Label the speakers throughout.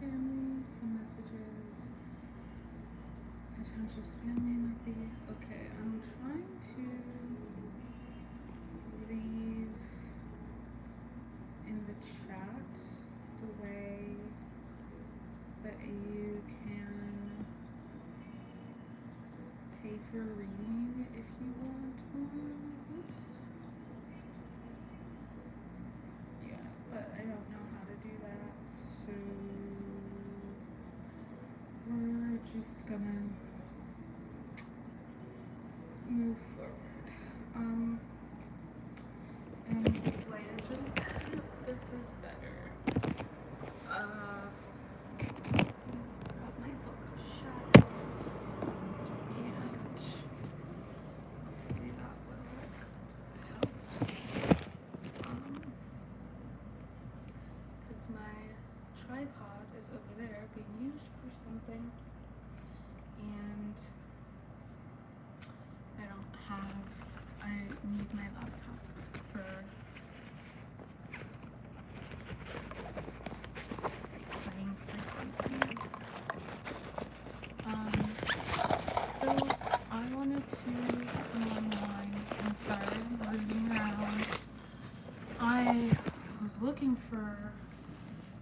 Speaker 1: family, some messages. Potential spam may not be. Okay, I'm trying to leave in the chat the way that you can pay for a reading if you want one. Oops. Yeah, but I don't know how to do that, so we're just gonna move forward. And this light is really bad. This is better. Got my book of shadows, and hopefully that will help. Because my tripod is over there being used for something, and I need my laptop for playing frequencies. So I wanted to come online and start reading around. I was looking for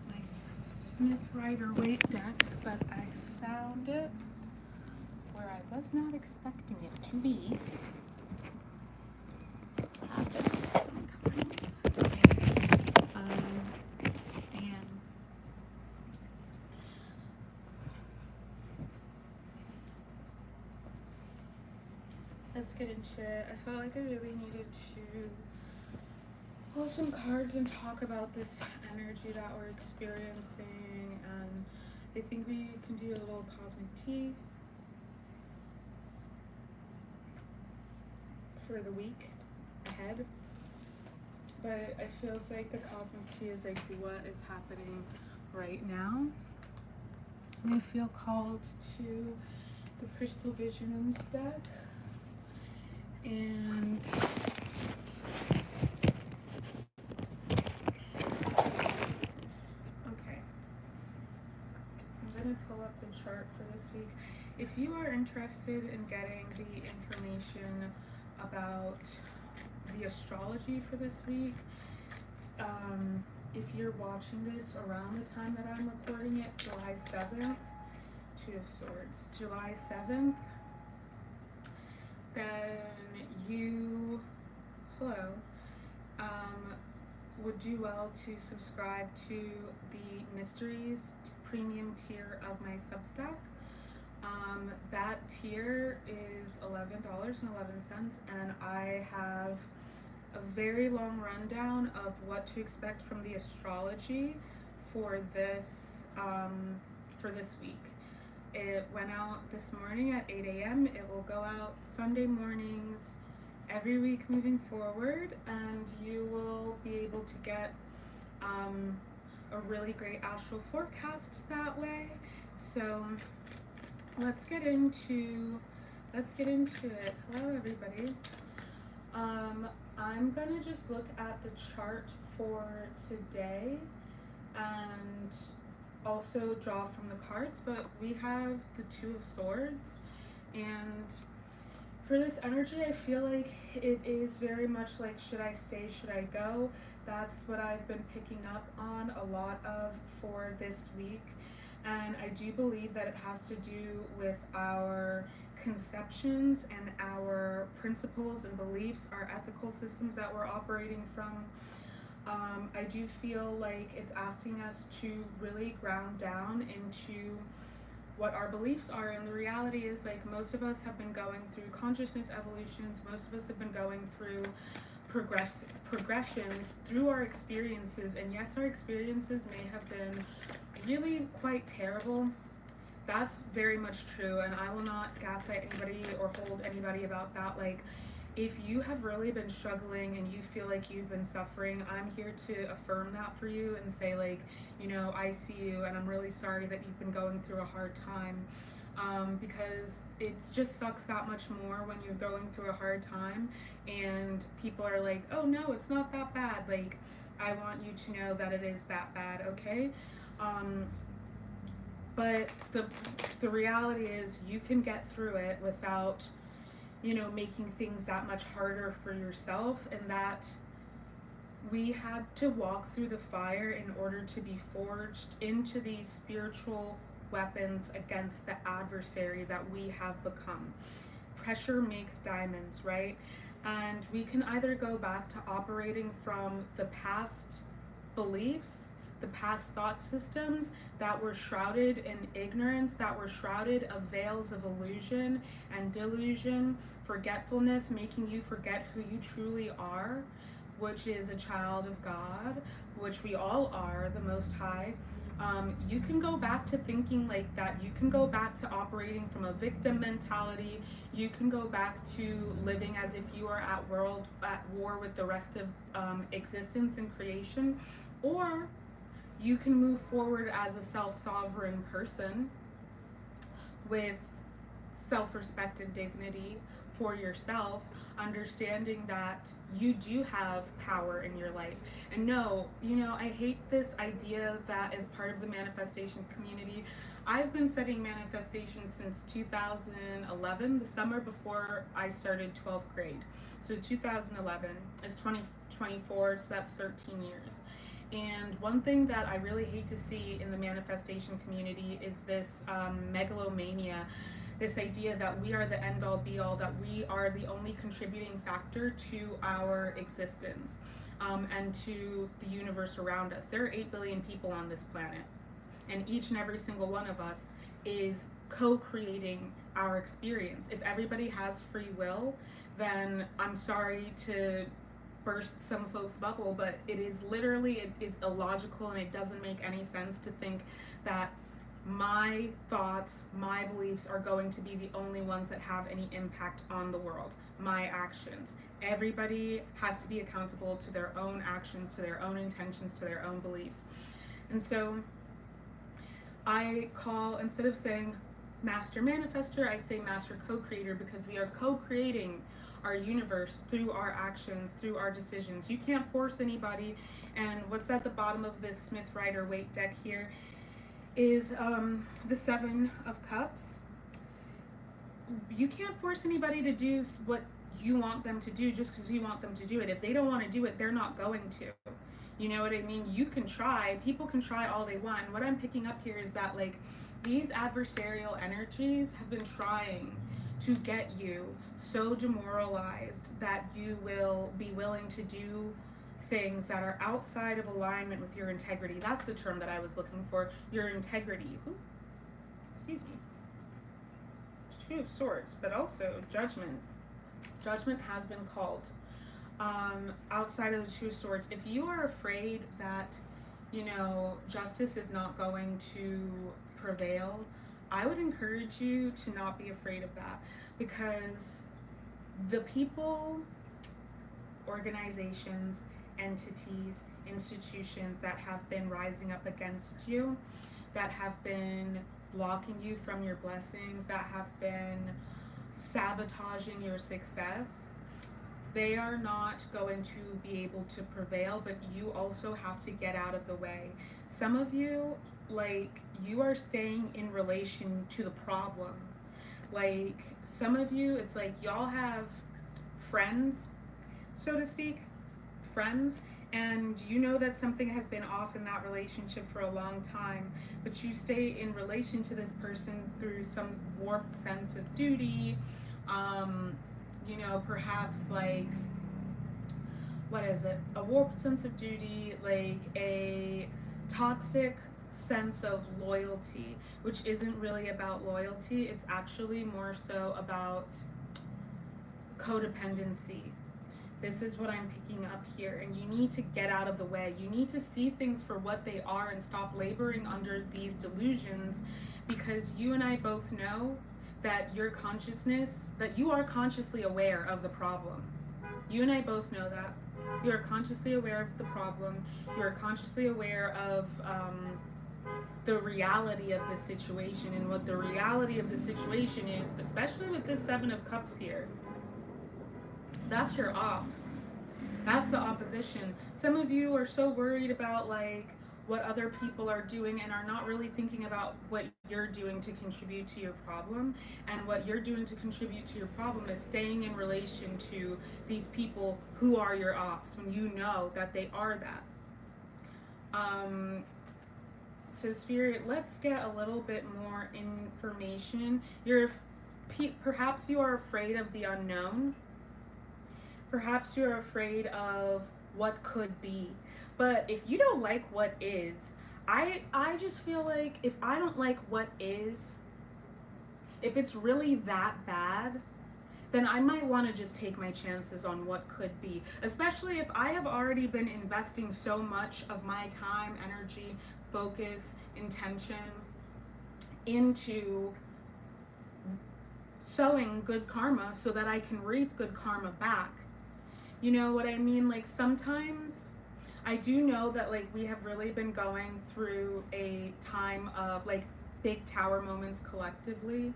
Speaker 1: my 𝗪·RIDER-WAIGHT deck, but I found it where I was not expecting it to be. Happens sometimes. And let's get into it. I felt like I really needed to pull some cards and talk about this energy that we're experiencing, and I think we can do a little cosmic tea for the week ahead. But I feels like the cosmic tea is like what is happening right now. And I feel called to the Crystal Visions deck, and okay, I'm gonna pull up the chart for this week. If you are interested in getting the information about the astrology for this week, if you're watching this around the time that I'm recording it, July 7th, Two of Swords, July 7th, then you, would do well to subscribe to the Mysteries premium tier of my Substack. That tier is $11.11, and I have a very long rundown of what to expect from the astrology for this week. It went out this morning at 8 a.m. It will go out Sunday mornings every week moving forward, and you will be able to get a really great astral forecast that way. So let's get into it. Hello everybody. I'm gonna just look at the chart for today and also draw from the cards, but we have the Two of Swords, and for this energy I feel like it is very much like, should I stay, should I go? That's what I've been picking up on a lot of for this week, and I do believe that it has to do with our conceptions and our principles and beliefs, our ethical systems that we're operating from. I do feel like it's asking us to really ground down into what our beliefs are, and the reality is, like, most of us have been going through consciousness evolutions, most of us have been going through progressions through our experiences, and yes, our experiences may have been really quite terrible. That's very much true, and I will not gaslight anybody or hold anybody about that. Like, if you have really been struggling and you feel like you've been suffering, I'm here to affirm that for you and say, like, you know, I see you, and I'm really sorry that you've been going through a hard time, because it just sucks that much more when you're going through a hard time and people are like, oh no, it's not that bad. Like, I want you to know that it is that bad, okay? But the reality is you can get through it without, you know, making things that much harder for yourself, and that we had to walk through the fire in order to be forged into these spiritual weapons against the adversary that we have become. Pressure makes diamonds, right? And we can either go back to operating from the past beliefs, the past thought systems that were shrouded in ignorance, that were shrouded of veils of illusion and delusion, forgetfulness, making you forget who you truly are, which is a child of God, which we all are, the Most High. You can go back to thinking like that. You can go back to operating from a victim mentality. You can go back to living as if you are at war with the rest of existence and creation. Or you can move forward as a self-sovereign person with self-respect and dignity for yourself, understanding that you do have power in your life. And no, you know, I hate this idea that as part of the manifestation community, I've been studying manifestation since 2011, the summer before I started 12th grade. So 2011 is 2024, so that's 13 years. And one thing that I really hate to see in the manifestation community is this megalomania, this idea that we are the end all be all, that we are the only contributing factor to our existence and to the universe around us. There are 8 billion people on this planet, and each and every single one of us is co-creating our experience. If everybody has free will, then I'm sorry to burst some folks' bubble, but it is illogical, and it doesn't make any sense to think that my thoughts, my beliefs are going to be the only ones that have any impact on the world. My actions. Everybody has to be accountable to their own actions, to their own intentions, to their own beliefs. And so I call, instead of saying master manifester, I say master co-creator, because we are co-creating our universe through our actions, through our decisions. You can't force anybody. And what's at the bottom of this Smith-Rider-Waite deck here is the 7 of Cups. You can't force anybody to do what you want them to do just because you want them to do it. If they don't want to do it, they're not going to. You know what I mean? You can try. People can try all they want. And what I'm picking up here is that, like, these adversarial energies have been trying to get you so demoralized that you will be willing to do things that are outside of alignment with your integrity. That's the term that I was looking for. Your integrity. Ooh, excuse me. 2 of Swords, but also judgment. Judgment has been called. Outside of the 2 of Swords, if you are afraid that, you know, justice is not going to prevail, I would encourage you to not be afraid of that, because the people, organizations, entities, institutions that have been rising up against you, that have been blocking you from your blessings, that have been sabotaging your success, they are not going to be able to prevail, but you also have to get out of the way. Some of you, like, you are staying in relation to the problem. Like, some of you, it's like y'all have friends, so to speak, and you know that something has been off in that relationship for a long time, but you stay in relation to this person through some warped sense of duty, you know, perhaps like, what is it? A warped sense of duty, like a toxic sense of loyalty, which isn't really about loyalty. It's actually more so about codependency. This is what I'm picking up here, and you need to get out of the way. You need to see things for what they are and stop laboring under these delusions, because you and I both know that your consciousness, that you are consciously aware of the problem. You and I both know that. You are consciously aware of the problem. You are consciously aware of the reality of the situation, and what the reality of the situation is, especially with this 7 of Cups here. That's your op. That's the opposition. Some of you are so worried about, like, what other people are doing and are not really thinking about what you're doing to contribute to your problem. And what you're doing to contribute to your problem is staying in relation to these people who are your ops when you know that they are that. So Spirit, let's get a little bit more information. Perhaps you are afraid of the unknown. Perhaps you're afraid of what could be. But if you don't like what is, I just feel like if I don't like what is, if it's really that bad, then I might want to just take my chances on what could be. Especially if I have already been investing so much of my time, energy, focus, intention into sowing good karma so that I can reap good karma back. You know what I mean? Like sometimes I do know that like we have really been going through a time of like big tower moments collectively,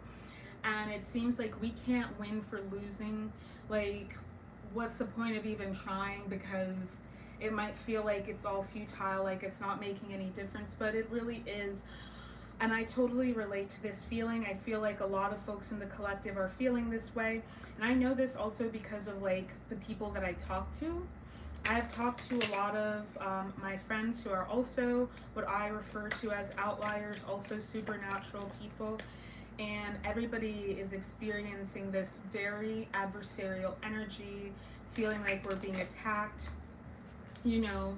Speaker 1: and it seems like we can't win for losing. Like, what's the point of even trying? Because it might feel like it's all futile, like it's not making any difference, but it really is. And I totally relate to this feeling. I feel like a lot of folks in the collective are feeling this way. And I know this also because of like the people that I talk to. I have talked to a lot of my friends who are also what I refer to as outliers, also supernatural people. And everybody is experiencing this very adversarial energy, feeling like we're being attacked. You know,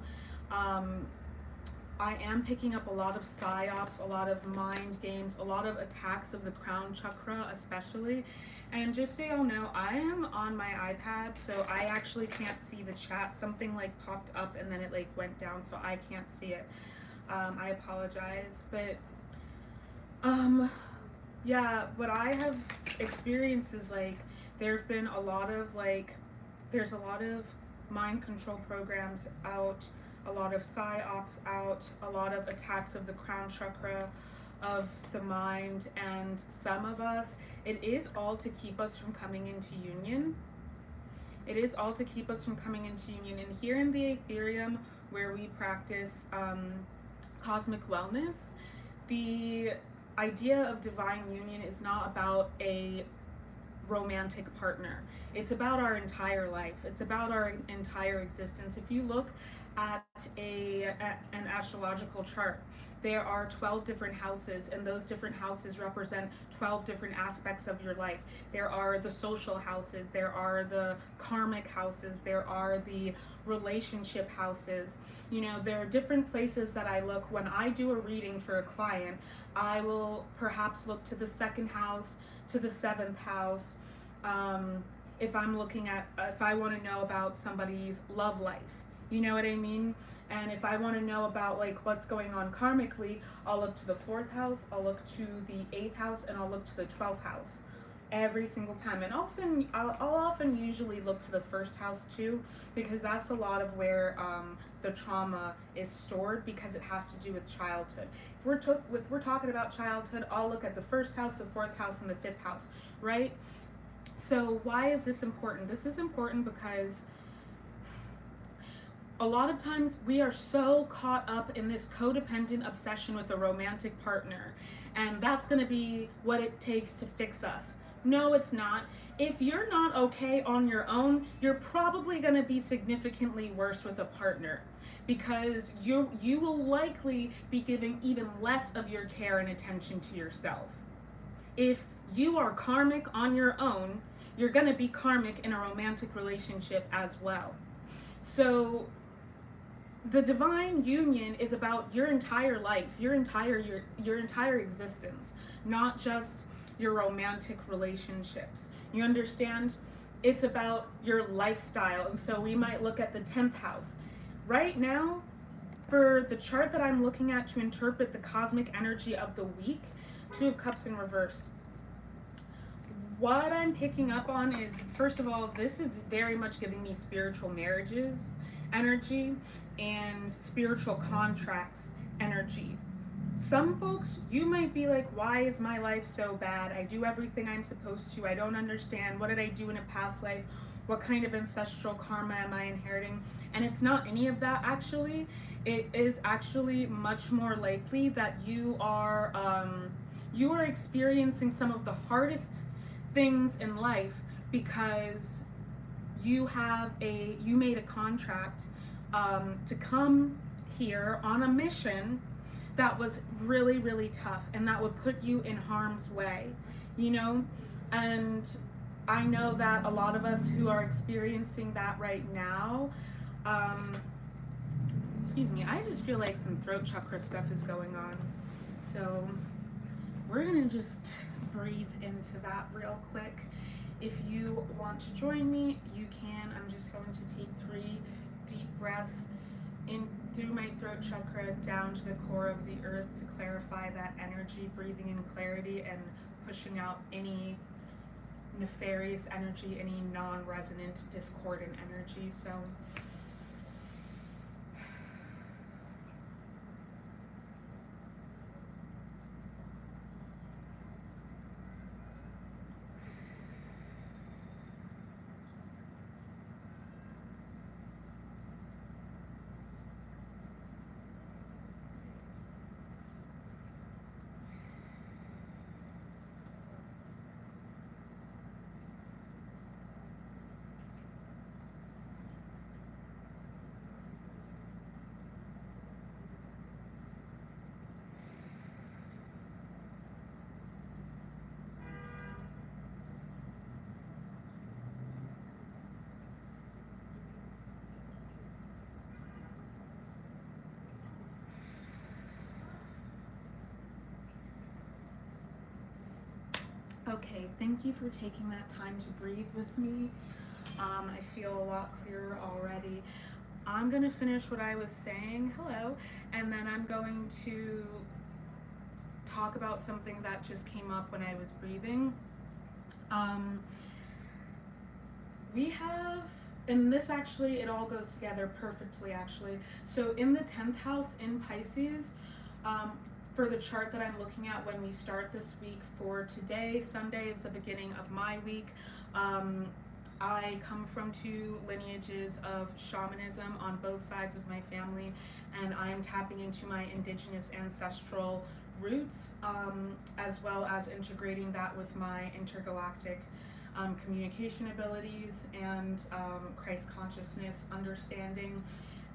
Speaker 1: I am picking up a lot of psyops, a lot of mind games, a lot of attacks of the crown chakra especially. And just so y'all know, I am on my iPad, so I actually can't see the chat. Something like popped up and then it like went down, so I can't see it. I apologize, but yeah, what I have experienced is like there's been a lot of like, there's a lot of mind control programs out, a lot of psyops out, a lot of attacks of the crown chakra, of the mind, and some of us, it is all to keep us from coming into union. It is all to keep us from coming into union. And here in the Aetherium, where we practice cosmic wellness, the idea of divine union is not about a romantic partner. It's about our entire life. It's about our entire existence. If you look at an astrological chart, there are 12 different houses, and those different houses represent 12 different aspects of your life. There are the social houses, there are the karmic houses, there are the relationship houses. You know, there are different places that I look. When I do a reading for a client, I will perhaps look to the second house, to the seventh house. If I'm looking at, if I want to know about somebody's love life, you know what I mean? And if I want to know about like what's going on karmically, I'll look to the fourth house, I'll look to the eighth house, and I'll look to the 12th house every single time. And I'll often usually look to the first house too, because that's a lot of where the trauma is stored, because it has to do with childhood. If we're talking about childhood, I'll look at the first house, the fourth house, and the fifth house, right? So why is this important? This is important because a lot of times we are so caught up in this codependent obsession with a romantic partner, and that's going to be what it takes to fix us. No, it's not. If you're not okay on your own, you're probably going to be significantly worse with a partner, because you will likely be giving even less of your care and attention to yourself. If you are karmic on your own, you're going to be karmic in a romantic relationship as well. So the divine union is about your entire life, your entire existence, not just your romantic relationships. You understand? It's about your lifestyle. And so we might look at the 10th house. Right now, for the chart that I'm looking at to interpret the cosmic energy of the week, 2 of Cups in reverse. What I'm picking up on is, first of all, this is very much giving me spiritual marriages energy and spiritual contracts energy. Some folks, you might be like, why is my life so bad? I do everything I'm supposed to. I don't understand. What did I do in a past life? What kind of ancestral karma am I inheriting? And it's not any of that, actually. it is actually much more likely that you are experiencing some of the hardest things in life because you made a contract to come here on a mission that was really, really tough, and that would put you in harm's way, you know? And I know that a lot of us who are experiencing that right now, excuse me, I just feel like some throat chakra stuff is going on. So we're gonna just breathe into that real quick. If you want to join me, you can. I'm just going to take 3 deep breaths in through my throat chakra down to the core of the earth to clarify that energy, breathing in clarity and pushing out any nefarious energy, any non-resonant, discordant energy. So okay, thank you for taking that time to breathe with me. I feel a lot clearer already. I'm gonna finish what I was saying, hello, and then I'm going to talk about something that just came up when I was breathing. We have, and this actually, it all goes together perfectly actually. So in the 10th house in Pisces, for the chart that I'm looking at when we start this week for today, Sunday is the beginning of my week. I come from 2 lineages of shamanism on both sides of my family, and I am tapping into my indigenous ancestral roots, as well as integrating that with my intergalactic communication abilities and Christ consciousness understanding.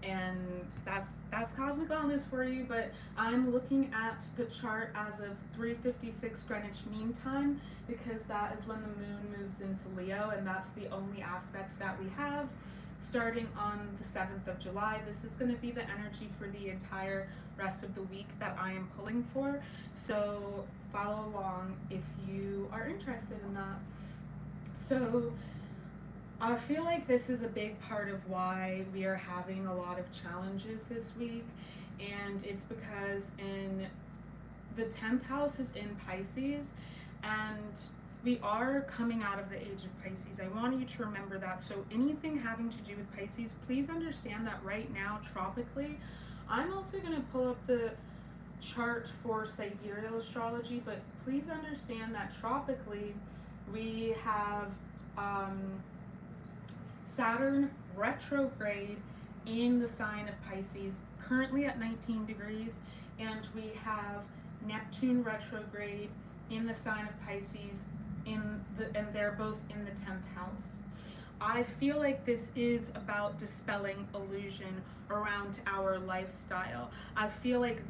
Speaker 1: And that's cosmic wellness for you. But I'm looking at the chart as of 3:56 Greenwich Mean Time, because that is when the moon moves into Leo, and that's the only aspect that we have starting on the 7th of July. This is going to be the energy for the entire rest of the week that I am pulling for, so follow along if you are interested in that. So I feel like this is a big part of why we are having a lot of challenges this week, and it's because in the 10th house is in Pisces, and we are coming out of the age of Pisces. I want you to remember that. So anything having to do with Pisces, please understand that right now, tropically, I'm also going to pull up the chart for sidereal astrology, but please understand that tropically we have Saturn retrograde in the sign of Pisces, currently at 19 degrees, and we have Neptune retrograde in the sign of Pisces, and they're both in the 10th house. I feel like this is about dispelling illusion around our lifestyle. I feel like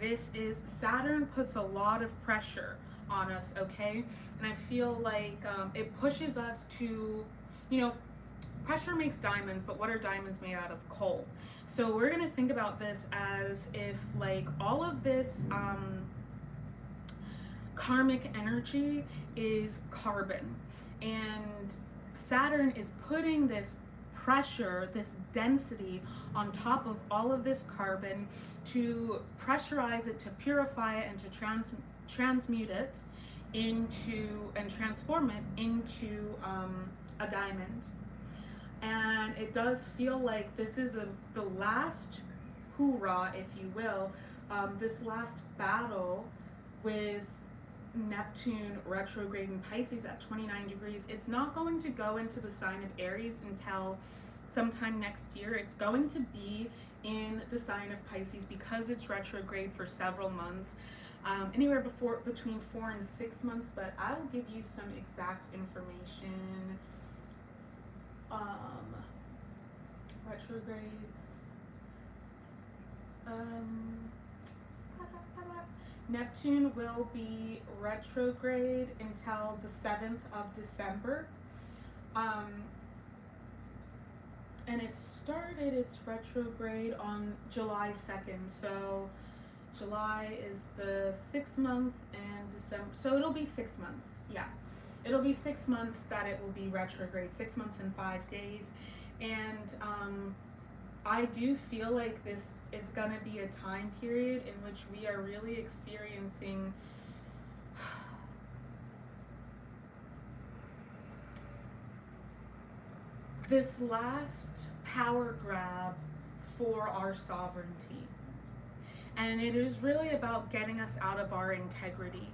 Speaker 1: Saturn puts a lot of pressure on us, okay? And I feel like it pushes us to, pressure makes diamonds, but what are diamonds made out of? Coal. So we're gonna think about this as if like all of this karmic energy is carbon, and Saturn is putting this pressure, this density on top of all of this carbon to pressurize it, to purify it, and to transmute it into and transform it into a diamond. And it does feel like this is the last hoorah, if you will, this last battle with Neptune retrograde in Pisces at 29 degrees. It's not going to go into the sign of Aries until sometime next year. It's going to be in the sign of Pisces because it's retrograde for several months, anywhere between 4 and 6 months, but I will give you some exact information. Retrogrades. Neptune will be retrograde until the 7th of December. And it started its retrograde on July 2nd. So July is the 6th month and December. So it'll be 6 months. Yeah. It'll be 6 months that it will be retrograde, 6 months and 5 days. And I do feel like this is going to be a time period in which we are really experiencing this last power grab for our sovereignty. And it is really about getting us out of our integrity,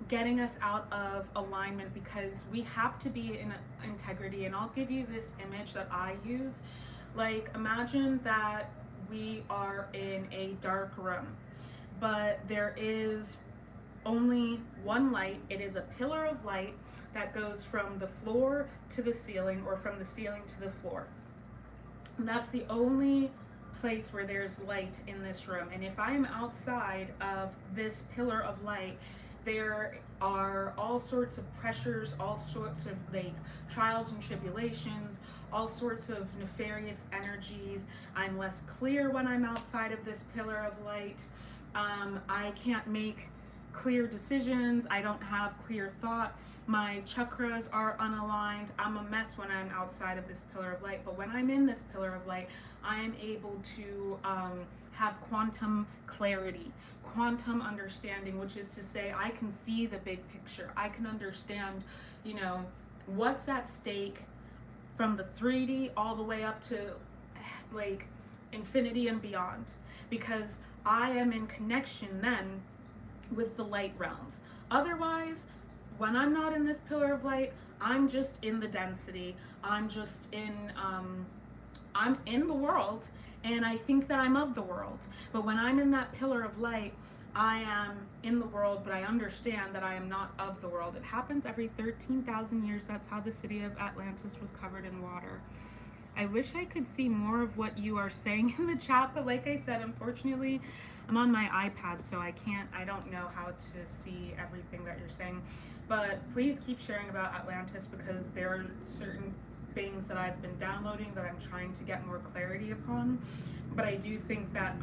Speaker 1: getting us out of alignment, because we have to be in integrity. And I'll give you this image that I use. Like, imagine that we are in a dark room, but there is only one light. It is a pillar of light that goes from the floor to the ceiling, or from the ceiling to the floor. And that's the only place where there's light in this room. And if I am outside of this pillar of light, there are all sorts of pressures, all sorts of like trials and tribulations, all sorts of nefarious energies. I'm less clear when I'm outside of this pillar of light. I can't make clear decisions. I don't have clear thought. My chakras are unaligned. I'm a mess when I'm outside of this pillar of light. But when I'm in this pillar of light, I am able to have quantum clarity, quantum understanding, which is to say I can see the big picture. I can understand, you know, what's at stake from the 3D all the way up to like infinity and beyond, because I am in connection then with the light realms. Otherwise, when I'm not in this pillar of light, I'm just in the density. I'm just in, I'm in the world, and I think that I'm of the world. But when I'm in that pillar of light, I am in the world, but I understand that I am not of the world. It happens every 13,000 years. That's how the city of Atlantis was covered in water. I wish I could see more of what you are saying in the chat, but like I said, unfortunately, I'm on my iPad, so I don't know how to see everything that you're saying. But please keep sharing about Atlantis, because there are certain things that I've been downloading that I'm trying to get more clarity upon. But I do think that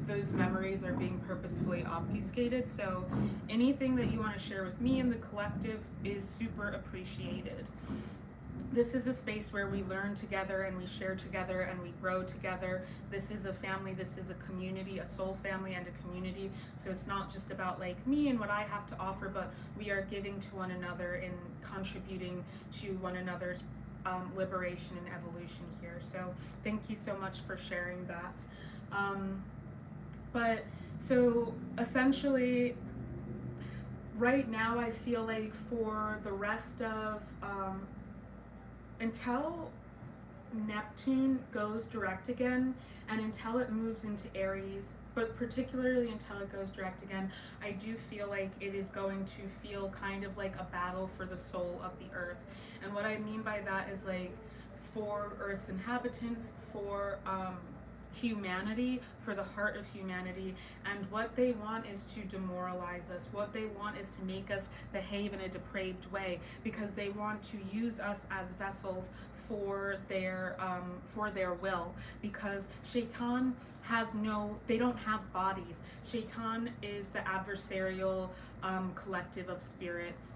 Speaker 1: those memories are being purposefully obfuscated. So anything that you want to share with me and the collective is super appreciated. This is a space where we learn together and we share together and we grow together. This is a family, this is a community, a soul family and a community. So it's not just about like me and what I have to offer, but we are giving to one another and contributing to one another's liberation and evolution here. So thank you so much for sharing that. But so essentially right now I feel like for the rest of until Neptune goes direct again, and until it moves into Aries, but particularly until it goes direct again, I do feel like it is going to feel kind of like a battle for the soul of the earth. And what I mean by that is like for Earth's inhabitants, for humanity, for the heart of humanity. And what they want is to demoralize us. What they want is to make us behave in a depraved way, because they want to use us as vessels for their will, because Shaitan they don't have bodies. Shaitan is the adversarial collective of spirits,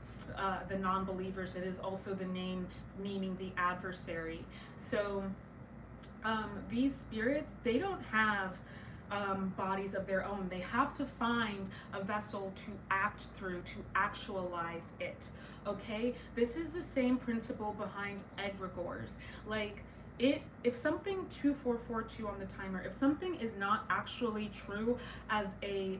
Speaker 1: the non-believers. It is also the name meaning the adversary. So these spirits, they don't have bodies of their own. They have to find a vessel to act through, to actualize it. Okay? This is the same principle behind egregores. Like, if something 2442 on the timer, if something is not actually true as a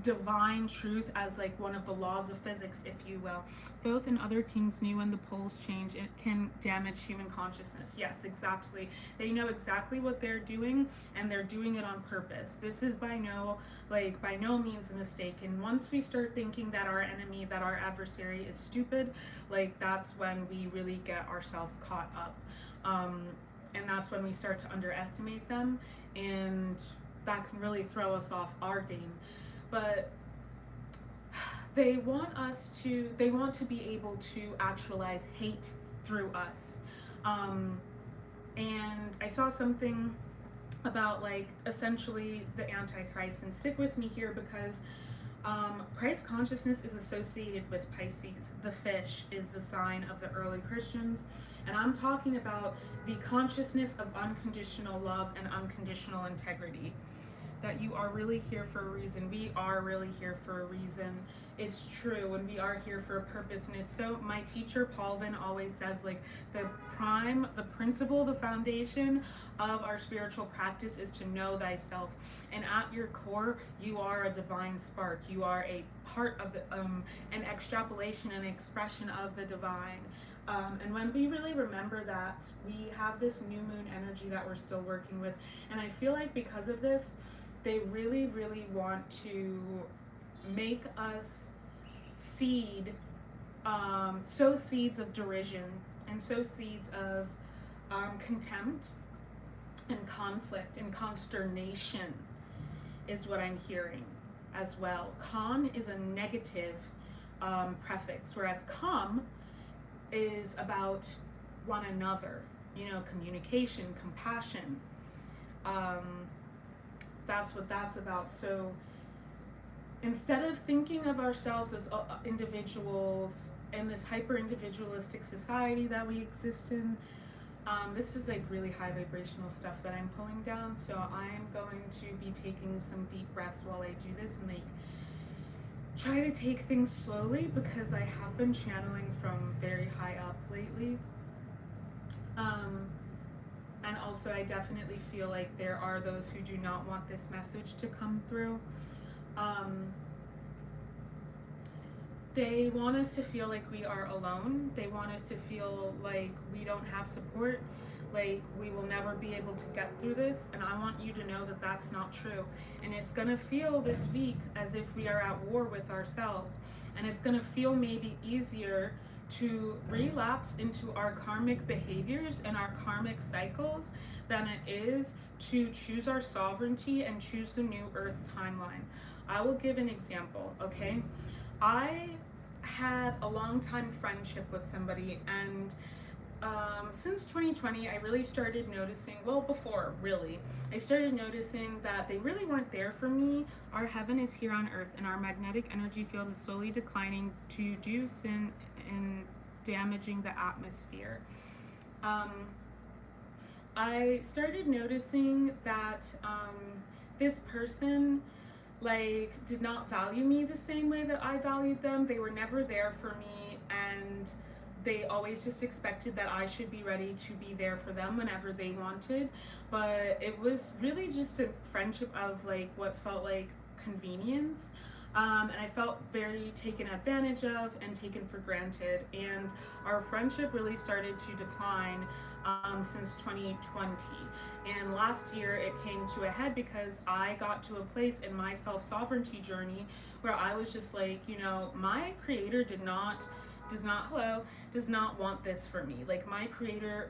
Speaker 1: divine truth as like one of the laws of physics, if you will. Thoth and other kings knew when the poles change, it can damage human consciousness. Yes, exactly. They know exactly what they're doing, and they're doing it on purpose. This is by no means a mistake. And once we start thinking that our enemy, that our adversary is stupid, like that's when we really get ourselves caught up. And that's when we start to underestimate them, and that can really throw us off our game. But they want to be able to actualize hate through us. And I saw something about like essentially the Antichrist, and stick with me here because Christ consciousness is associated with Pisces. The fish is the sign of the early Christians, and I'm talking about the consciousness of unconditional love and unconditional integrity. That you are really here for a reason. We are really here for a reason. It's true, and we are here for a purpose. And it's so, my teacher 𝗪𝗨 always says, like, the principle, the foundation of our spiritual practice is to know thyself. And at your core, you are a divine spark. You are a part of the an extrapolation and expression of the divine. And when we really remember that, we have this new moon energy that we're still working with. And I feel like because of this, they really, really want to make us sow seeds of derision, and sow seeds of contempt and conflict and consternation is what I'm hearing as well. Con is a negative prefix, whereas com is about one another, you know, communication, compassion. That's what that's about. So instead of thinking of ourselves as individuals in this hyper-individualistic society that we exist in, this is like really high vibrational stuff that I'm pulling down. So I'm going to be taking some deep breaths while I do this, and like try to take things slowly because I have been channeling from very high up lately. And also I definitely feel like there are those who do not want this message to come through. They want us to feel like we are alone. They want us to feel like we don't have support, like we will never be able to get through this. And I want you to know that that's not true. And it's gonna feel this week as if we are at war with ourselves. And it's gonna feel maybe easier to relapse into our karmic behaviors and our karmic cycles than it is to choose our sovereignty and choose the new earth timeline. I will give an example, okay? I had a long time friendship with somebody, and since 2020 I really started noticing, well before really, I started noticing that they really weren't there for me. Our heaven is here on earth, and our magnetic energy field is slowly declining due sin and damaging the atmosphere. I started noticing that this person like did not value me the same way that I valued them. They were never there for me, and they always just expected that I should be ready to be there for them whenever they wanted. But it was really just a friendship of like what felt like convenience. And I felt very taken advantage of and taken for granted. And our friendship really started to decline since 2020. And last year it came to a head because I got to a place in my self-sovereignty journey where I was just like, you know, my creator does not want this for me. Like my creator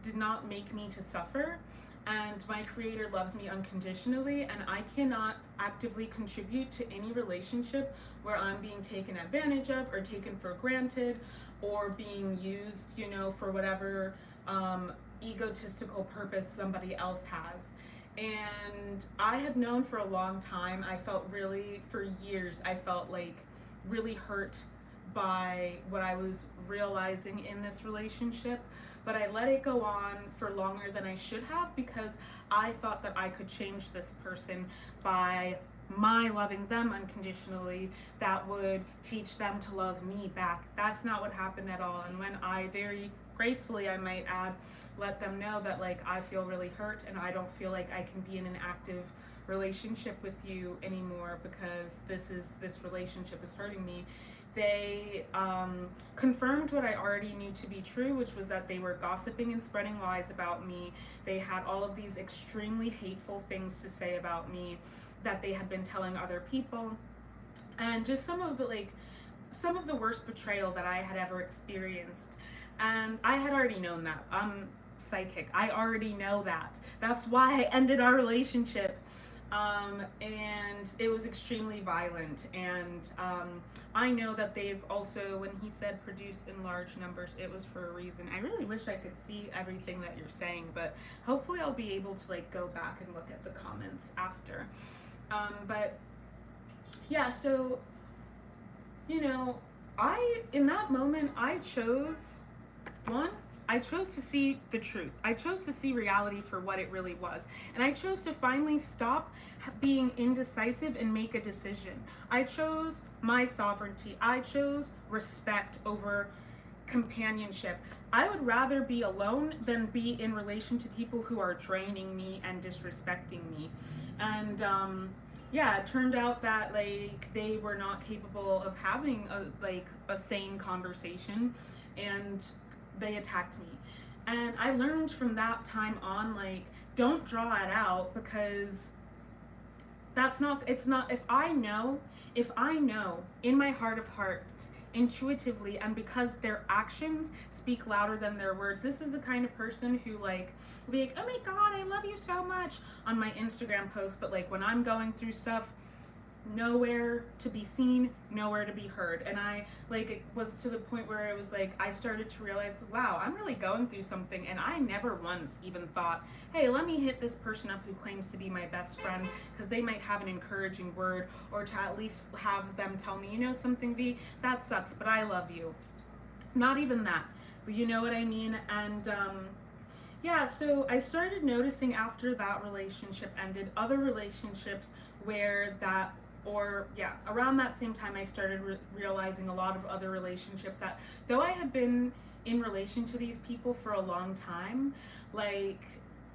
Speaker 1: did not make me to suffer. And my creator loves me unconditionally, and I cannot actively contribute to any relationship where I'm being taken advantage of or taken for granted or being used, you know, for whatever egotistical purpose somebody else has. And I had known for a long time, for years, I felt like really hurt by what I was realizing in this relationship, but I let it go on for longer than I should have because I thought that I could change this person by my loving them unconditionally that would teach them to love me back. That's not what happened at all. And when I very gracefully, I might add, let them know that like I feel really hurt and I don't feel like I can be in an active relationship with you anymore because this relationship is hurting me. They confirmed what I already knew to be true, which was that they were gossiping and spreading lies about me. They had all of these extremely hateful things to say about me that they had been telling other people, and just some of the worst betrayal that I had ever experienced. And I had already known that. I'm psychic. I already know that. That's why I ended our relationship. And it was extremely violent. And I know that they've also, when he said produce in large numbers, it was for a reason. I really wish I could see everything that you're saying, but hopefully I'll be able to like go back and look at the comments after. But yeah, so, you know, in that moment, I chose to see the truth. I chose to see reality for what it really was. And I chose to finally stop being indecisive and make a decision. I chose my sovereignty. I chose respect over companionship. I would rather be alone than be in relation to people who are draining me and disrespecting me. And yeah, it turned out that like they were not capable of having a sane conversation, and they attacked me. And I learned from that time on, like, don't draw it out, because if I know in my heart of hearts, intuitively, and because their actions speak louder than their words. This is the kind of person who like will be like, oh my god, I love you so much on my Instagram post, but like when I'm going through stuff, nowhere to be seen, nowhere to be heard. And I like, it was to the point where it was like I started to realize, wow, I'm really going through something. And I never once even thought, hey, let me hit this person up who claims to be my best friend, because they might have an encouraging word, or to at least have them tell me, you know something, V, that sucks, but I love you. Not even that, but you know what I mean. And yeah, so I started noticing after that relationship ended, other relationships where around that same time I started realizing a lot of other relationships that, though I had been in relation to these people for a long time, like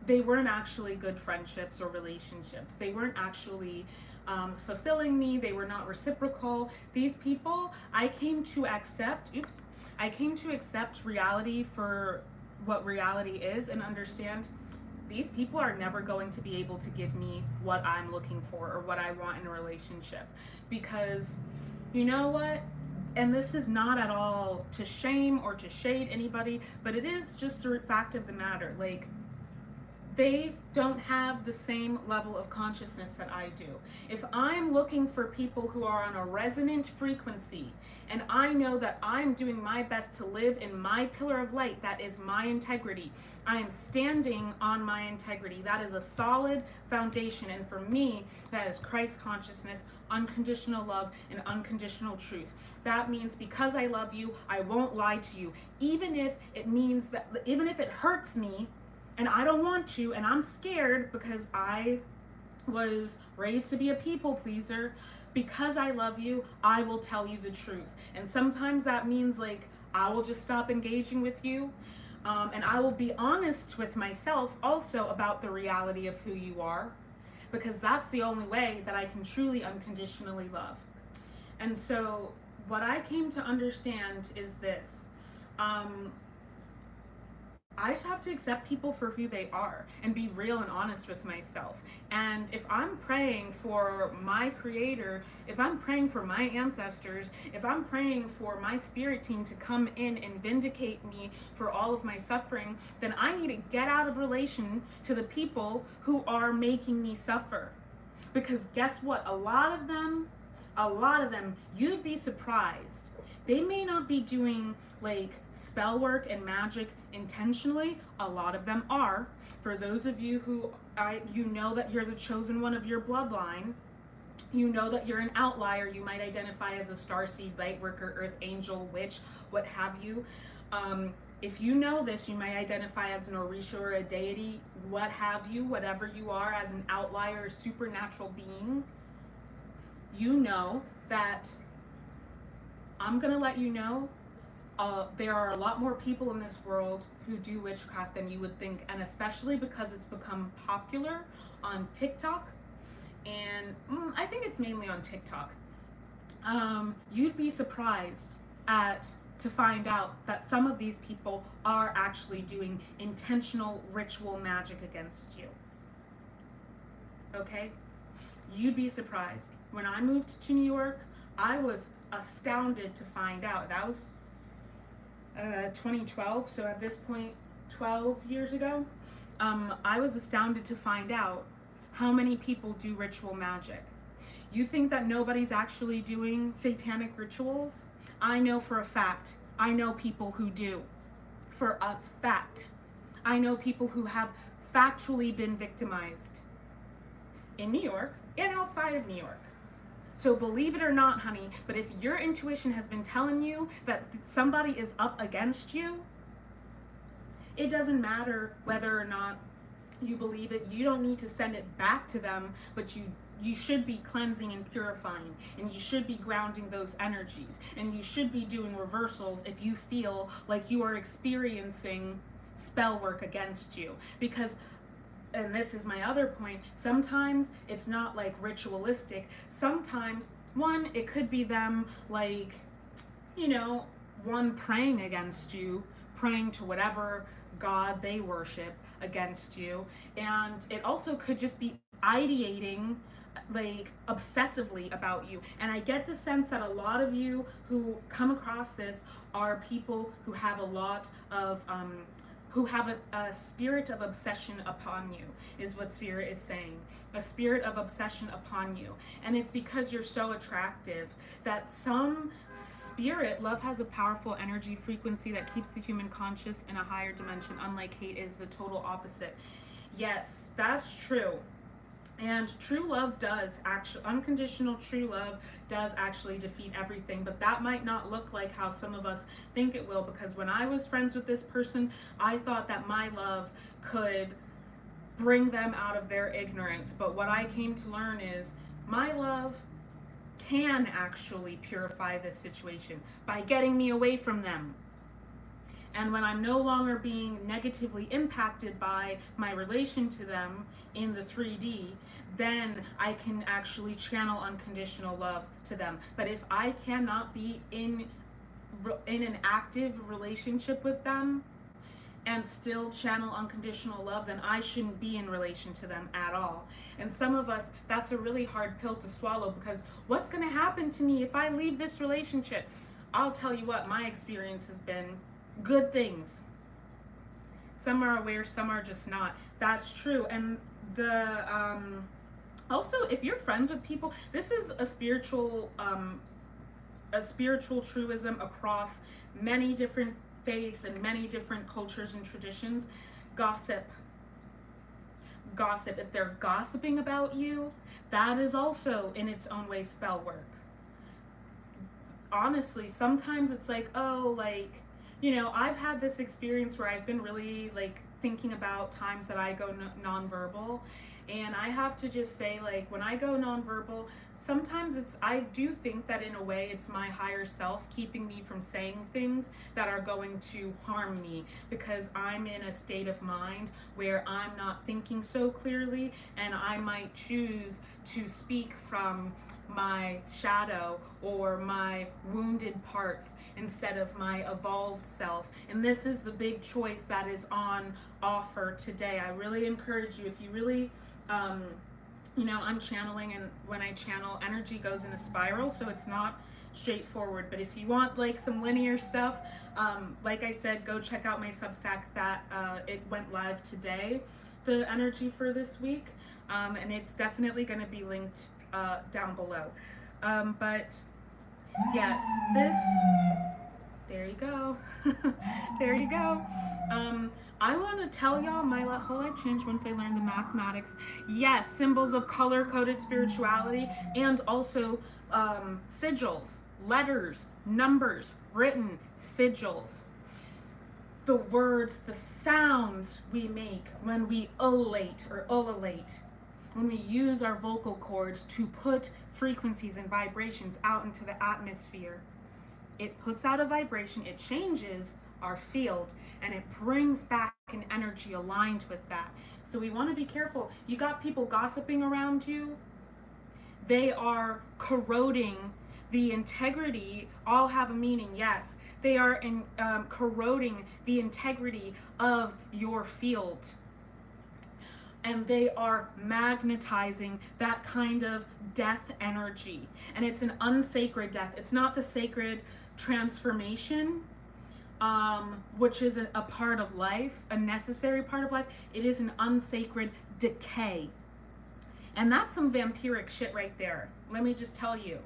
Speaker 1: they weren't actually good friendships or relationships. They weren't actually fulfilling me. They were not reciprocal. These people, I came to accept reality for what reality is, and understand these people are never going to be able to give me what I'm looking for or what I want in a relationship. Because you know what? And this is not at all to shame or to shade anybody, but it is just a fact of the matter. Like, they don't have the same level of consciousness that I do. If I'm looking for people who are on a resonant frequency, and I know that I'm doing my best to live in my pillar of light, that is my integrity. I am standing on my integrity. That is a solid foundation. And for me, that is Christ consciousness, unconditional love, and unconditional truth. That means because I love you, I won't lie to you. Even if it hurts me, and I don't want to, and I'm scared because I was raised to be a people pleaser. Because I love you, I will tell you the truth. And sometimes that means like I will just stop engaging with you, and I will be honest with myself also about the reality of who you are, because that's the only way that I can truly unconditionally love. And so what I came to understand is this. I just have to accept people for who they are and be real and honest with myself. And if I'm praying for my creator, if I'm praying for my ancestors, if I'm praying for my spirit team to come in and vindicate me for all of my suffering, then I need to get out of relation to the people who are making me suffer. Because guess what? A lot of them, you'd be surprised. They may not be doing like spell work and magic intentionally. A lot of them are. For those of you who you know that you're the chosen one of your bloodline, you know that you're an outlier. You might identify as a starseed, light worker, earth angel, witch, what have you. If you know this, you might identify as an 𝗪𝗫 or a deity, what have you, whatever you are, as an outlier or supernatural being. You know that I'm gonna let you know there are a lot more people in this world who do witchcraft than you would think, and especially because it's become popular on TikTok, and I think it's mainly on TikTok. You'd be surprised to find out that some of these people are actually doing intentional ritual magic against you. Okay? You'd be surprised. When I moved to New York, I was astounded to find out. That was 2012, so at this point 12 years ago. I was astounded to find out how many people do ritual magic. You think that nobody's actually doing satanic rituals? I know for a fact. I know people who do. For a fact. I know people who have factually been victimized in New York and outside of New York. So believe it or not, honey, but if your intuition has been telling you that somebody is up against you, it doesn't matter whether or not you believe it. You don't need to send it back to them, but you should be cleansing and purifying, and you should be grounding those energies, and you should be doing reversals if you feel like you are experiencing spell work against you. Because, and this is my other point, sometimes it's not like ritualistic. Sometimes, one, it could be them like, one praying against you, praying to whatever god they worship against you. And it also could just be ideating like obsessively about you. And I get the sense that a lot of you who come across this are people who have a lot of who have a spirit of obsession upon you, is what Spirit is saying. A spirit of obsession upon you. And it's because you're so attractive that some spirit, love has a powerful energy frequency that keeps the human conscious in a higher dimension, unlike hate is the total opposite. Yes, that's true. And true love does actually, unconditional true love does actually defeat everything, but that might not look like how some of us think it will, because when I was friends with this person, I thought that my love could bring them out of their ignorance. But what I came to learn is my love can actually purify this situation by getting me away from them. And when I'm no longer being negatively impacted by my relation to them in the 3D, then I can actually channel unconditional love to them. But if I cannot be in an active relationship with them and still channel unconditional love, then I shouldn't be in relation to them at all. And some of us, that's a really hard pill to swallow, because what's going to happen to me if I leave this relationship? I'll tell you what, my experience has been good things. Some are aware, some are just not. That's true. And also, if you're friends with people, this is a spiritual truism across many different faiths and many different cultures and traditions. Gossip. If they're gossiping about you, that is also in its own way spell work. Honestly, sometimes it's like, I've had this experience where I've been really thinking about times that I go nonverbal, and I have to just say, when I go nonverbal, sometimes I do think that in a way it's my higher self keeping me from saying things that are going to harm me, because I'm in a state of mind where I'm not thinking so clearly, and I might choose to speak from my shadow or my wounded parts instead of my evolved self. And this is the big choice that is on offer today. I really encourage you, if you really I'm channeling, and when I channel, energy goes in a spiral, so it's not straightforward. But if you want some linear stuff, like I said, go check out my Substack. That it went live today, the energy for this week, and it's definitely going to be linked down below. But yes, there you go. There you go. I want to tell y'all my whole life changed once I learned the mathematics. Yes, symbols of color-coded spirituality, and also sigils, letters, numbers, written sigils. The words, the sounds we make when we ululate or ululate, when we use our vocal cords to put frequencies and vibrations out into the atmosphere. it puts out a vibration, it changes our field, and it brings back an energy aligned with that. So we want to be careful. You got people gossiping around you, they are corroding the integrity. All have a meaning, yes. They are corroding the integrity of your field. And they are magnetizing that kind of death energy. And it's an unsacred death. It's not the sacred transformation, which is a part of life, a necessary part of life. It is an unsacred decay. And that's some vampiric shit right there. Let me just tell you.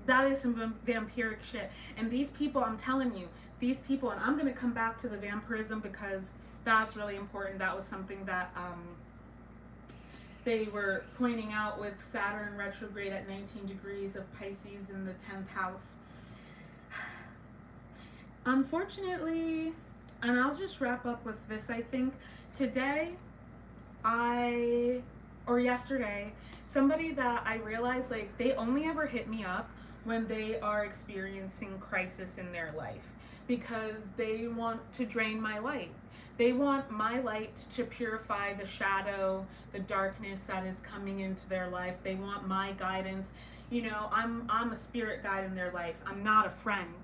Speaker 1: That is some vampiric shit. And these people, I'm telling you, these people, and I'm going to come back to the vampirism because that's really important. That was something that they were pointing out with Saturn retrograde at 19 degrees of Pisces in the 10th house. Unfortunately, and I'll just wrap up with this, I think, today, or yesterday, somebody that I realized, like, they only ever hit me up when they are experiencing crisis in their life because they want to drain my light. They want my light to purify the shadow, the darkness that is coming into their life. They want my guidance. You know, I'm a spirit guide in their life. I'm not a friend.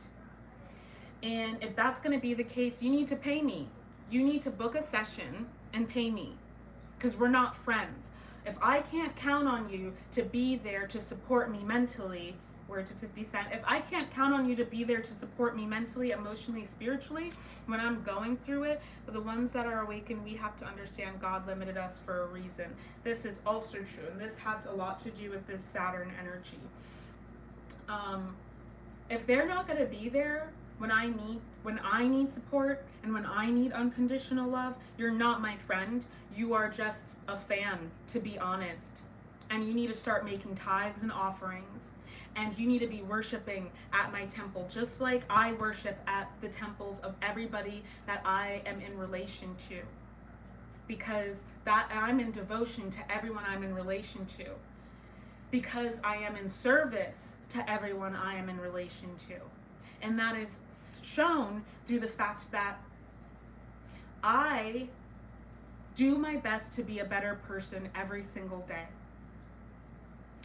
Speaker 1: And if that's going to be the case, you need to pay me. You need to book a session and pay me because we're not friends. If I can't count on you to be there to support me mentally, we're to 50 cents. If I can't count on you to be there to support me mentally, emotionally, spiritually, when I'm going through it, for the ones that are awakened, we have to understand God limited us for a reason. This is also true, and this has a lot to do with this Saturn energy. If they're not going to be there when I need support and when I need unconditional love, you're not my friend. You are just a fan, to be honest. And you need to start making tithes and offerings. And you need to be worshiping at my temple, just like I worship at the temples of everybody that I am in relation to. Because that I'm in devotion to everyone I'm in relation to. Because I am in service to everyone I am in relation to. And that is shown through the fact that I do my best to be a better person every single day.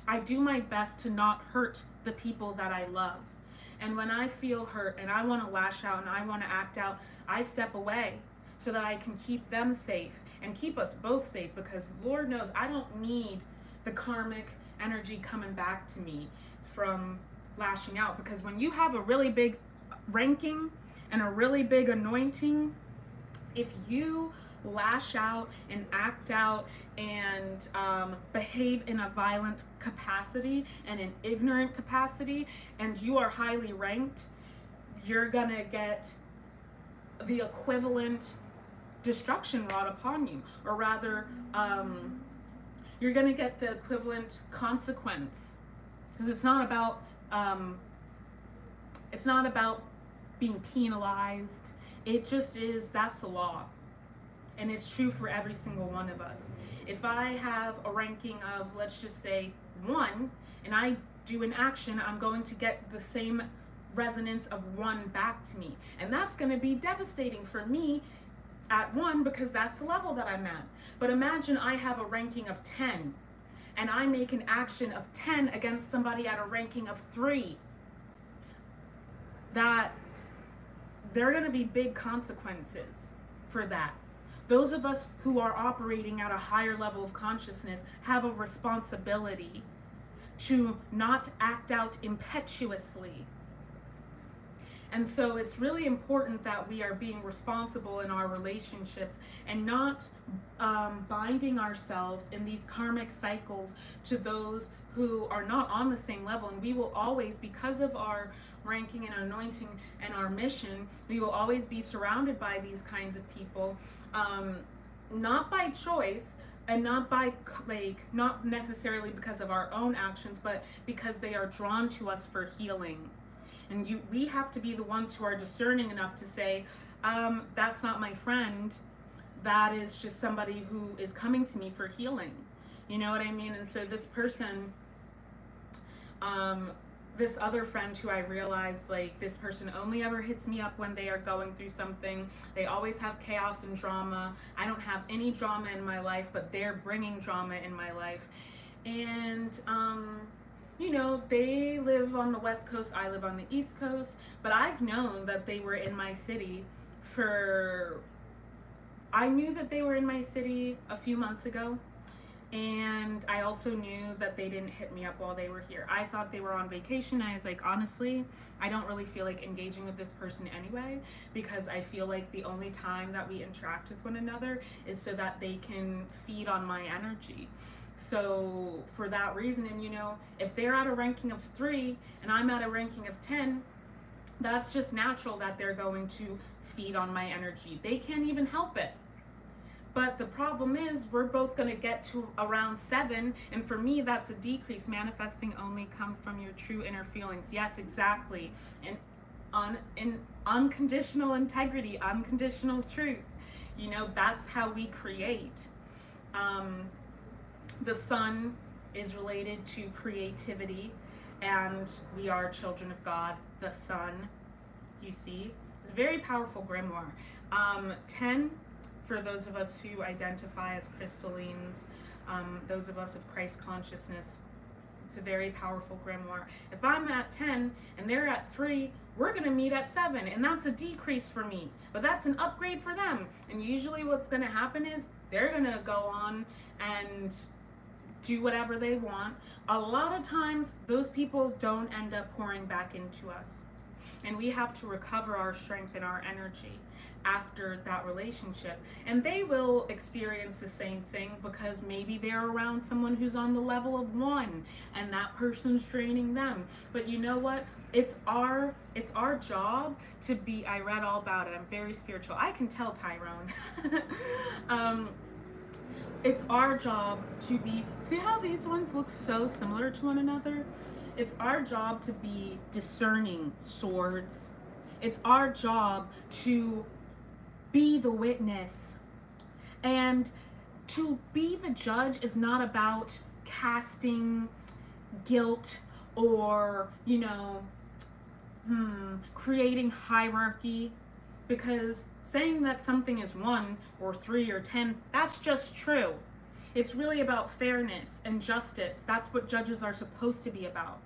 Speaker 1: I do my best to not hurt the people that I love. And when I feel hurt and I want to lash out and I want to act out, I step away so that I can keep them safe and keep us both safe, because Lord knows I don't need the karmic energy coming back to me from lashing out. Because when you have a really big ranking and a really big anointing, if you lash out and act out and behave in a violent capacity and an ignorant capacity, and you are highly ranked, you're gonna get the equivalent destruction wrought upon you, or rather you're gonna get the equivalent consequence, because it's not about being penalized. It just is, that's the law. And it's true for every single one of us. If I have a ranking of, let's just say, 1, and I do an action, I'm going to get the same resonance of 1 back to me. And that's going to be devastating for me at 1, because that's the level that I'm at. But imagine I have a ranking of 10, and I make an action of 10 against somebody at a ranking of 3. That there are going to be big consequences for that. Those of us who are operating at a higher level of consciousness have a responsibility to not act out impetuously. And so it's really important that we are being responsible in our relationships and not binding ourselves in these karmic cycles to those who are not on the same level. And we will always, because of our ranking and anointing and our mission, we will always be surrounded by these kinds of people, not by choice and not by, not necessarily because of our own actions, but because they are drawn to us for healing. And we have to be the ones who are discerning enough to say, that's not my friend. That is just somebody who is coming to me for healing. You know what I mean? And so this person this other friend who I realized, like, this person only ever hits me up when they are going through something. They always have chaos and drama. I don't have any drama in my life, but they're bringing drama in my life. And you know, they live on the West Coast, I live on the East Coast, but I've known that they were in my city I knew that they were in my city a few months ago, and I also knew that they didn't hit me up while they were here. I thought they were on vacation. I was like, honestly, I don't really feel like engaging with this person anyway, because I feel like the only time that we interact with one another is so that they can feed on my energy. So for that reason, and you know, if they're at a ranking of 3 and I'm at a ranking of 10, that's just natural that they're going to feed on my energy. They can't even help it. But the problem is, we're both going to get to around 7, and for me, that's a decrease. Manifesting only come from your true inner feelings. Yes, exactly. And in unconditional integrity, unconditional truth. You know, that's how we create. The sun is related to creativity, and we are children of God. The sun, you see, it's a very powerful grimoire. 10, for those of us who identify as crystallines, those of us of Christ consciousness, it's a very powerful grimoire. If I'm at 10 and they're at 3, we're going to meet at 7, and that's a decrease for me, but that's an upgrade for them. And usually what's going to happen is they're going to go on and do whatever they want. A lot of times those people don't end up pouring back into us, and we have to recover our strength and our energy after that relationship. And they will experience the same thing, because maybe they're around someone who's on the level of 1 and that person's draining them. But you know what, it's our job to be, I read all about it, I'm very spiritual, I can tell, Tyrone. It's our job to be, see how these ones look so similar to one another? It's our job to be discerning swords. It's our job to be the witness. And to be the judge is not about casting guilt or, you know, creating hierarchy. Because saying that something is 1 or 3 or 10, that's just true. It's really about fairness and justice. That's what judges are supposed to be about.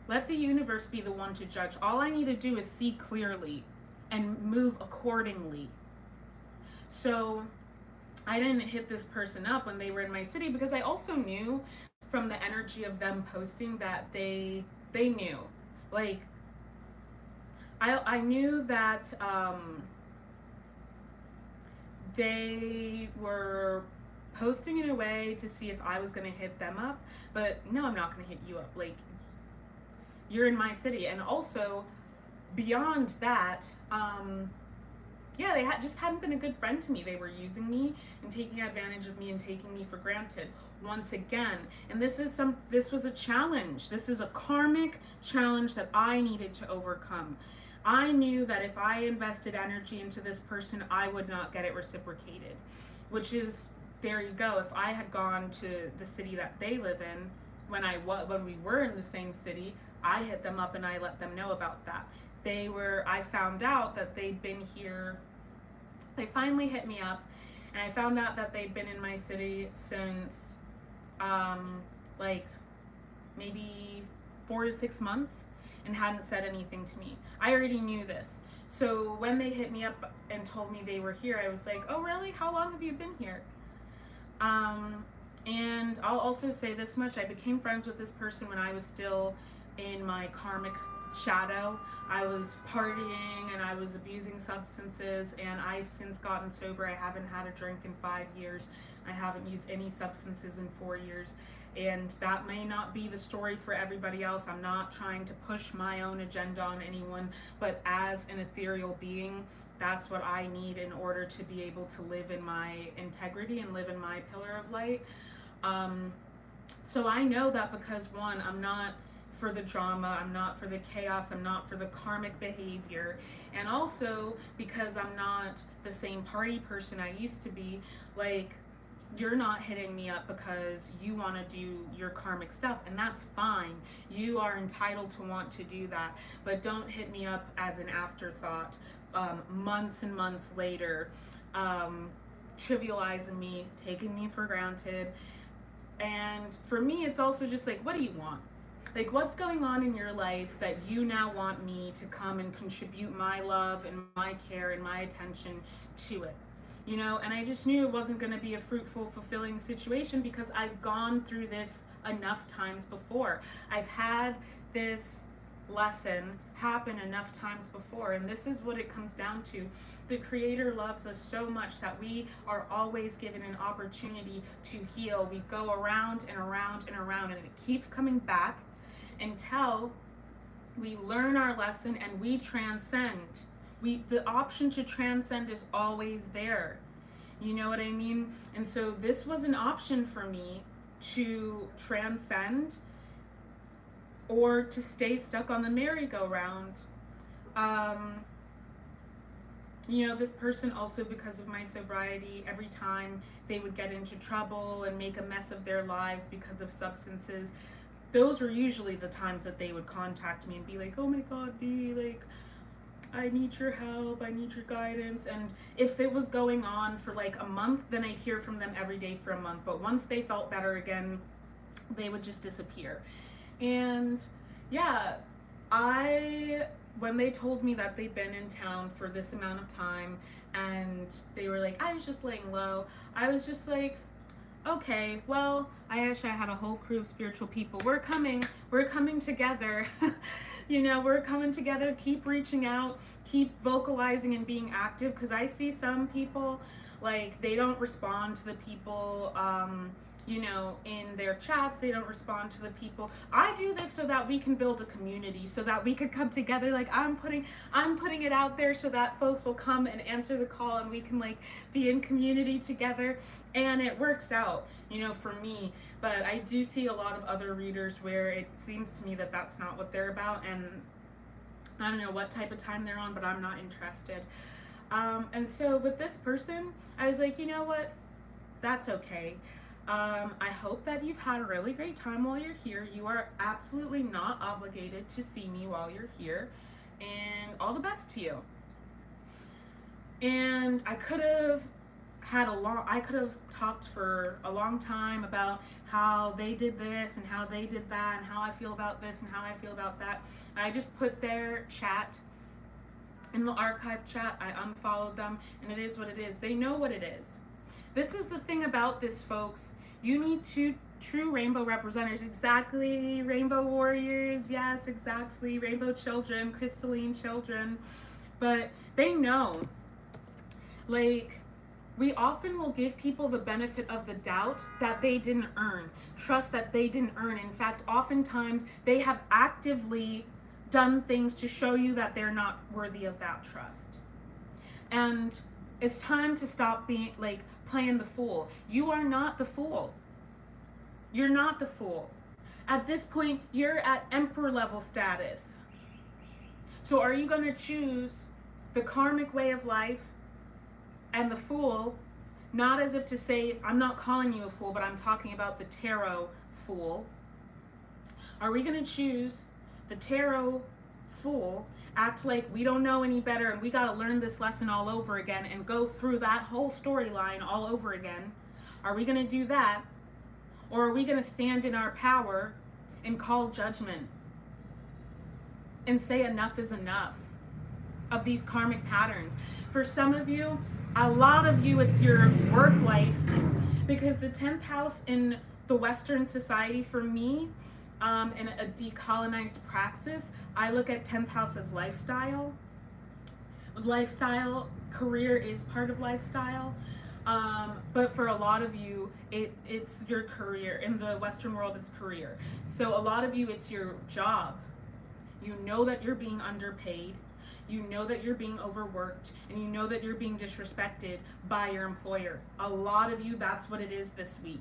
Speaker 1: Let the universe be the one to judge. All I need to do is see clearly and move accordingly. So I didn't hit this person up when they were in my city, because I also knew from the energy of them posting that they knew. Like, I knew that they were posting in a way to see if I was going to hit them up, but no, I'm not going to hit you up. Like, you're in my city. And also, beyond that, yeah, they just hadn't been a good friend to me. They were using me and taking advantage of me and taking me for granted once again. And this was a challenge. This is a karmic challenge that I needed to overcome. I knew that if I invested energy into this person, I would not get it reciprocated, which is, there you go. If I had gone to the city that they live in, when we were in the same city, I hit them up and I let them know about that. I found out that they'd been here. They finally hit me up, and I found out that they'd been in my city since like maybe 4 to 6 months, and hadn't said anything to me. I already knew this. So when they hit me up and told me they were here, I was like, oh really? How long have you been here? And I'll also say this much, I became friends with this person when I was still in my karmic shadow. I was partying and I was abusing substances, and I've since gotten sober. I haven't had a drink in 5 years. I haven't used any substances in 4 years. And that may not be the story for everybody else. I'm not trying to push my own agenda on anyone, but as an ethereal being, that's what I need in order to be able to live in my integrity and live in my pillar of light. So I know that because, one, I'm not for the drama, I'm not for the chaos, I'm not for the karmic behavior, and also because I'm not the same party person I used to be. Like, you're not hitting me up because you want to do your karmic stuff, and that's fine. You are entitled to want to do that, but don't hit me up as an afterthought months and months later, trivializing me, taking me for granted. And for me, it's also just like, what do you want? Like, what's going on in your life that you now want me to come and contribute my love and my care and my attention to it? You know, and I just knew it wasn't going to be a fruitful, fulfilling situation because I've gone through this enough times before. I've had this lesson happen enough times before, and this is what it comes down to. The Creator loves us so much that we are always given an opportunity to heal. We go around and around and around, and it keeps coming back until we learn our lesson and we transcend. The option to transcend is always there. You know what I mean? And so this was an option for me to transcend or to stay stuck on the merry-go-round. You know, this person also, because of my sobriety, every time they would get into trouble and make a mess of their lives because of substances, those were usually the times that they would contact me and be like, oh my God, V, like, I need your help, I need your guidance. And if it was going on for like a month, then I'd hear from them every day for a month. But once they felt better again, they would just disappear. And yeah, when they told me that they'd been in town for this amount of time and they were like, I was just laying low, I was just like, okay, well, I had a whole crew of spiritual people. We're coming together. You know, we're coming together. Keep reaching out, keep vocalizing and being active, because I see some people, like, they don't respond to the people, you know, in their chats. They don't respond to the people. I do this so that we can build a community, so that we could come together. Like, I'm putting it out there so that folks will come and answer the call and we can, like, be in community together, and it works out, you know, for me. But I do see a lot of other readers where it seems to me that that's not what they're about, and I don't know what type of time they're on, but I'm not interested. And so with this person, I was like, you know what, that's okay. I hope that you've had a really great time while you're here. You are absolutely not obligated to see me while you're here, and all the best to you. And I could have talked for a long time about how they did this and how they did that and how I feel about this and how I feel about that. I just put their chat in the archive chat. I unfollowed them, and it is what it is. They know what it is. This is the thing about this, folks. You need two true rainbow representatives. Exactly, rainbow warriors. Yes, exactly, rainbow children, crystalline children. But they know. Like, we often will give people the benefit of the doubt that they didn't earn, trust that they didn't earn. In fact, oftentimes they have actively done things to show you that they're not worthy of that trust. And it's time to stop being, like, playing the fool. You are not the fool. You're not the fool. At this point, you're at emperor level status. So are you going to choose the karmic way of life and the fool, not as if to say, I'm not calling you a fool, but I'm talking about the tarot fool? Are we going to choose the tarot fool, act like we don't know any better and we got to learn this lesson all over again and go through that whole storyline all over again? Are we going to do that? Or are we going to stand in our power and call judgment and say enough is enough of these karmic patterns? For some of you, a lot of you, it's your work life, because the 10th house in the Western society, for me, in a decolonized praxis, I look at 10th house as lifestyle. Career is part of lifestyle. But for a lot of you, it's your career. In the Western world, it's career. So a lot of you, it's your job. You know that you're being underpaid. You know that you're being overworked, and you know that you're being disrespected by your employer. A lot of you, that's what it is this week.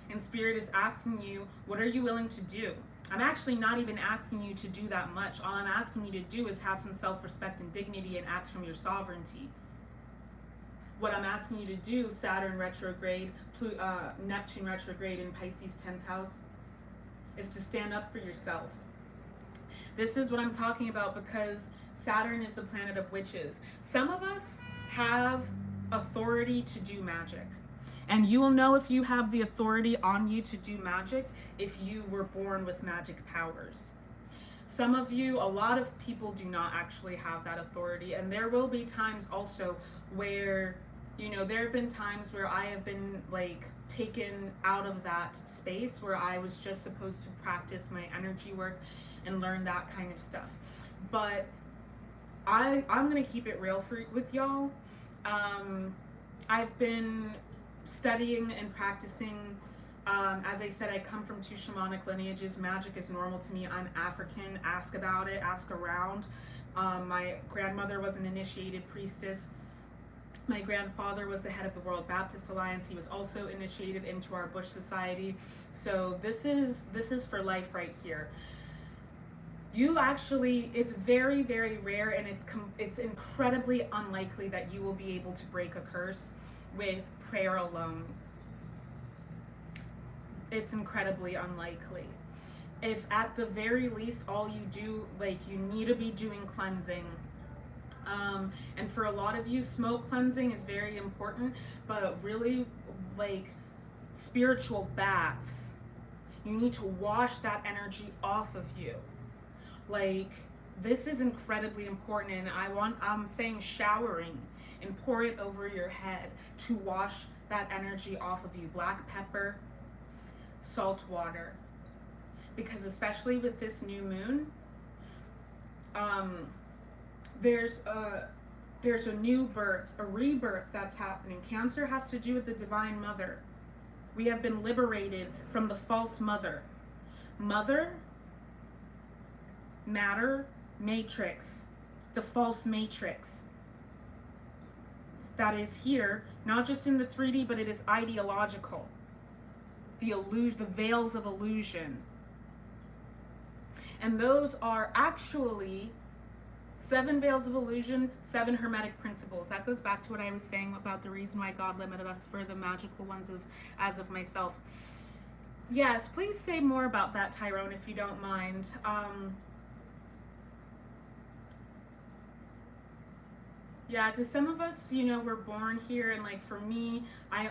Speaker 1: And Spirit is asking you, what are you willing to do? I'm actually not even asking you to do that much. All I'm asking you to do is have some self-respect and dignity and act from your sovereignty. what I'm asking you to do, Saturn retrograde, Neptune retrograde in Pisces 10th house, is to stand up for yourself. This is what I'm talking about because Saturn is the planet of witches. Some of us have authority to do magic. And you will know if you have the authority on you to do magic if you were born with magic powers. Some of you, a lot of people do not actually have that authority. And there will be times also where, you know, there have been times where I have been like taken out of that space where I was just supposed to practice my energy work and learn that kind of stuff. But I'm gonna keep it real with y'all. I've been studying and practicing. As I said, I come from 2 shamanic lineages. Magic is normal to me. I'm African. Ask about it. Ask around. My grandmother was an initiated priestess. My grandfather was the head of the World Baptist Alliance. He was also initiated into our Bush Society. So this is for life right here. You actually, it's very, very rare, and it's incredibly unlikely that you will be able to break a curse with prayer alone. It's incredibly unlikely. If at the very least all you do, like, you need to be doing cleansing. And for a lot of you, smoke cleansing is very important, but really, like, spiritual baths. You need to wash that energy off of you. Like, this is incredibly important, and I'm saying showering and pour it over your head to wash that energy off of you. Black pepper, salt water, because especially with this new moon, there's a new birth, a rebirth that's happening. Cancer has to do with the Divine Mother. We have been liberated from the false mother. Mother, matter, matrix, the false matrix that is here, not just in the 3D, but it is ideological. The illusion, the veils of illusion. And those are actually 7 veils of illusion, 7 hermetic principles. That goes back to what I was saying about the reason why God limited us for the magical ones as of myself. Yes, please say more about that, Tyrone, if you don't mind. Yeah, because some of us, you know, we're born here, and like for me, I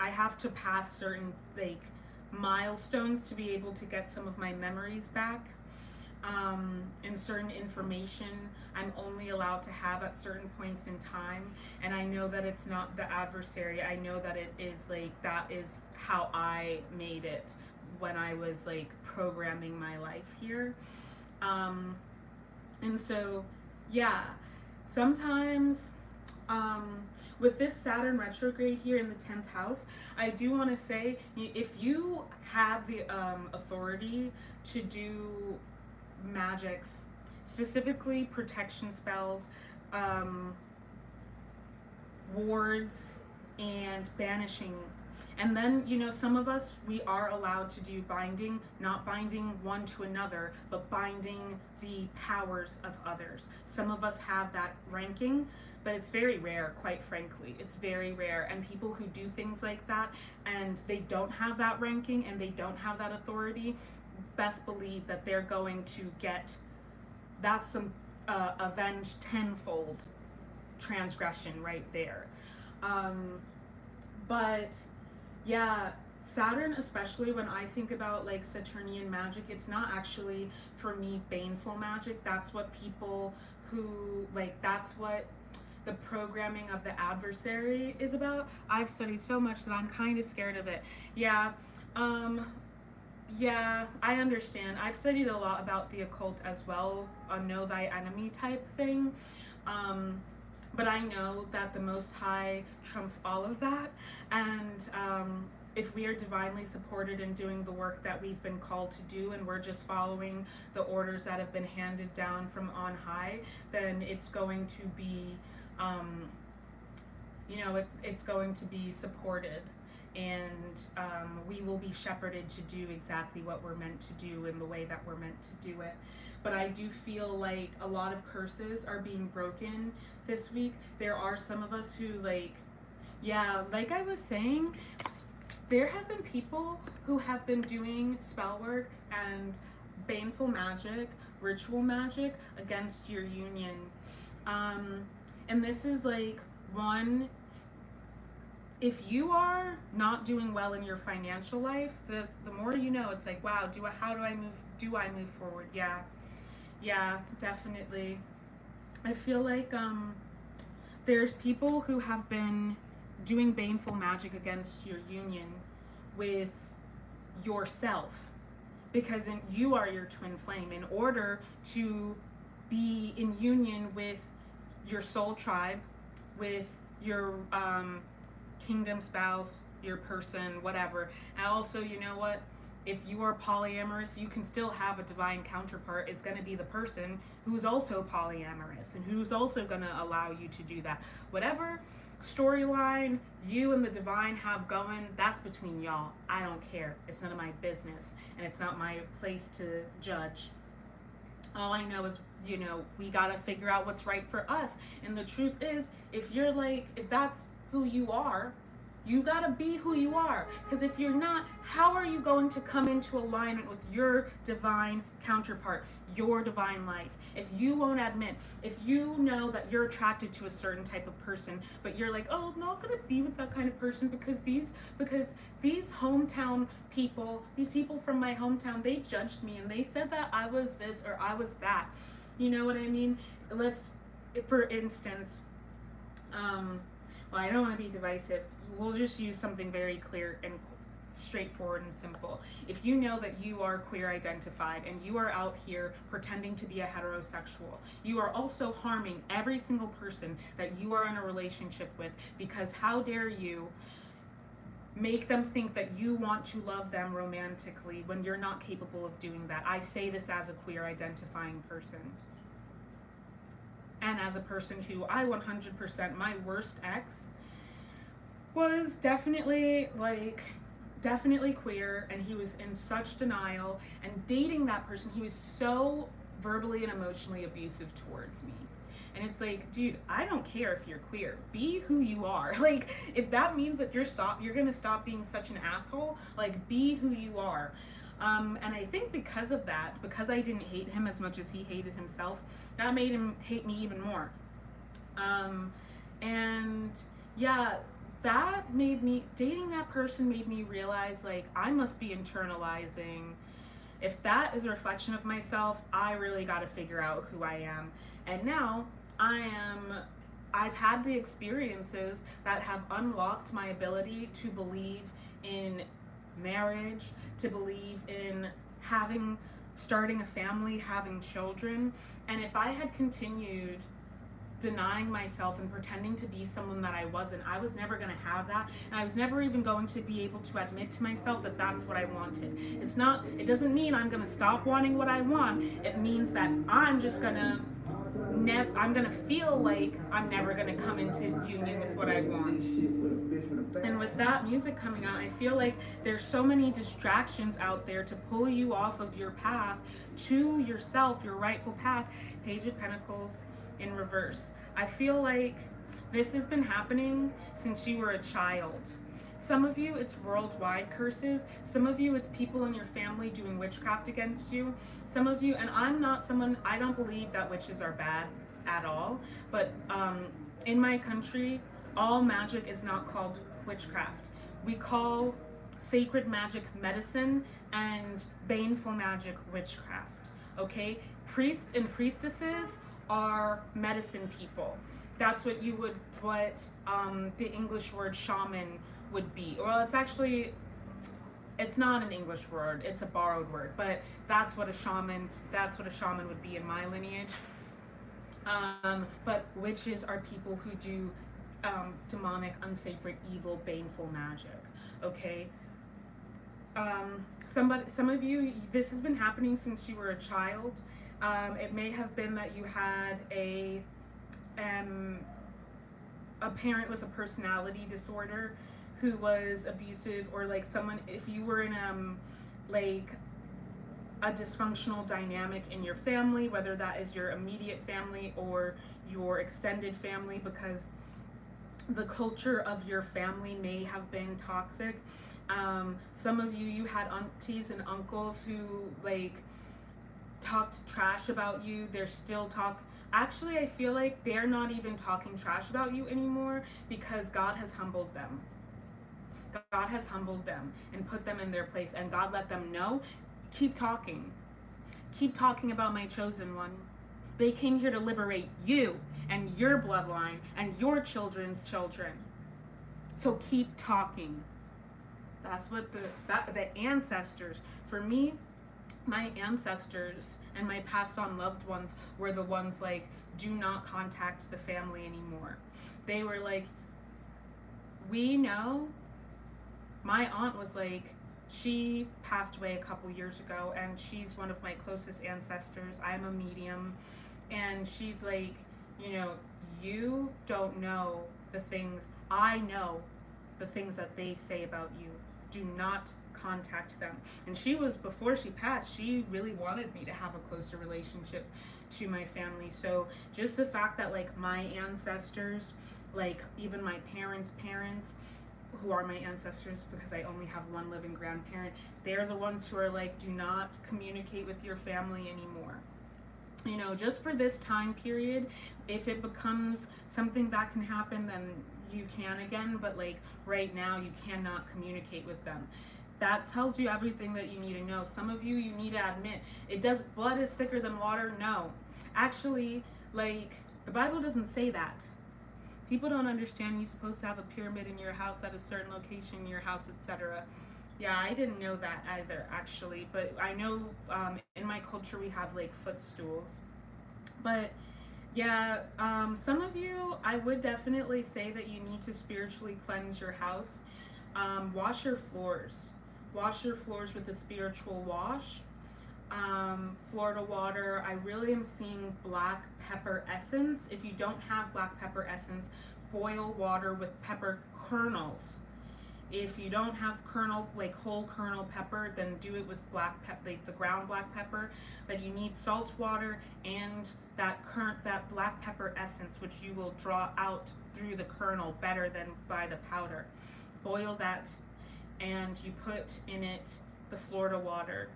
Speaker 1: have to pass certain like milestones to be able to get some of my memories back. And certain information I'm only allowed to have at certain points in time. And I know that it's not the adversary. I know that it is like, that is how I made it when I was like programming my life here. And so, yeah. Sometimes, with this Saturn retrograde here in the 10th house, I do want to say, if you have the authority to do magics, specifically protection spells, wards, and banishing. And then, you know, some of us, we are allowed to do binding, not binding one to another, but binding the powers of others. Some of us have that ranking, but it's very rare, quite frankly. It's very rare. And people who do things like that and they don't have that ranking and they don't have that authority, best believe that they're going to get, that's some avenged tenfold transgression right there. But yeah, Saturn, especially when I think about like Saturnian magic, it's not actually for me baneful magic. That's what people who like, that's what the programming of the adversary is about. I've studied so much that I'm kind of scared of it. Yeah, yeah, I understand. I've studied a lot about the occult as well, a know thy enemy type thing. But I know that the Most High trumps all of that, and if we are divinely supported in doing the work that we've been called to do, and we're just following the orders that have been handed down from on high, then it's going to be, you know, it's going to be supported. and we will be shepherded to do exactly what we're meant to do in the way that we're meant to do it. But I do feel like a lot of curses are being broken this week. There are some of us who, like, yeah, like I was saying, there have been people who have been doing spell work and baneful magic, ritual magic against your union. And this is like, one, if you are not doing well in your financial life, the more you know, it's like, wow, how do I move forward? Yeah, definitely. I feel like there's people who have been doing baneful magic against your union with yourself, because you are your twin flame. In order to be in union with your soul tribe, with your kingdom spouse, your person, whatever. And also, you know what? If you are polyamorous, you can still have a divine counterpart. Is going to be the person who's also polyamorous and who's also going to allow you to do that. Whatever storyline you and the divine have going, that's between y'all. I don't care. It's none of my business, and it's not my place to judge. All I know is, you know, we got to figure out what's right for us. And the truth is, if that's who you are, you gotta be who you are. Because if you're not, how are you going to come into alignment with your divine counterpart, your divine life? If you won't admit, if you know that you're attracted to a certain type of person, but you're like, oh, I'm not gonna be with that kind of person because these hometown people, these people from my hometown, they judged me and they said that I was this or I was that. You know what I mean? For instance, well, I don't want to be divisive. We'll just use something very clear and straightforward and simple. If you know that you are queer identified and you are out here pretending to be a heterosexual, you are also harming every single person that you are in a relationship with, because how dare you make them think that you want to love them romantically when you're not capable of doing that. I say this as a queer identifying person. And as a person who I 100%, my worst ex was definitely queer, and he was in such denial, and dating that person, he was so verbally and emotionally abusive towards me. And it's like, dude, I don't care if you're queer. Be who you are. Like, if that means that you're gonna stop being such an asshole, like, be who you are. And I think because of that, because I didn't hate him as much as he hated himself, that made him hate me even more. And yeah, dating that person made me realize, like, I must be internalizing. If that is a reflection of myself, I really got to figure out who I am. And now I've had the experiences that have unlocked my ability to believe in marriage, to believe in starting a family, having children. And if I had continued denying myself and pretending to be someone that I wasn't, I was never going to have that, and I was never even going to be able to admit to myself that that's what I wanted. It doesn't mean I'm going to stop wanting what I want. It means that I'm just going to feel like I'm never going to come into union with what I want. And with that music coming out, I feel like there's so many distractions out there to pull you off of your path to yourself, your rightful path. Page of Pentacles in reverse. I feel like this has been happening since you were a child. Some of you, it's worldwide curses. Some of you, it's people in your family doing witchcraft against you. Some of you, and I don't believe that witches are bad at all, but in my country, all magic is not called witchcraft. We call sacred magic medicine and baneful magic witchcraft, okay? Priests and priestesses are medicine people. That's what the English word shaman would be. Well, it's not an English word, it's a borrowed word, but that's what a shaman would be in my lineage. But witches are people who do demonic, unsacred, evil, baneful magic, okay? Some of you, this has been happening since you were a child. It may have been that you had a parent with a personality disorder who was abusive, or like someone, if you were in like a dysfunctional dynamic in your family, whether that is your immediate family or your extended family, because the culture of your family may have been toxic. Some of you had aunties and uncles who like talked trash about you. They're still actually, I feel like they're not even talking trash about you anymore, because God has humbled them. God has humbled them and put them in their place, and God let them know, keep talking about my chosen one. They came here to liberate you and your bloodline and your children's children. So keep talking. That's what the ancestors, for me, my ancestors and my passed on loved ones were the ones like, do not contact the family anymore. They were like, we know. My aunt was like, she passed away a couple years ago, and she's one of my closest ancestors. I'm a medium, and she's like, you know, you don't know the things, I know the things that they say about you. Do not contact them. And she was, before she passed, she really wanted me to have a closer relationship to my family. So just the fact that like my ancestors, like even my parents' parents, who are my ancestors because I only have one living grandparent, they're the ones who are like, do not communicate with your family anymore. You know, just for this time period. If it becomes something that can happen, then you can again, but like right now you cannot communicate with them. That tells you everything that you need to know. Some of you need to admit, blood is thicker than water. No, actually, like the Bible doesn't say that. People don't understand you're supposed to have a pyramid in your house at a certain location in your house, etc. Yeah, I didn't know that either, actually. But I know in my culture we have like footstools. But yeah, some of you, I would definitely say that you need to spiritually cleanse your house. Wash your floors. Wash your floors with a spiritual wash. Florida water. I really am seeing black pepper essence. If you don't have black pepper essence, boil water with pepper kernels. If you don't have kernel, like whole kernel pepper, then do it with black pepper, like the ground black pepper. But you need salt water and that black pepper essence, which you will draw out through the kernel better than by the powder. Boil that, and you put in it the Florida water.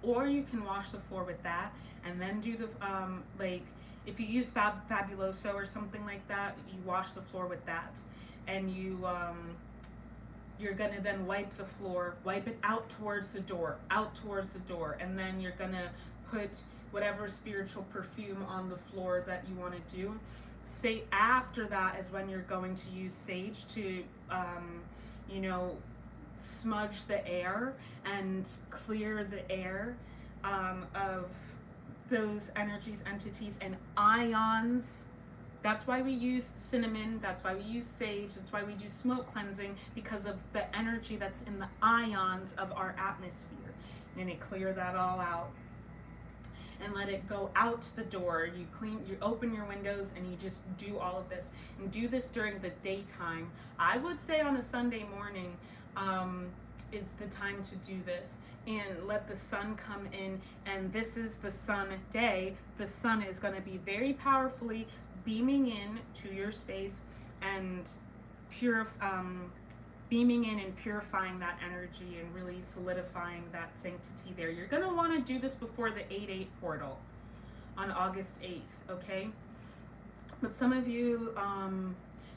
Speaker 1: Or you can wash the floor with that, and then do the like if you use 𝗵𝗵𝗱𝗨 or something like that, you wash the floor with that, and you're gonna then wipe the floor, wipe it out towards the door, and then you're gonna put whatever spiritual perfume on the floor that you want to do. Say after that is when you're going to use sage to you know, smudge the air and clear the air of those energies, entities, and ions. That's why we use cinnamon, that's why we use sage, that's why we do smoke cleansing, because of the energy that's in the ions of our atmosphere. And it clear that all out and let it go out the door. You open your windows, and you just do all of this, and do this during the daytime. I would say on a Sunday morning is the time to do this, and let the sun come in. And this is the sun day. The sun is going to be very powerfully beaming in to your space and beaming in and purifying that energy and really solidifying that sanctity there. You're going to want to do this before the 8/8 portal on August 8th, okay? But some of you,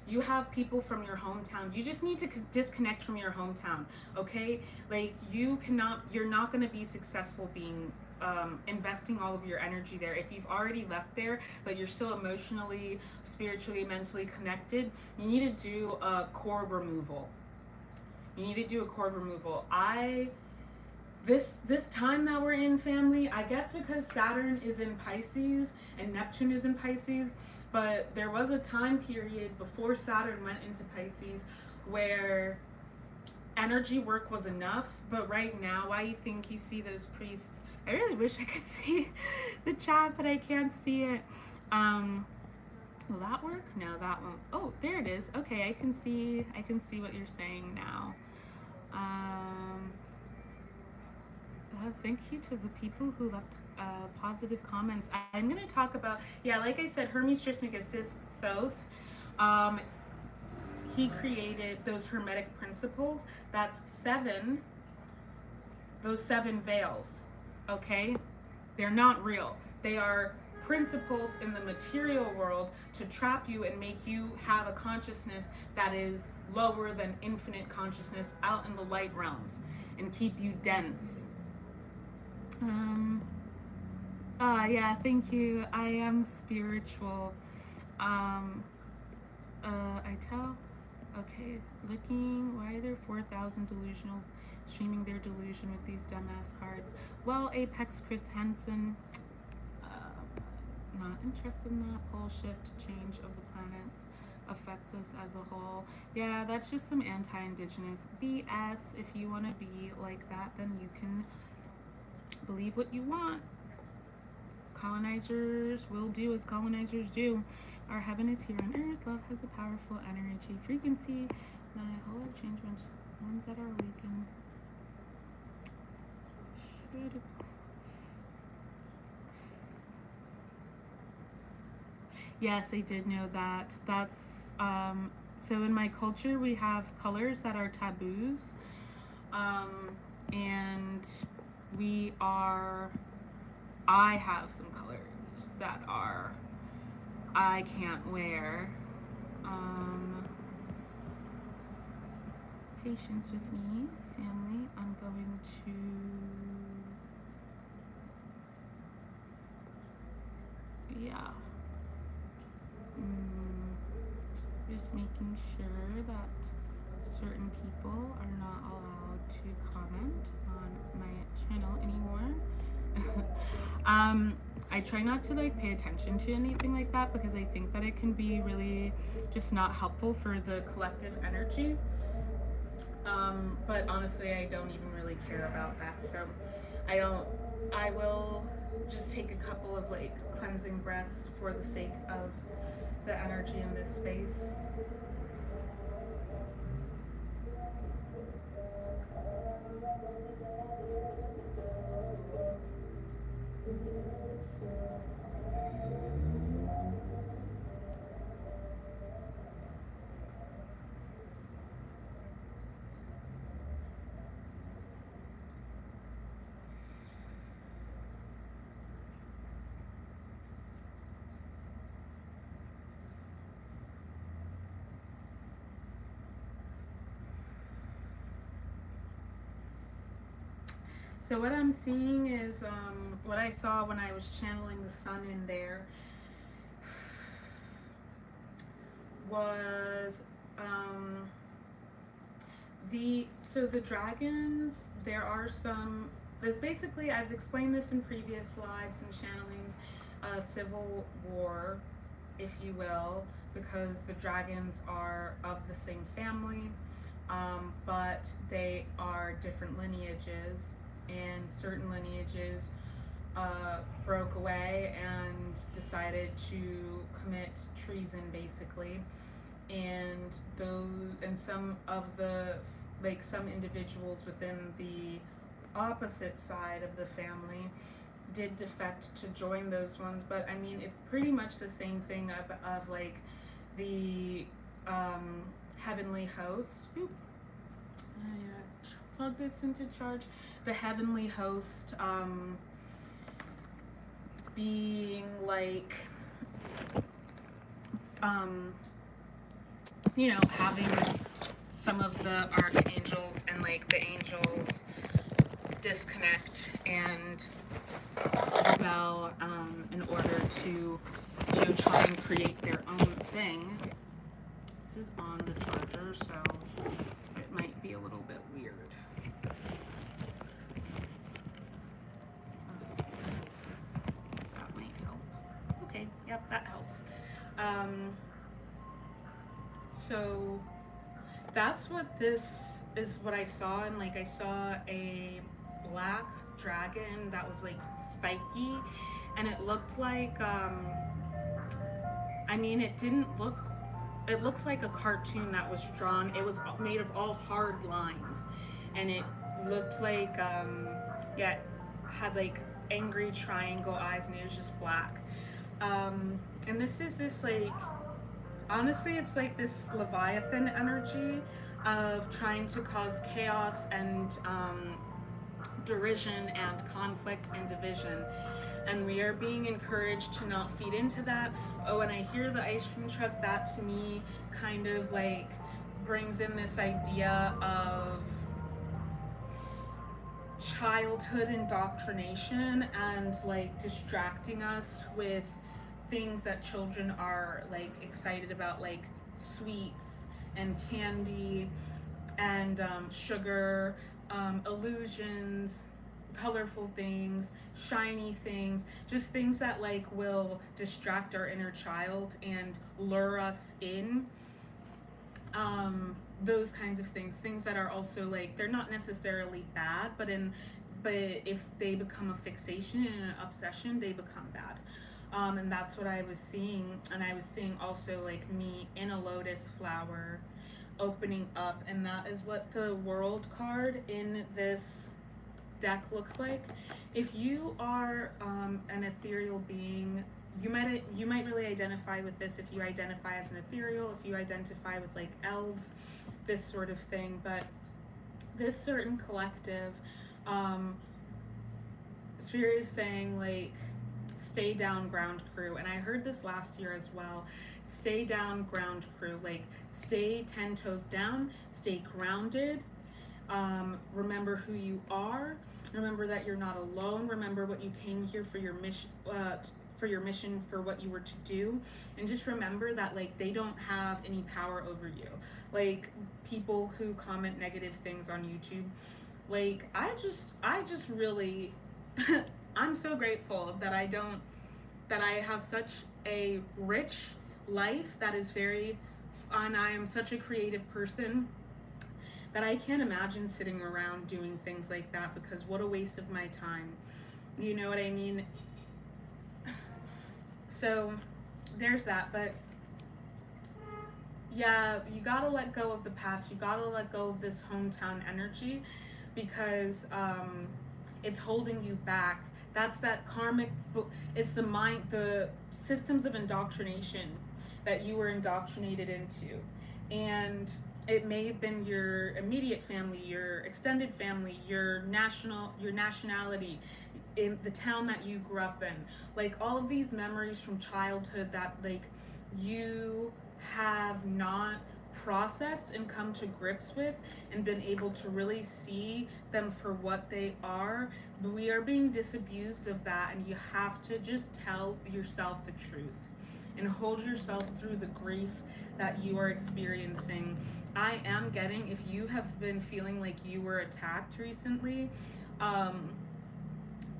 Speaker 1: you have people from your hometown. You just need to disconnect from your hometown, okay? Like you're not going to be successful being investing all of your energy there. If you've already left there, but you're still emotionally, spiritually, mentally connected, you need to do a cord removal. This time that we're in, family, I guess because Saturn is in Pisces and Neptune is in Pisces, but there was a time period before Saturn went into Pisces where energy work was enough. But right now, why you think you see those priests? I really wish I could see the chat, but I can't see it. Will that work? No, that won't. Oh, there it is. Okay, I can see what you're saying now. Thank you to the people who left positive comments. I'm going to talk about, yeah, like I said, 𝗪mě𝘁 he created those Hermetic principles. That's those 7 veils, okay? They're not real. They are principles in the material world to trap you and make you have a consciousness that is lower than infinite consciousness out in the light realms and keep you dense. Yeah, thank you. I am spiritual. Okay, looking, why are there 4,000 delusional streaming their delusion with these dumbass cards? Well, Apex Chris Henson, not interested in that. Pole shift change of the planets affects us as a whole. Yeah, that's just some anti-indigenous BS. If you want to be like that, then you can believe what you want. Colonizers will do as colonizers do. Our heaven is here on earth. Love has a powerful energy frequency. My whole life changed ones that are weakened. Yes, I did know that. That's so in my culture we have colors that are taboos, and I have some colors that I can't wear. Patience with me, family. I'm going to just making sure that certain people are not allowed to comment on my channel anymore. I try not to pay attention to anything like that because I think that it can be really just not helpful for the collective energy. But honestly, I don't even really care about that. So I will just take a couple of cleansing breaths for the sake of the energy in this space. So what I'm seeing is what I saw when I was channeling the sun in there was the dragons. There are some. There's basically, I've explained this in previous lives and channelings, a civil war, if you will, because the dragons are of the same family, but they are different lineages. And certain lineages broke away and decided to commit treason, basically. And some of the some individuals within the opposite side of the family did defect to join those ones. But I mean, it's pretty much the same thing of the heavenly host. Oop. Plug this into charge. The heavenly host being having some of the archangels and the angels disconnect and rebel in order to try and create their own thing. This is on the charger, so it might be a little bit weird. That might help. Okay, yep, that helps. So that's what this is, what I saw, and I saw a black dragon that was spiky, and it looked like I mean, it looked like a cartoon that was drawn. It was made of all hard lines, and it looked like, yeah, had like angry triangle eyes, and it was just black. And this is this like, honestly, it's like this Leviathan energy of trying to cause chaos and derision and conflict and division. And we are being encouraged to not feed into that. Oh, and I hear the ice cream truck, that to me kind of like brings in this idea of childhood indoctrination and like distracting us with things that children are like excited about, like sweets and candy and sugar, illusions, colorful things, shiny things, just things that like will distract our inner child and lure us in. Those kinds of things that are also like, they're not necessarily bad, but if they become a fixation and an obsession, they become bad. And that's what I was seeing. And I was seeing also like me in a lotus flower opening up, and that is what the World card in this deck looks like. If you are an ethereal being, you might really identify with this if you identify as an ethereal, if you identify with like elves, this sort of thing. But this certain collective, Spirit is saying like, stay down, ground crew. And I heard this last year as well. Stay down, ground crew. Like, stay 10 toes down, stay grounded. Remember who you are. Remember that you're not alone. Remember what you came here for, your mission, for what you were to do. And just remember that like, they don't have any power over you. Like, people who comment negative things on YouTube, like, I just really I'm so grateful that I have such a rich life that is and I am such a creative person that I can't imagine sitting around doing things like that, because what a waste of my time. You know what I mean? So there's that. But yeah, you gotta let go of the past. You gotta let go of this hometown energy, because it's holding you back. That's that karmic, it's the mind, the systems of indoctrination that you were indoctrinated into. And it may have been your immediate family, your extended family, your nationality, in the town that you grew up in. Like, all of these memories from childhood that like you have not processed and come to grips with and been able to really see them for what they are. But we are being disabused of that, and you have to just tell yourself the truth and hold yourself through the grief that you are experiencing. I am getting, if you have been feeling like you were attacked recently,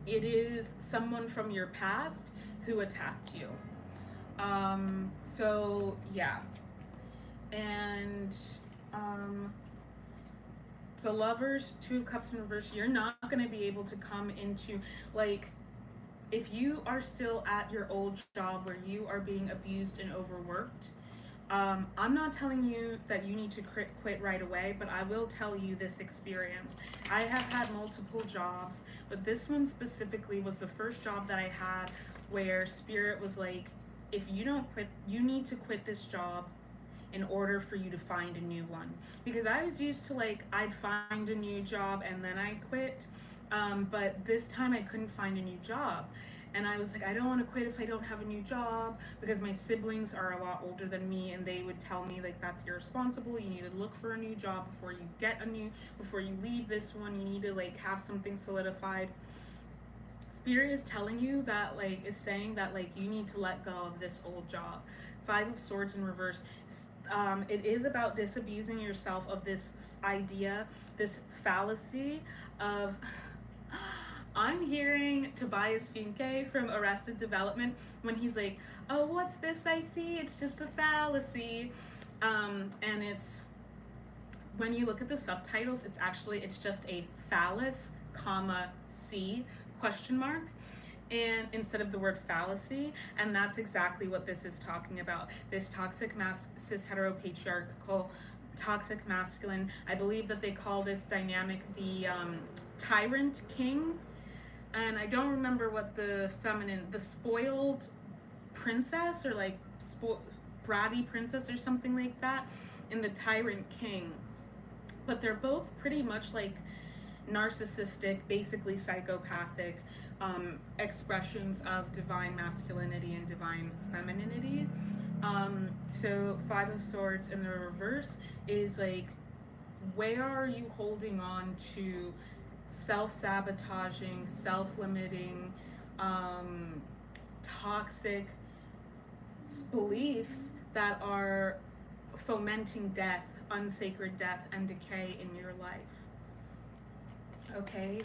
Speaker 1: it is someone from your past who attacked you. So yeah. And the Lovers, Two of Cups in reverse, you're not going to be able to come into, like, if you are still at your old job where you are being abused and overworked, I'm not telling you that you need to quit right away, but I will tell you this experience. I have had multiple jobs, but this one specifically was the first job that I had where Spirit was like, if you don't quit, you need to quit this job in order for you to find a new one. Because I was used to like, I'd find a new job and then I'd quit, but this time I couldn't find a new job. And I was like, I don't want to quit if I don't have a new job, because my siblings are a lot older than me, and they would tell me like, that's irresponsible, you need to look for a new job before you leave this one, you need to like have something solidified. Spirit is telling you that, like, is saying that like, you need to let go of this old job. Five of Swords in reverse. It is about disabusing yourself of this idea, this fallacy of, I'm hearing 𝗵𝗱𝗱𝗃 from Arrested Development when he's like, oh, what's this I see? It's just a fallacy. And it's, when you look at the subtitles, it's just a phallus, comma, C, question mark. and instead of the word fallacy, and that's exactly what this is talking about. This toxic cis heteropatriarchal toxic masculine. I believe that they call this dynamic the tyrant king, and I don't remember what the feminine, the spoiled princess, or like bratty princess or something like that, in the tyrant king. But they're both pretty much like narcissistic, basically psychopathic expressions of divine masculinity and divine femininity. So Five of Swords in the reverse is like, where are you holding on to self-sabotaging, self-limiting, toxic beliefs that are fomenting death, unsacred death and decay in your life? Okay,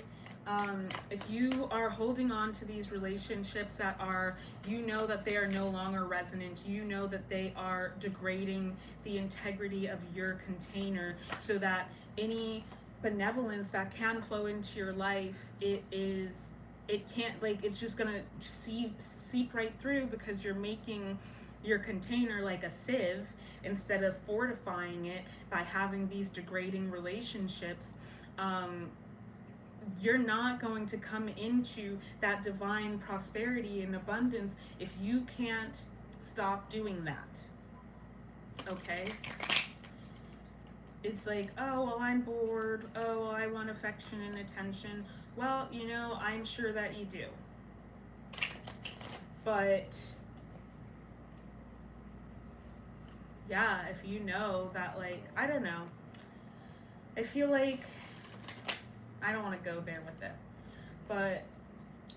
Speaker 1: if you are holding on to these relationships that are, you know that they are no longer resonant, you know that they are degrading the integrity of your container, so that any benevolence that can flow into your life, it can't, like, it's just gonna seep right through, because you're making your container like a sieve instead of fortifying it by having these degrading relationships. You're not going to come into that divine prosperity and abundance if you can't stop doing that. Okay? It's like, oh, well, I'm bored. Oh, well, I want affection and attention. Well, you know, I'm sure that you do. But yeah, if you know that, like, I don't know. I feel like, I don't want to go there with it, but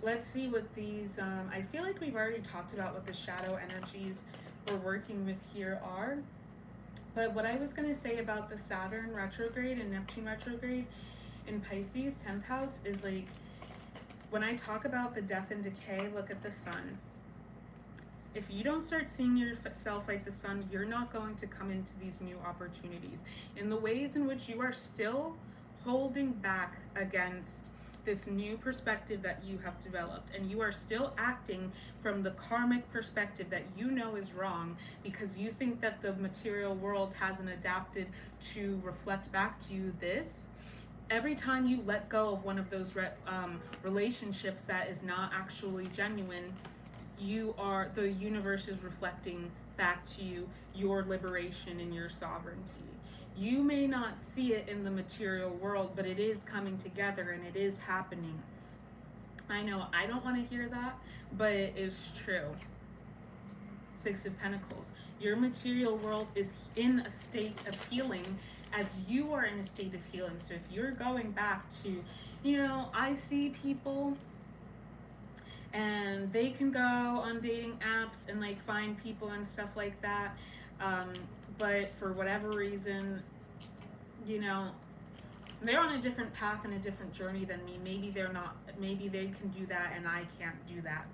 Speaker 1: let's see what these, I feel like we've already talked about what the shadow energies we're working with here are. But what I was going to say about the Saturn retrograde and Neptune retrograde in Pisces, 10th house, is like, when I talk about the death and decay, look at the sun. If you don't start seeing yourself like the sun, you're not going to come into these new opportunities in the ways in which you are still holding back against this new perspective that you have developed, and you are still acting from the karmic perspective that you know is wrong, because you think that the material world hasn't adapted to reflect back to you this. Every time you let go of one of those relationships that is not actually genuine, the universe is reflecting back to you your liberation and your sovereignty. You may not see it in the material world, but it is coming together and it is happening. I know I don't want to hear that, but it is true. Six of Pentacles. Your material world is in a state of healing as you are in a state of healing. So if you're going back to, you know, I see people and they can go on dating apps and like find people and stuff like that. But for whatever reason, you know, they're on a different path and a different journey than me. Maybe they're not, maybe they can do that and I can't do that.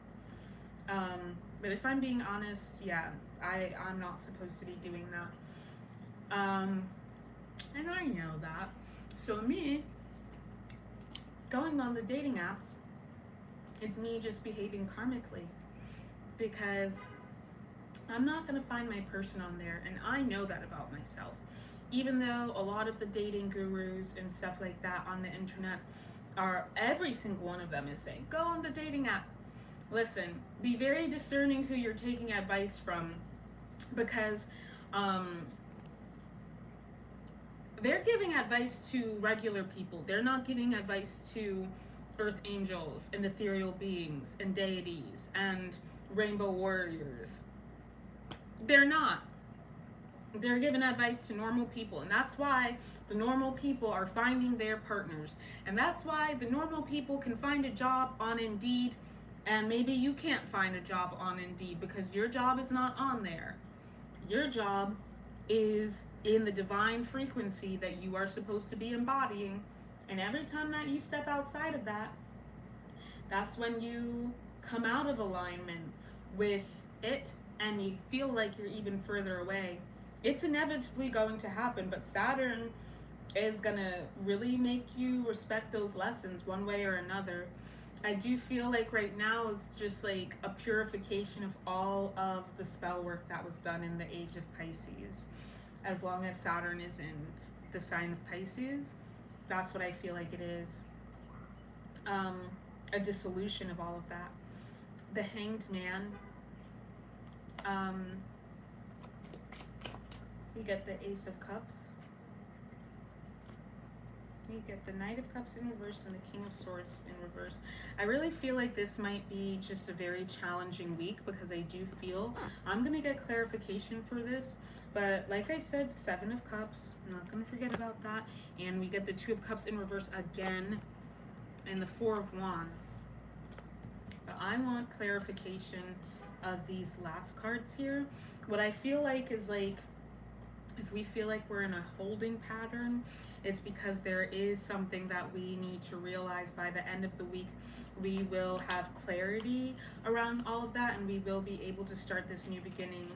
Speaker 1: But if I'm being honest, yeah, I'm not supposed to be doing that. And I know that. So me, going on the dating apps is me just behaving karmically, because I'm not going to find my person on there, and I know that about myself. Even though a lot of the dating gurus and stuff like that on the internet every single one of them is saying, go on the dating app. Listen, be very discerning who you're taking advice from, because they're giving advice to regular people. They're not giving advice to earth angels and ethereal beings and deities and rainbow warriors. They're not. They're giving advice to normal people, and that's why the normal people are finding their partners, and that's why the normal people can find a job on Indeed, and maybe you can't find a job on Indeed because your job is not on there. Your job is in the divine frequency that you are supposed to be embodying, and every time that you step outside of that, that's when you come out of alignment with it, and you feel like you're even further away. It's inevitably going to happen, but Saturn is gonna really make you respect those lessons one way or another. I do feel like right now is just like a purification of all of the spell work that was done in the age of Pisces. As long as Saturn is in the sign of Pisces, that's what I feel like it is. A dissolution of all of that. The Hanged Man. You get the Ace of Cups. You get the Knight of Cups in reverse and the King of Swords in reverse. I really feel like this might be just a very challenging week because I do feel I'm going to get clarification for this. But like I said, 7 of Cups, I'm not going to forget about that. And we get the 2 of Cups in reverse again and the 4 of Wands. But I want clarification of these last cards here. What I feel like is like, if we feel like we're in a holding pattern, it's because there is something that we need to realize by the end of the week. We will have clarity around all of that and we will be able to start this new beginning.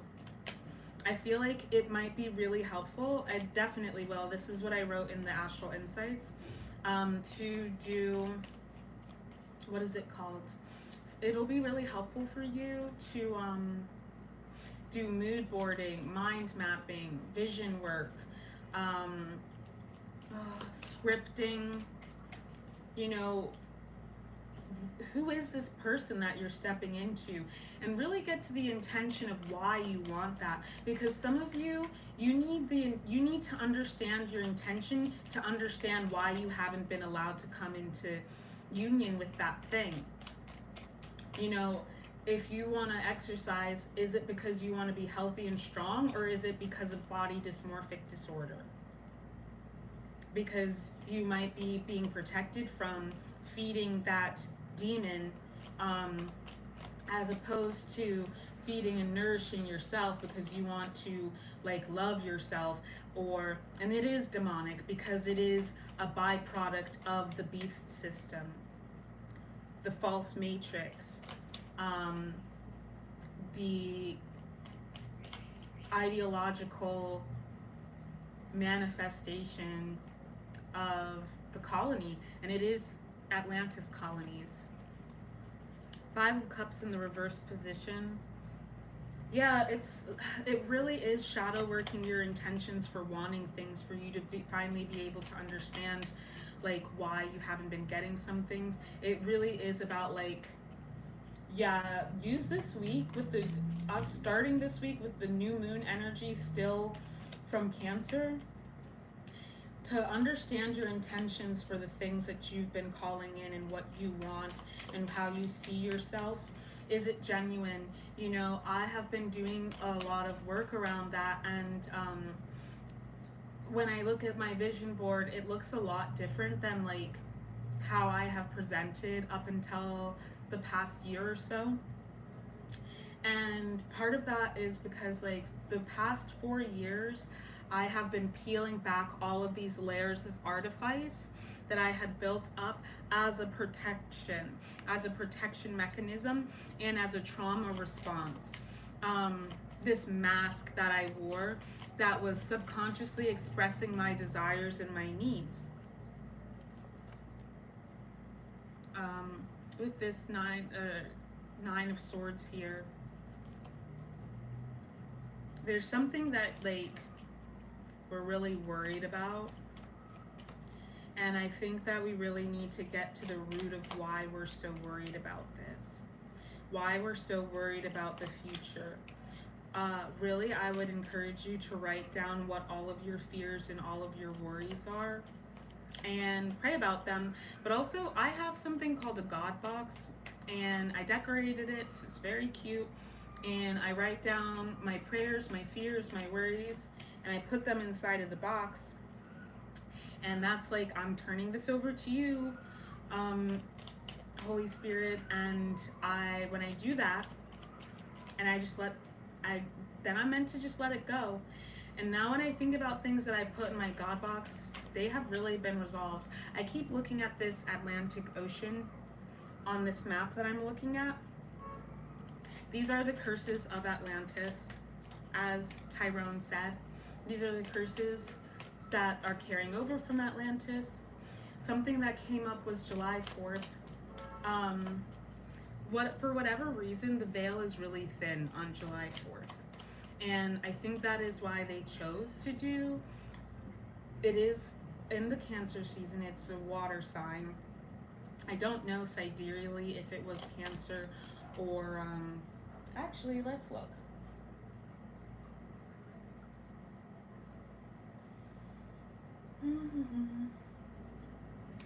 Speaker 1: I feel like it might be really helpful. I definitely will. This is what I wrote in the Astral Insights. To do, what is it called? It'll be really helpful for you to do mood boarding, mind mapping, vision work, scripting, you know, who is this person that you're stepping into, and really get to the intention of why you want that. Because some of you, you need to understand your intention to understand why you haven't been allowed to come into union with that thing. You know, if you want to exercise, is it because you want to be healthy and strong, or is it because of body dysmorphic disorder? Because you might be being protected from feeding that demon, as opposed to feeding and nourishing yourself because you want to like love yourself. Or, and it is demonic because it is a byproduct of the beast system, the false matrix, the ideological manifestation of the colony, and it is Atlantis colonies. 5 of Cups in the reverse position. Yeah, it really is shadow working your intentions for wanting things, for you to finally be able to understand like why you haven't been getting some things. It really is about like, yeah, use this week with us starting this week with the new moon energy still from Cancer, to understand your intentions for the things that you've been calling in and what you want and how you see yourself. Is it genuine? You know, I have been doing a lot of work around that, and when I look at my vision board, it looks a lot different than like how I have presented up until the past year or so. And part of that is because like the past 4 years I have been peeling back all of these layers of artifice that I had built up as a protection mechanism and as a trauma response. This mask that I wore that was subconsciously expressing my desires and my needs. With this nine of Swords here, there's something that like we're really worried about, and I think that we really need to get to the root of why we're so worried about this, why we're so worried about the future. Really, I would encourage you to write down what all of your fears and all of your worries are and pray about them. But also, I have something called a God box, and I decorated it, so it's very cute, and I write down my prayers, my fears, my worries, and I put them inside of the box. And that's like, I'm turning this over to you, Holy Spirit. And when I do that, and then I'm meant to just let it go. And now when I think about things that I put in my God box, they have really been resolved. I keep looking at this Atlantic Ocean on this map that I'm looking at. These are the curses of Atlantis, as Tyrone said. These are the curses that are carrying over from Atlantis. Something that came up was July 4th. For whatever reason, the veil is really thin on July 4th. And I think that is why they chose to do, it is in the Cancer season, it's a water sign. I don't know sidereally if it was Cancer or, actually, let's look.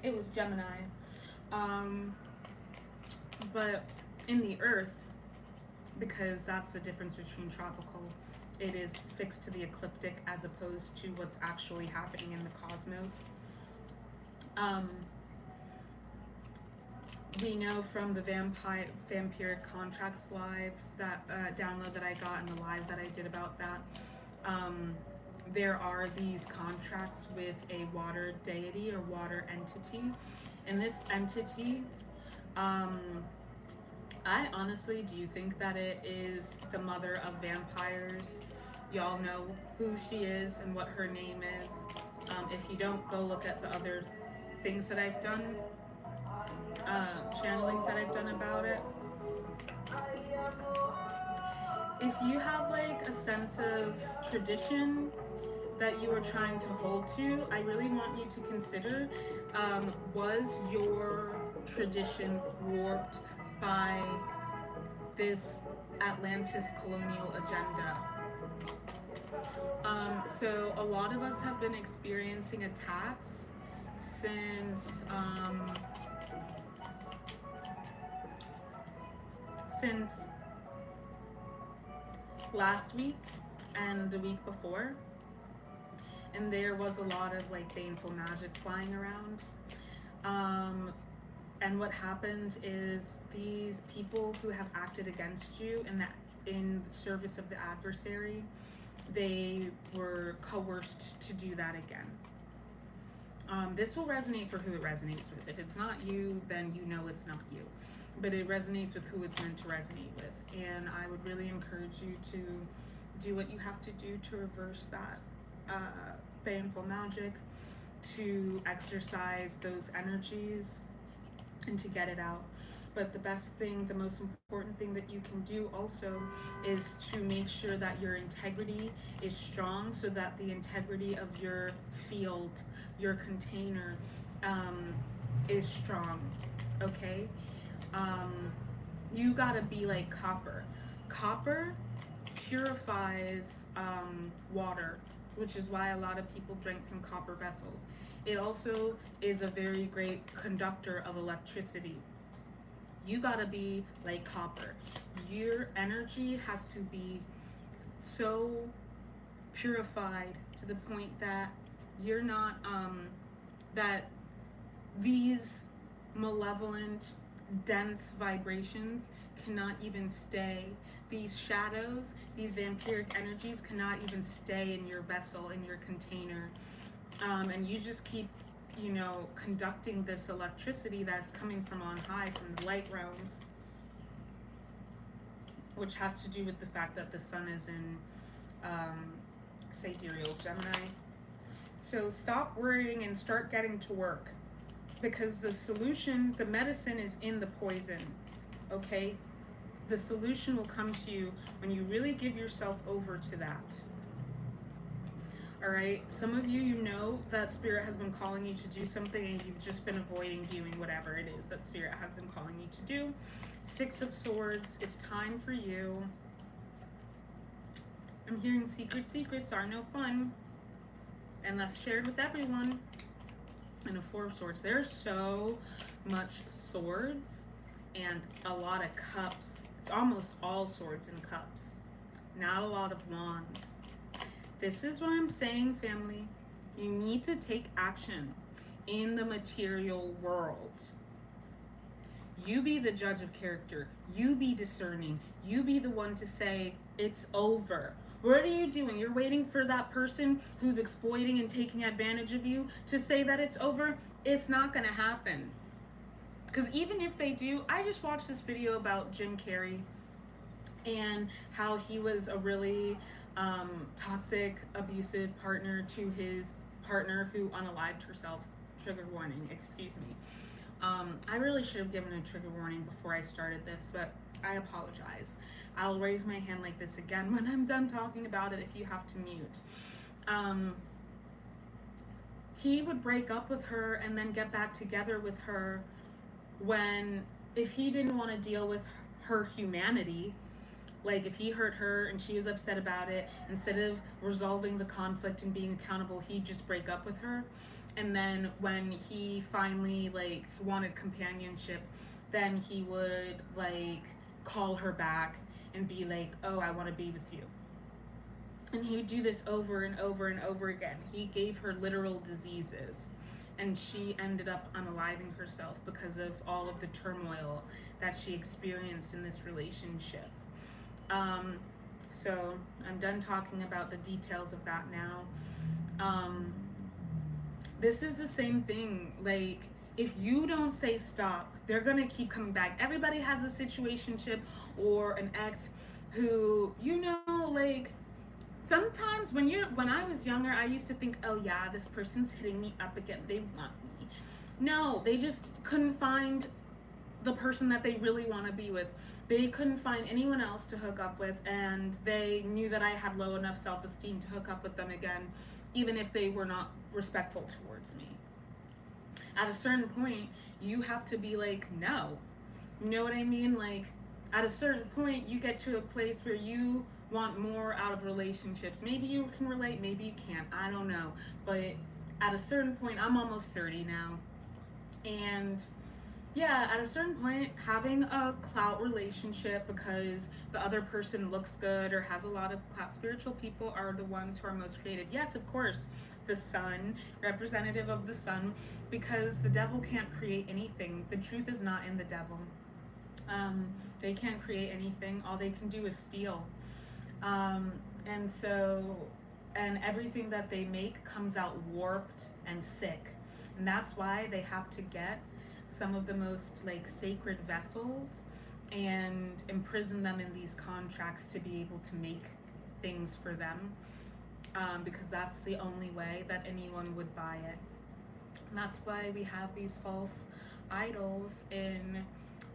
Speaker 1: It was Gemini. But in the Earth, because that's the difference between tropical, it is fixed to the ecliptic as opposed to what's actually happening in the cosmos. We know from the vampiric contracts lives that download that I got and the live that I did about that, there are these contracts with a water deity or water entity, and this entity, I honestly do think that it is the mother of vampires. Y'all know who she is and what her name is. If you don't, go look at the other things that I've done, channelings that I've done about it. If you have like a sense of tradition that you are trying to hold to, I really want you to consider, was your tradition warped by this Atlantis colonial agenda? So a lot of us have been experiencing attacks since last week and the week before, and there was a lot of like baneful magic flying around. And what happened is these people who have acted against you in service of the adversary, they were coerced to do that again. This will resonate for who it resonates with. If it's not you, then you know it's not you. But it resonates with who it's meant to resonate with. And I would really encourage you to do what you have to do to reverse that baneful magic, to exercise those energies, and to get it out. But the best thing, the most important thing that you can do also is to make sure that your integrity is strong, so that the integrity of your field, your container, is strong, okay? You gotta be like copper. Copper purifies water, which is why a lot of people drink from copper vessels. It also is a very great conductor of electricity. You gotta be like copper. Your energy has to be so purified to the point that you're not, that these malevolent, dense vibrations cannot even stay. These shadows, these vampiric energies cannot even stay in your vessel, in your container. And you just keep, you know, conducting this electricity that's coming from on high, from the light realms, which has to do with the fact that the sun is in sidereal Gemini. So stop worrying and start getting to work, because the solution, the medicine is in the poison, okay? The solution will come to you when you really give yourself over to that. All right, some of you, you know that Spirit has been calling you to do something and you've just been avoiding doing whatever it is that Spirit has been calling you to do. Six of Swords, it's time for you. I'm hearing secrets are no fun unless shared with everyone. And a Four of Swords, there's so much swords and a lot of cups. It's almost all swords and cups, not a lot of wands. This is what I'm saying, family. You need to take action in the material world. You be the judge of character. You be discerning. You be the one to say, it's over. What are you doing? You're waiting for that person who's exploiting and taking advantage of you to say that it's over? It's not gonna happen. Because even if they do, I just watched this video about 𝗔𝗬𝗁 and how he was a really toxic, abusive partner to his partner who unalived herself. Trigger warning, excuse me. I really should have given a trigger warning before I started this, but I apologize. I'll raise my hand like this again when I'm done talking about it if you have to mute. He would break up with her and then get back together with her if he didn't want to deal with her humanity. Like, if he hurt her and she was upset about it, instead of resolving the conflict and being accountable, he'd just break up with her. And then when he finally, like, wanted companionship, then he would, like, call her back and be like, oh, I want to be with you. And he would do this over and over and over again. He gave her literal diseases. And she ended up unaliving herself because of all of the turmoil that she experienced in this relationship. So I'm done talking about the details of that now. This is the same thing. Like, if you don't say stop, they're gonna keep coming back. Everybody has a situationship or an ex who, you know, like, sometimes when I was younger, I used to think, oh yeah, this person's hitting me up again, they want me. No, they just couldn't find the person that they really want to be with. They couldn't find anyone else to hook up with, and they knew that I had low enough self-esteem to hook up with them again, even if they were not respectful towards me. At a certain point, you have to be like, no. You know what I mean? Like, at a certain point, you get to a place where you want more out of relationships. Maybe you can relate, maybe you can't, I don't know. But at a certain point, I'm almost 30 now, and yeah, at a certain point, having a clout relationship because the other person looks good or has a lot of clout, spiritual people are the ones who are most creative. Yes, of course, the sun, representative of the sun, because the devil can't create anything. The truth is not in the devil. They can't create anything. All they can do is steal. And everything that they make comes out warped and sick. And that's why they have to get some of the most, like, sacred vessels and imprison them in these contracts to be able to make things for them, because that's the only way that anyone would buy it. And that's why we have these false idols in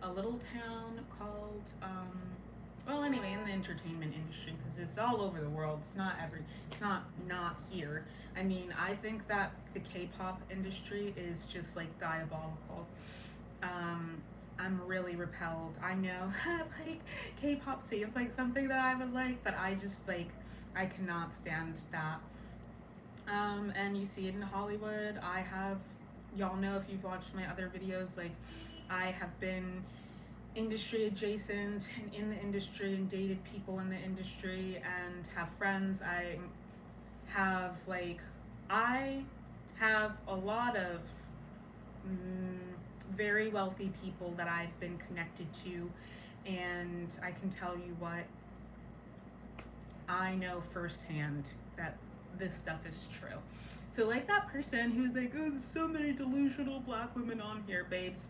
Speaker 1: a little town called, anyway, in the entertainment industry, because it's all over the world. It's not here. I mean, I think that the K-pop industry is just, like, diabolical. I'm really repelled. I know, like, K-pop seems like something that I would like, but I just, like, I cannot stand that. And you see it in Hollywood. Y'all know if you've watched my other videos, like, I have been industry adjacent and in the industry and dated people in the industry and have friends. I have a lot of very wealthy people that I've been connected to, and I can tell you what, I know firsthand that this stuff is true. So, like, that person who's like, oh, there's so many delusional black women on here, babes.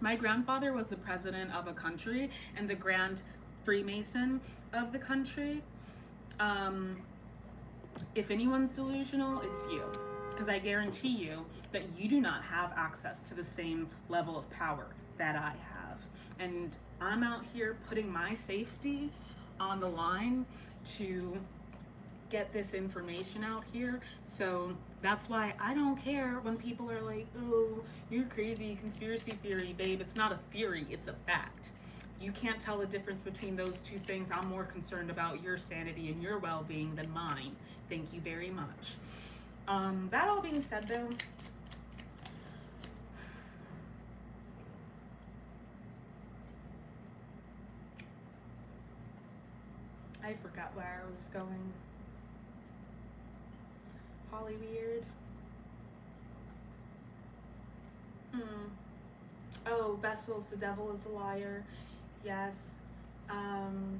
Speaker 1: My grandfather was the president of a country and the Grand Freemason of the country. If anyone's delusional, it's you. Because I guarantee you that you do not have access to the same level of power that I have. And I'm out here putting my safety on the line to get this information out here. So that's why I don't care when people are like, oh, you're crazy, conspiracy theory. Babe, it's not a theory, it's a fact. You can't tell the difference between those two things. I'm more concerned about your sanity and your well-being than mine. Thank you very much. That all being said, though, I forgot where I was going. Holly weird. Oh, vessels, the devil is a liar. Yes.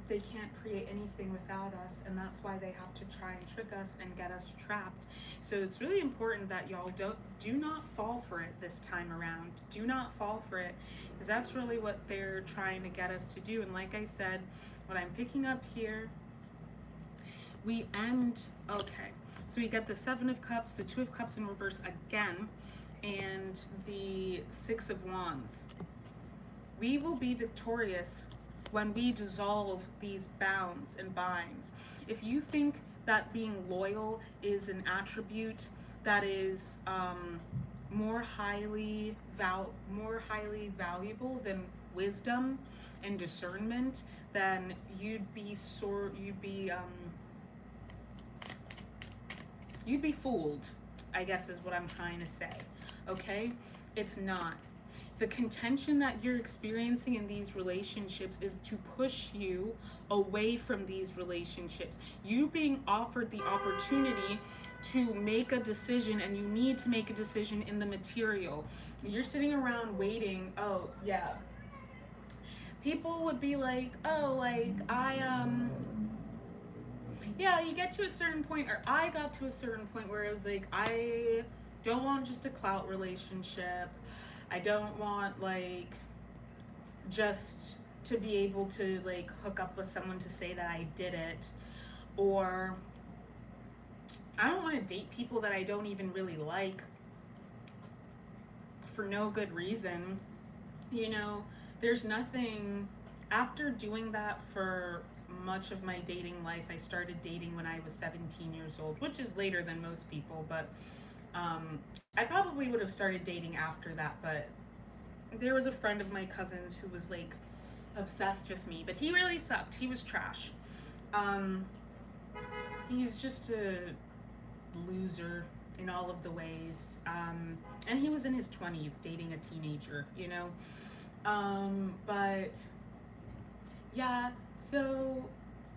Speaker 1: They can't create anything without us, and that's why they have to try and trick us and get us trapped. So it's really important that y'all do not fall for it this time around. Do not fall for it, because that's really what they're trying to get us to do. And like I said, what I'm picking up here, so we get the Seven of Cups, the Two of Cups in reverse again, and the Six of Wands. We will be victorious when we dissolve these bounds and binds. If you think that being loyal is an attribute that is more highly valuable than wisdom and discernment, then you'd be fooled, I guess is what I'm trying to say. Okay? It's not. The contention that you're experiencing in these relationships is to push you away from these relationships. You being offered the opportunity to make a decision, and you need to make a decision in the material. You're sitting around waiting. Oh, yeah. People would be like, oh, like, yeah, you get to a certain point, or I got to a certain point where it was like, I don't want just a clout relationship. I don't want, like, just to be able to, like, hook up with someone to say that I did it. Or I don't want to date people that I don't even really like for no good reason. You know, there's nothing, after doing that for much of my dating life, I started dating when I was 17 years old, which is later than most people, but I probably would have started dating after that, but there was a friend of my cousin's who was, like, obsessed with me, but he really sucked. He was trash. He's just a loser in all of the ways, and he was in his 20s dating a teenager, you know. But yeah, so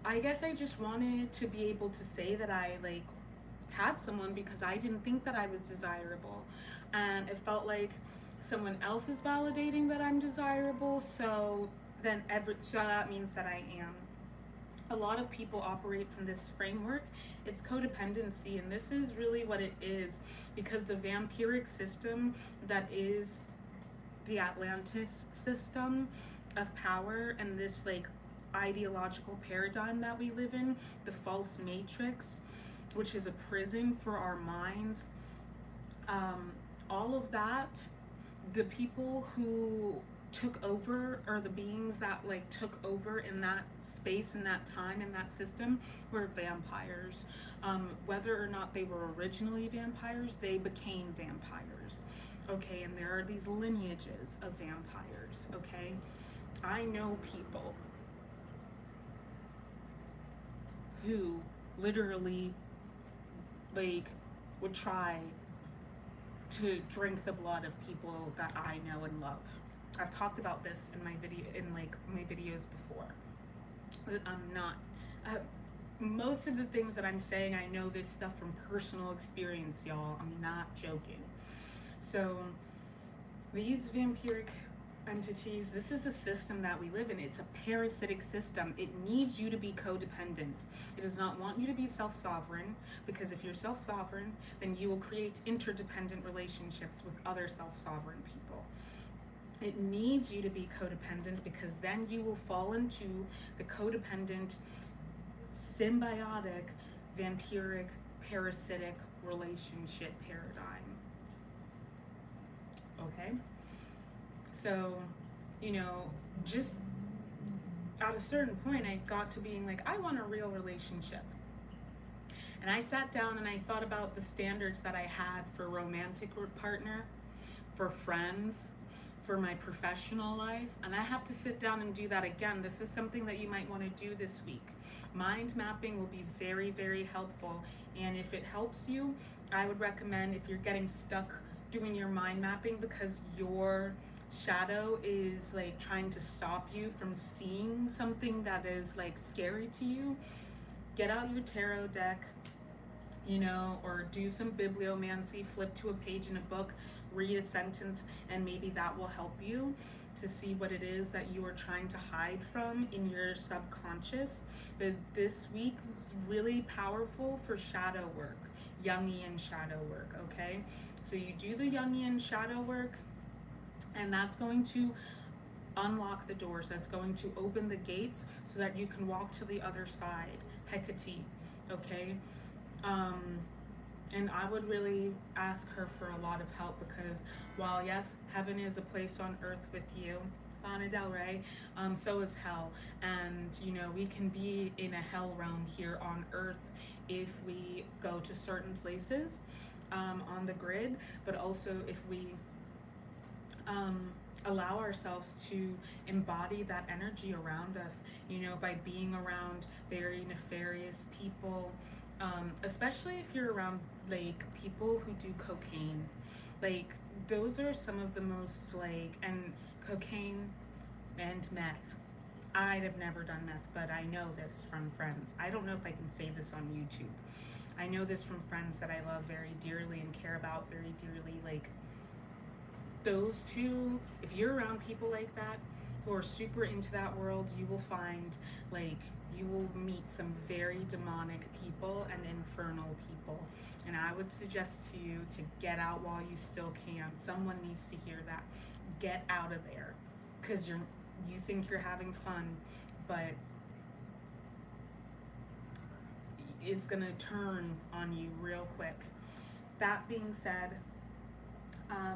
Speaker 1: I guess I just wanted to be able to say that I, like, had someone because I didn't think that I was desirable, and it felt like someone else is validating that I'm desirable, so that means that I am. A lot of people operate from this framework. It's codependency, and this is really what it is, because the vampiric system that is the Atlantis system of power, and this, like, ideological paradigm that we live in, the false matrix, which is a prison for our minds, all of that, the people who took over, or the beings that, like, took over in that space, in that time, in that system, were vampires. Whether or not they were originally vampires, they became vampires. Okay, and there are these lineages of vampires. Okay, I know people who literally, like, would try to drink the blood of people that I know and love. I've talked about this in my videos before. I'm not. Most of the things that I'm saying, I know this stuff from personal experience, y'all. I'm not joking. So these vampiric entities, this is the system that we live in. It's a parasitic system. It needs you to be codependent. It does not want you to be self-sovereign, because if you're self-sovereign, then you will create interdependent relationships with other self-sovereign people. It needs you to be codependent, because then you will fall into the codependent, symbiotic, vampiric, parasitic relationship paradigm. Okay? So, you know, just at a certain point, I got to being like, I want a real relationship. And I sat down and I thought about the standards that I had for a romantic partner, for friends, for my professional life, and I have to sit down and do that again. This is something that you might want to do this week. Mind mapping will be very, very helpful, and if it helps you, I would recommend, if you're getting stuck doing your mind mapping because your shadow is, like, trying to stop you from seeing something that is, like, scary to you, get out your tarot deck, you know, or do some bibliomancy, flip to a page in a book, read a sentence, and maybe that will help you to see what it is that you are trying to hide from in your subconscious. But this week was really powerful for shadow work, Jungian shadow work, okay? So you do the Jungian shadow work, and that's going to unlock the doors. That's going to open the gates so that you can walk to the other side. Hecate, okay? And I would really ask her for a lot of help, because while yes, heaven is a place on earth with you, Lana Del Rey, so is hell. And you know, we can be in a hell realm here on earth if we go to certain places on the grid, but also if we allow ourselves to embody that energy around us, you know, by being around very nefarious people, especially if you're around like people who do cocaine. Like those are some of the most like, and cocaine and meth. I'd have never done meth, but I know this from friends. I don't know if I can say this on YouTube. I know this from friends that I love very dearly and care about very dearly. Like those two, if you're around people like that who are super into that world, you will find like you will meet some very demonic people and infernal people. And I would suggest to you to get out while you still can. Someone needs to hear that. Get out of there, because you think you're having fun, but it's gonna turn on you real quick. That being said, I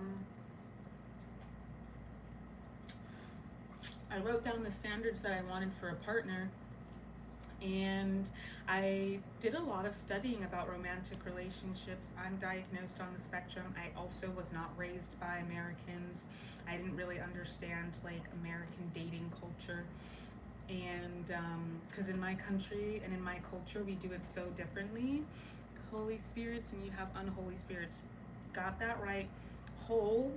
Speaker 1: wrote down the standards that I wanted for a partner, and I did a lot of studying about romantic relationships. I'm diagnosed on the spectrum. I also was not raised by Americans. I didn't really understand like American dating culture. And because in my country and in my culture, we do it so differently. Holy spirits and you have unholy spirits. Got that right. Whole,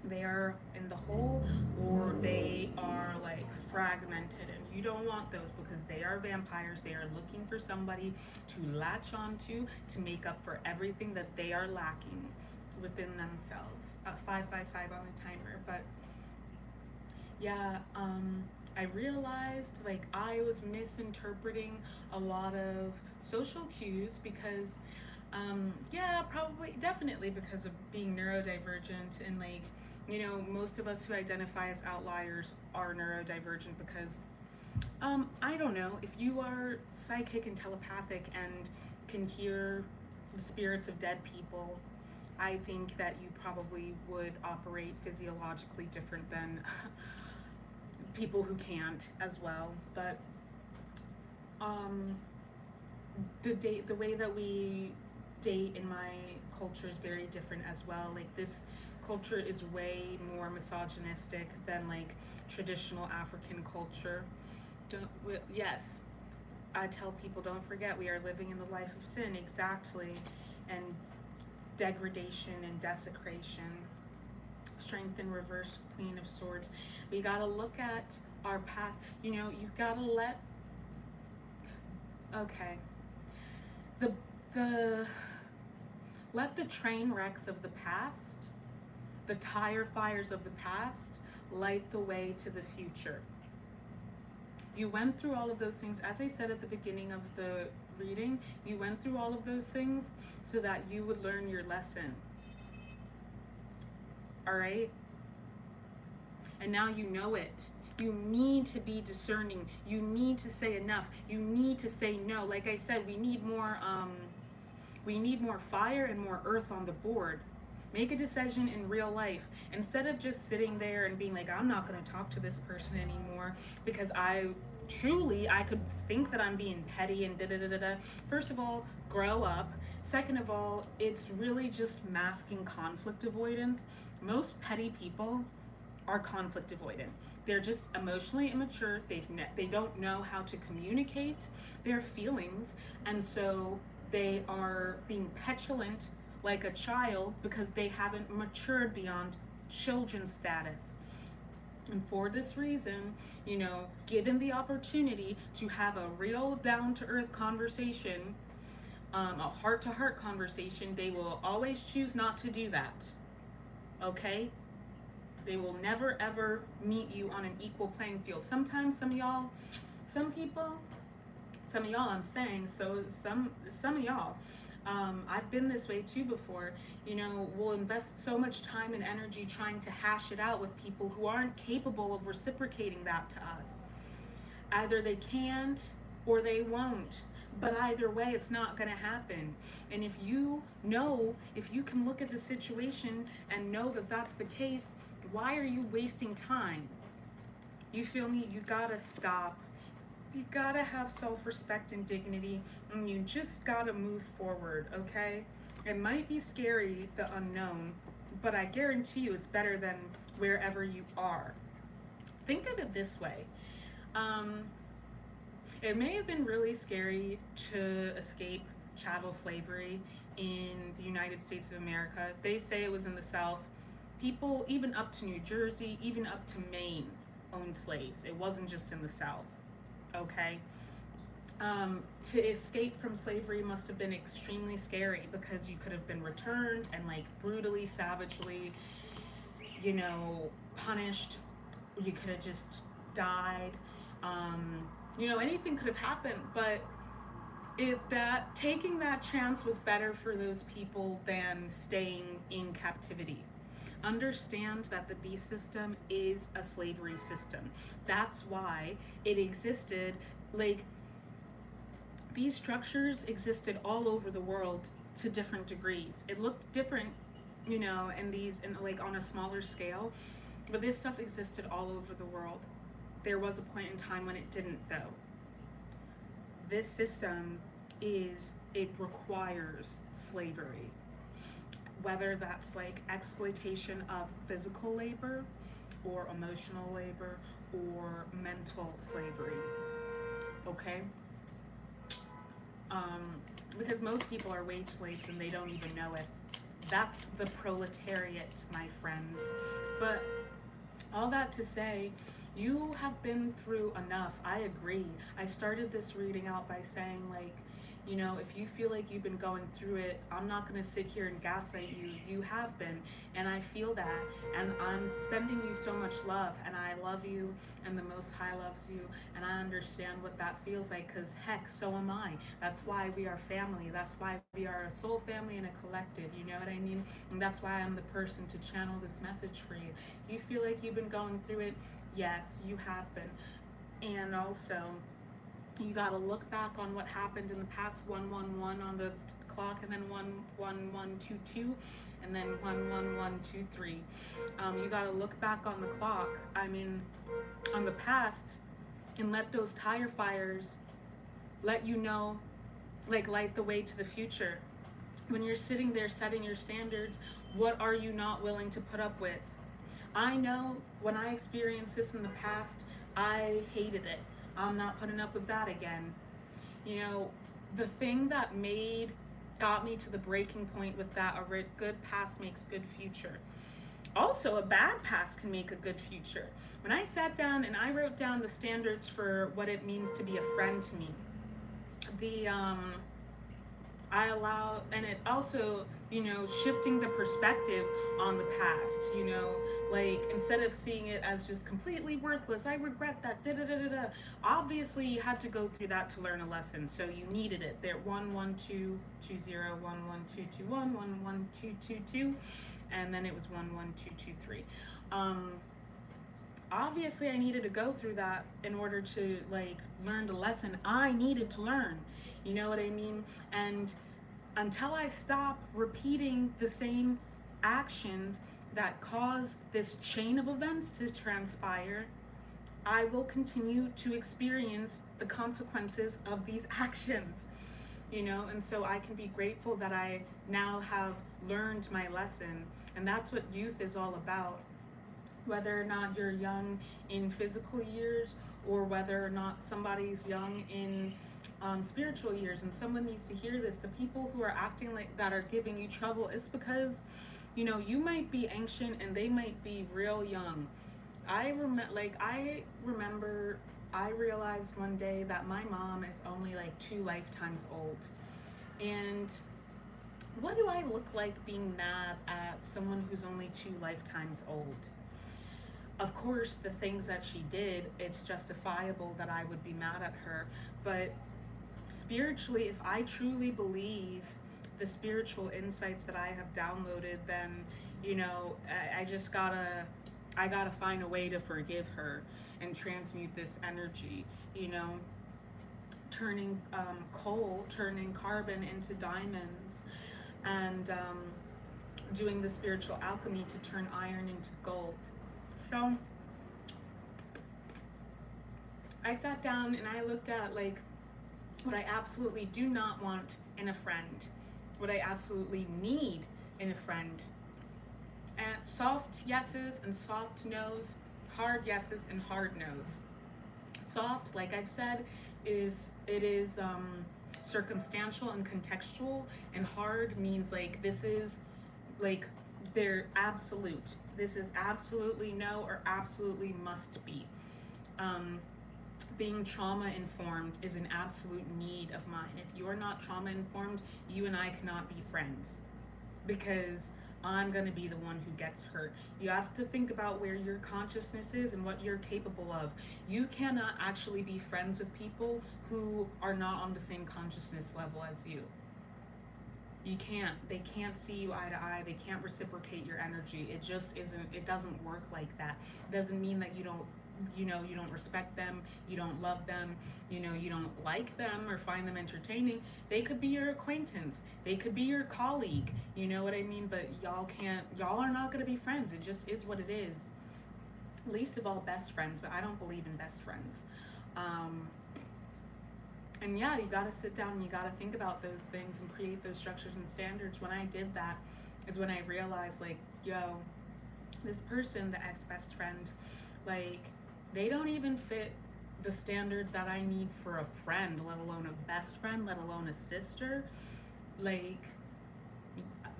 Speaker 1: they are in the whole, or they are like fragmented, and you don't want those because they are vampires. They are looking for somebody to latch onto to make up for everything that they are lacking within themselves. 555 on the timer. But yeah, I realized like I was misinterpreting a lot of social cues because yeah, probably definitely because of being neurodivergent, and like, you know, most of us who identify as outliers are neurodivergent because I don't know, if you are psychic and telepathic and can hear the spirits of dead people, I think that you probably would operate physiologically different than people who can't as well. But the way that we date in my culture is very different as well. Like this culture is way more misogynistic than like traditional African culture. Yes, I tell people, don't forget, we are living in the life of sin, exactly, and degradation and desecration. Strength in reverse, Queen of Swords. We gotta look at our past. You know, you gotta let. Okay. Let the train wrecks of the past, the tire fires of the past, light the way to the future. You went through all of those things, as I said at the beginning of the reading, you went through all of those things so that you would learn your lesson. All right? And now you know it. You need to be discerning. You need to say enough. You need to say no. Like I said, we need more fire and more earth on the board. Make a decision in real life instead of just sitting there and being like, I'm not going to talk to this person anymore because I could think that I'm being petty and da-da-da-da-da. First of all, grow up. Second of all, it's really just masking conflict avoidance. Most petty people are conflict avoidant. They're just emotionally immature. They don't know how to communicate their feelings, and so they are being petulant like a child because they haven't matured beyond children status. And for this reason, you know, given the opportunity to have a real down-to-earth conversation, a heart-to-heart conversation, they will always choose not to do that. Okay? They will never ever meet you on an equal playing field. Sometimes some of y'all I'm saying, so some of y'all, I've been this way too before, you know, will invest so much time and energy trying to hash it out with people who aren't capable of reciprocating that to us. Either they can't or they won't. But either way, it's not going to happen. And if you can look at the situation and know that that's the case, why are you wasting time? You feel me? You gotta stop. You gotta have self-respect and dignity, and you just gotta move forward, okay? It might be scary, the unknown, but I guarantee you it's better than wherever you are. Think of it this way. It may have been really scary to escape chattel slavery in the United States of America. They say it was in the South. People, even up to New Jersey, even up to Maine, owned slaves. It wasn't just in the South, okay? To escape from slavery must have been extremely scary, because you could have been returned and like brutally, savagely, punished. You could have just died. Anything could have happened, but taking that chance was better for those people than staying in captivity. Understand that the beast system is a slavery system. That's why it existed. Like, these structures existed all over the world to different degrees. It looked different, and on a smaller scale, but this stuff existed all over the world. There was a point in time when it didn't, though. This system it requires slavery. Whether that's like exploitation of physical labor or emotional labor or mental slavery, okay? Because most people are wage slaves and they don't even know it. That's the proletariat, my friends. But all that to say, you have been through enough. I agree. I started this reading out by saying, like, if you feel like you've been going through it, I'm not going to sit here and gaslight you. You have been, and I feel that, and I'm sending you so much love, and I love you, and the Most High loves you, and I understand what that feels like, because heck, so am I. That's why we are family. That's why we are a soul family and a collective, you know what I mean? And that's why I'm the person to channel this message for you. You feel like you've been going through it? Yes, you have been. And also, you got to look back on what happened in the past. 111 on the clock, and then 11122, and then 11123. You got to look back on the clock, on the past, and let those tire fires let you know, like, light the way to the future. When you're sitting there setting your standards, what are you not willing to put up with? I know when I experienced this in the past, I hated it. I'm not putting up with that again. The thing that got me to the breaking point with that, a good past makes good future. Also, a bad past can make a good future. When I sat down and I wrote down the standards for what it means to be a friend to me, and it also, shifting the perspective on the past, like, instead of seeing it as just completely worthless, I regret that, obviously you had to go through that to learn a lesson, so you needed it. There, 11220, 11221, 11222, and then it was 11223. Obviously I needed to go through that in order to, like, learn the lesson I needed to learn. You know what I mean? And until I stop repeating the same actions that cause this chain of events to transpire, I will continue to experience the consequences of these actions, and so I can be grateful that I now have learned my lesson. And that's what youth is all about. Whether or not you're young in physical years, or whether or not somebody's young in spiritual years, and someone needs to hear this. The people who are acting like that are giving you trouble, it's because you might be ancient and they might be real young. I remember I realized one day that my mom is only like 2 lifetimes old. And what do I look like being mad at someone who's only 2 lifetimes old? Of course, the things that she did, it's justifiable that I would be mad at her. But spiritually, if I truly believe the spiritual insights that I have downloaded, then, I gotta find a way to forgive her and transmute this energy, turning coal, turning carbon into diamonds, and doing the spiritual alchemy to turn iron into gold. So I sat down and I looked at like what I absolutely do not want in a friend, what I absolutely need in a friend. And soft yeses and soft nos, hard yeses and hard nos. Soft, like I've said, is circumstantial and contextual, and hard means like this is like they're absolute. This is absolutely no or absolutely must be. Being trauma informed is an absolute need of mine. If you're not trauma informed, you and I cannot be friends, because I'm going to be the one who gets hurt. You have to think about where your consciousness is and what you're capable of. You cannot actually be friends with people who are not on the same consciousness level as you. You can't. They can't see you eye to eye. They can't reciprocate your energy. It just isn't, it doesn't work like that. It doesn't mean that you don't respect them, you don't love them, you don't like them or find them entertaining. They could be your acquaintance, they could be your colleague, you know what I mean? But y'all are not gonna be friends. It just is what it is. Least of all best friends, but I don't believe in best friends. And yeah, you gotta sit down and you gotta think about those things and create those structures and standards. When I did that is when I realized, like, yo, this person, the ex-best friend, like, they don't even fit the standard that I need for a friend, let alone a best friend, let alone a sister. Like,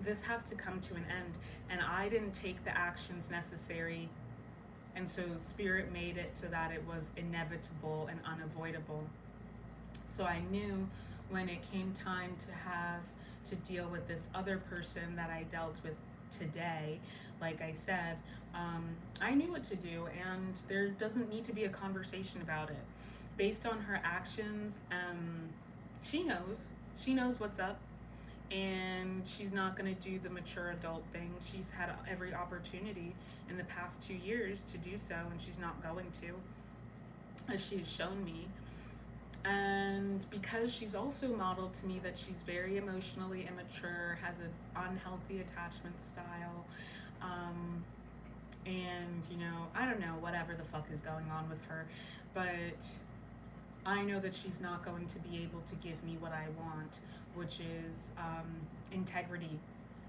Speaker 1: this has to come to an end. And I didn't take the actions necessary. And so Spirit made it so that it was inevitable and unavoidable. So I knew when it came time to deal with this other person that I dealt with today, like I said, I knew what to do, and there doesn't need to be a conversation about it. Based on her actions, she knows what's up, and she's not going to do the mature adult thing. She's had every opportunity in the past 2 years to do so, and she's not going to, as she has shown me. And because she's also modeled to me that she's very emotionally immature, has an unhealthy attachment style, and I don't know, whatever the fuck is going on with her, but I know that she's not going to be able to give me what I want, which is integrity,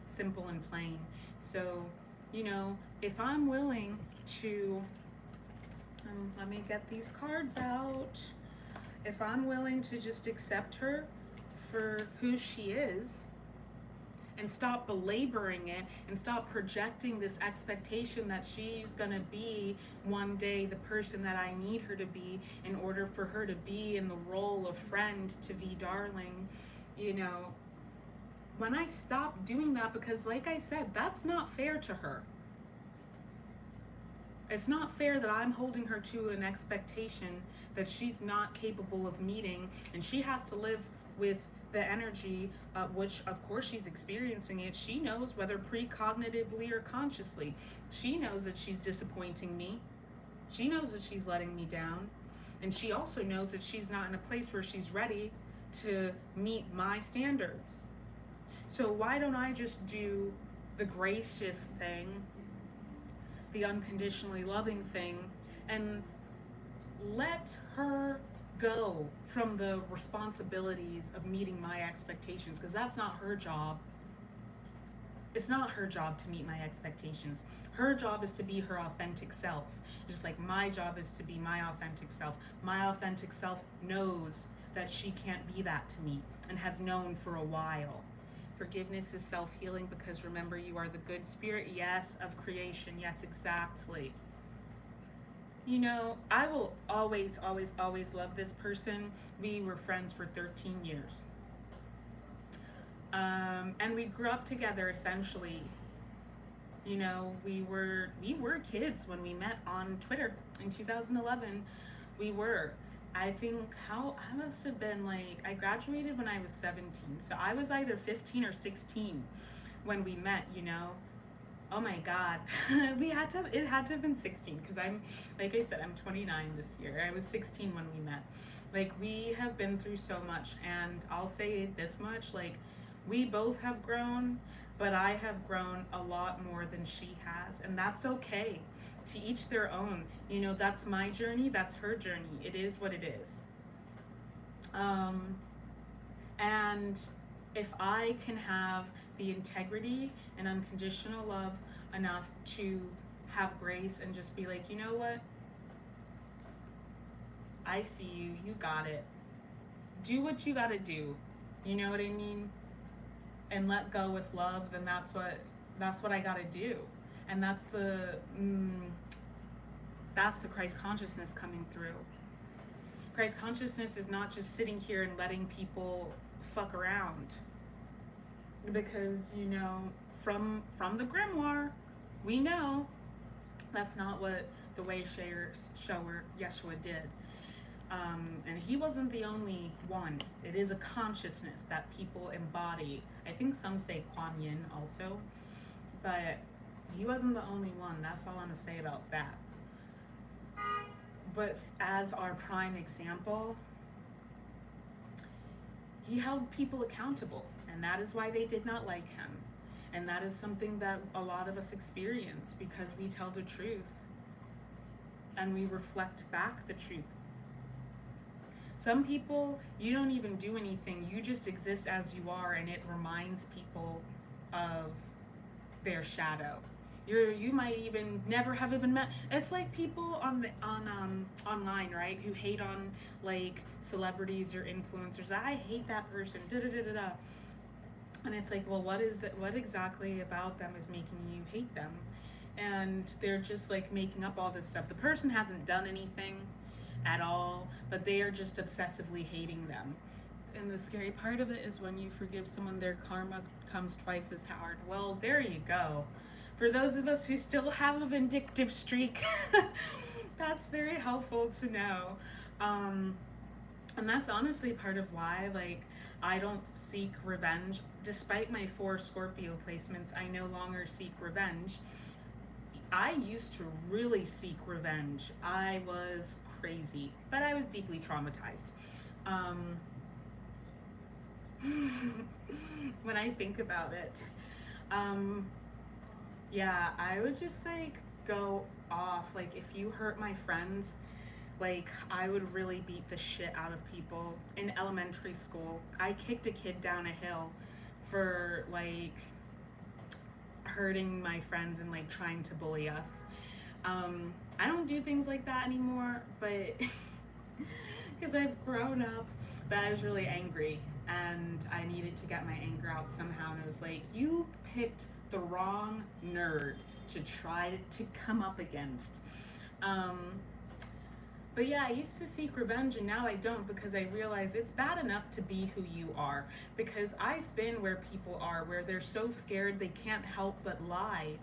Speaker 1: simple and plain. So if I'm willing to let me get these cards out. If I'm willing to just accept her for who she is and stop belaboring it and stop projecting this expectation that she's gonna be one day the person that I need her to be in order for her to be in the role of friend to Vie Darling, when I stop doing that, because like I said, that's not fair to her. It's not fair that I'm holding her to an expectation that she's not capable of meeting, and she has to live with the energy, which of course she's experiencing it. She knows, whether precognitively or consciously, she knows that she's disappointing me. She knows that she's letting me down. And she also knows that she's not in a place where she's ready to meet my standards. So why don't I just do the gracious thing, the unconditionally loving thing, and let her go from the responsibilities of meeting my expectations, because that's not her job. It's not her job to meet my expectations. Her job is to be her authentic self, just like my job is to be my authentic self. My authentic self knows that she can't be that to me, and has known for a while. Forgiveness is self-healing, because remember, you are the good spirit, yes, of creation, yes, exactly. I will always, always, always love this person. We were friends for 13 years. And we grew up together, essentially. We were kids when we met on Twitter in 2011. We were. I think I must have been I graduated when I was 17. So I was either 15 or 16 when we met, Oh my God. It had to have been 16, because like I said, I'm 29 this year. I was 16 when we met. Like, we have been through so much, and I'll say this much, like, we both have grown, but I have grown a lot more than she has, and that's okay. To each their own. You know, that's my journey, that's her journey. It is what it is. And if I can have the integrity and unconditional love enough to have grace and just be like, you know what? I see you, you got it. Do what you gotta do. You know what I mean? And let go with love, then that's what I gotta do. And that's the Christ consciousness coming through. Christ consciousness is not just sitting here and letting people fuck around. Because, you know, from the grimoire, we know that's not what the 𝗪𝗁𝘁 Yeshua did. And he wasn't the only one. It is a consciousness that people embody. I think some say Kuan Yin also, but he wasn't the only one. That's all I'm gonna say about that. But as our prime example, he held people accountable, and that is why they did not like him. And that is something that a lot of us experience because we tell the truth and we reflect back the truth. Some people, you don't even do anything, you just exist as you are, and it reminds people of their shadow. You might even never have even met. It's like people online, right, who hate on like celebrities or influencers. I hate that person. Da da da da da. And it's like, well, what exactly about them is making you hate them? And they're just like making up all this stuff. The person hasn't done anything at all, but they are just obsessively hating them. And the scary part of it is when you forgive someone, their karma comes twice as hard. Well, there you go. For those of us who still have a vindictive streak, that's very helpful to know. And that's honestly part of why, like, I don't seek revenge. Despite my 4 Scorpio placements, I no longer seek revenge. I used to really seek revenge. I was crazy, but I was deeply traumatized. When I think about it, yeah, I would just like go off. Like, if you hurt my friends, like, I would really beat the shit out of people. In elementary school, I kicked a kid down a hill for like hurting my friends and like trying to bully us. I don't do things like that anymore, but because I've grown up. But I was really angry and I needed to get my anger out somehow, and it was like, you picked the wrong nerd to try to come up against. But yeah, I used to seek revenge, and now I don't, because I realize it's bad enough to be who you are. Because I've been where people are, where they're so scared they can't help but lie,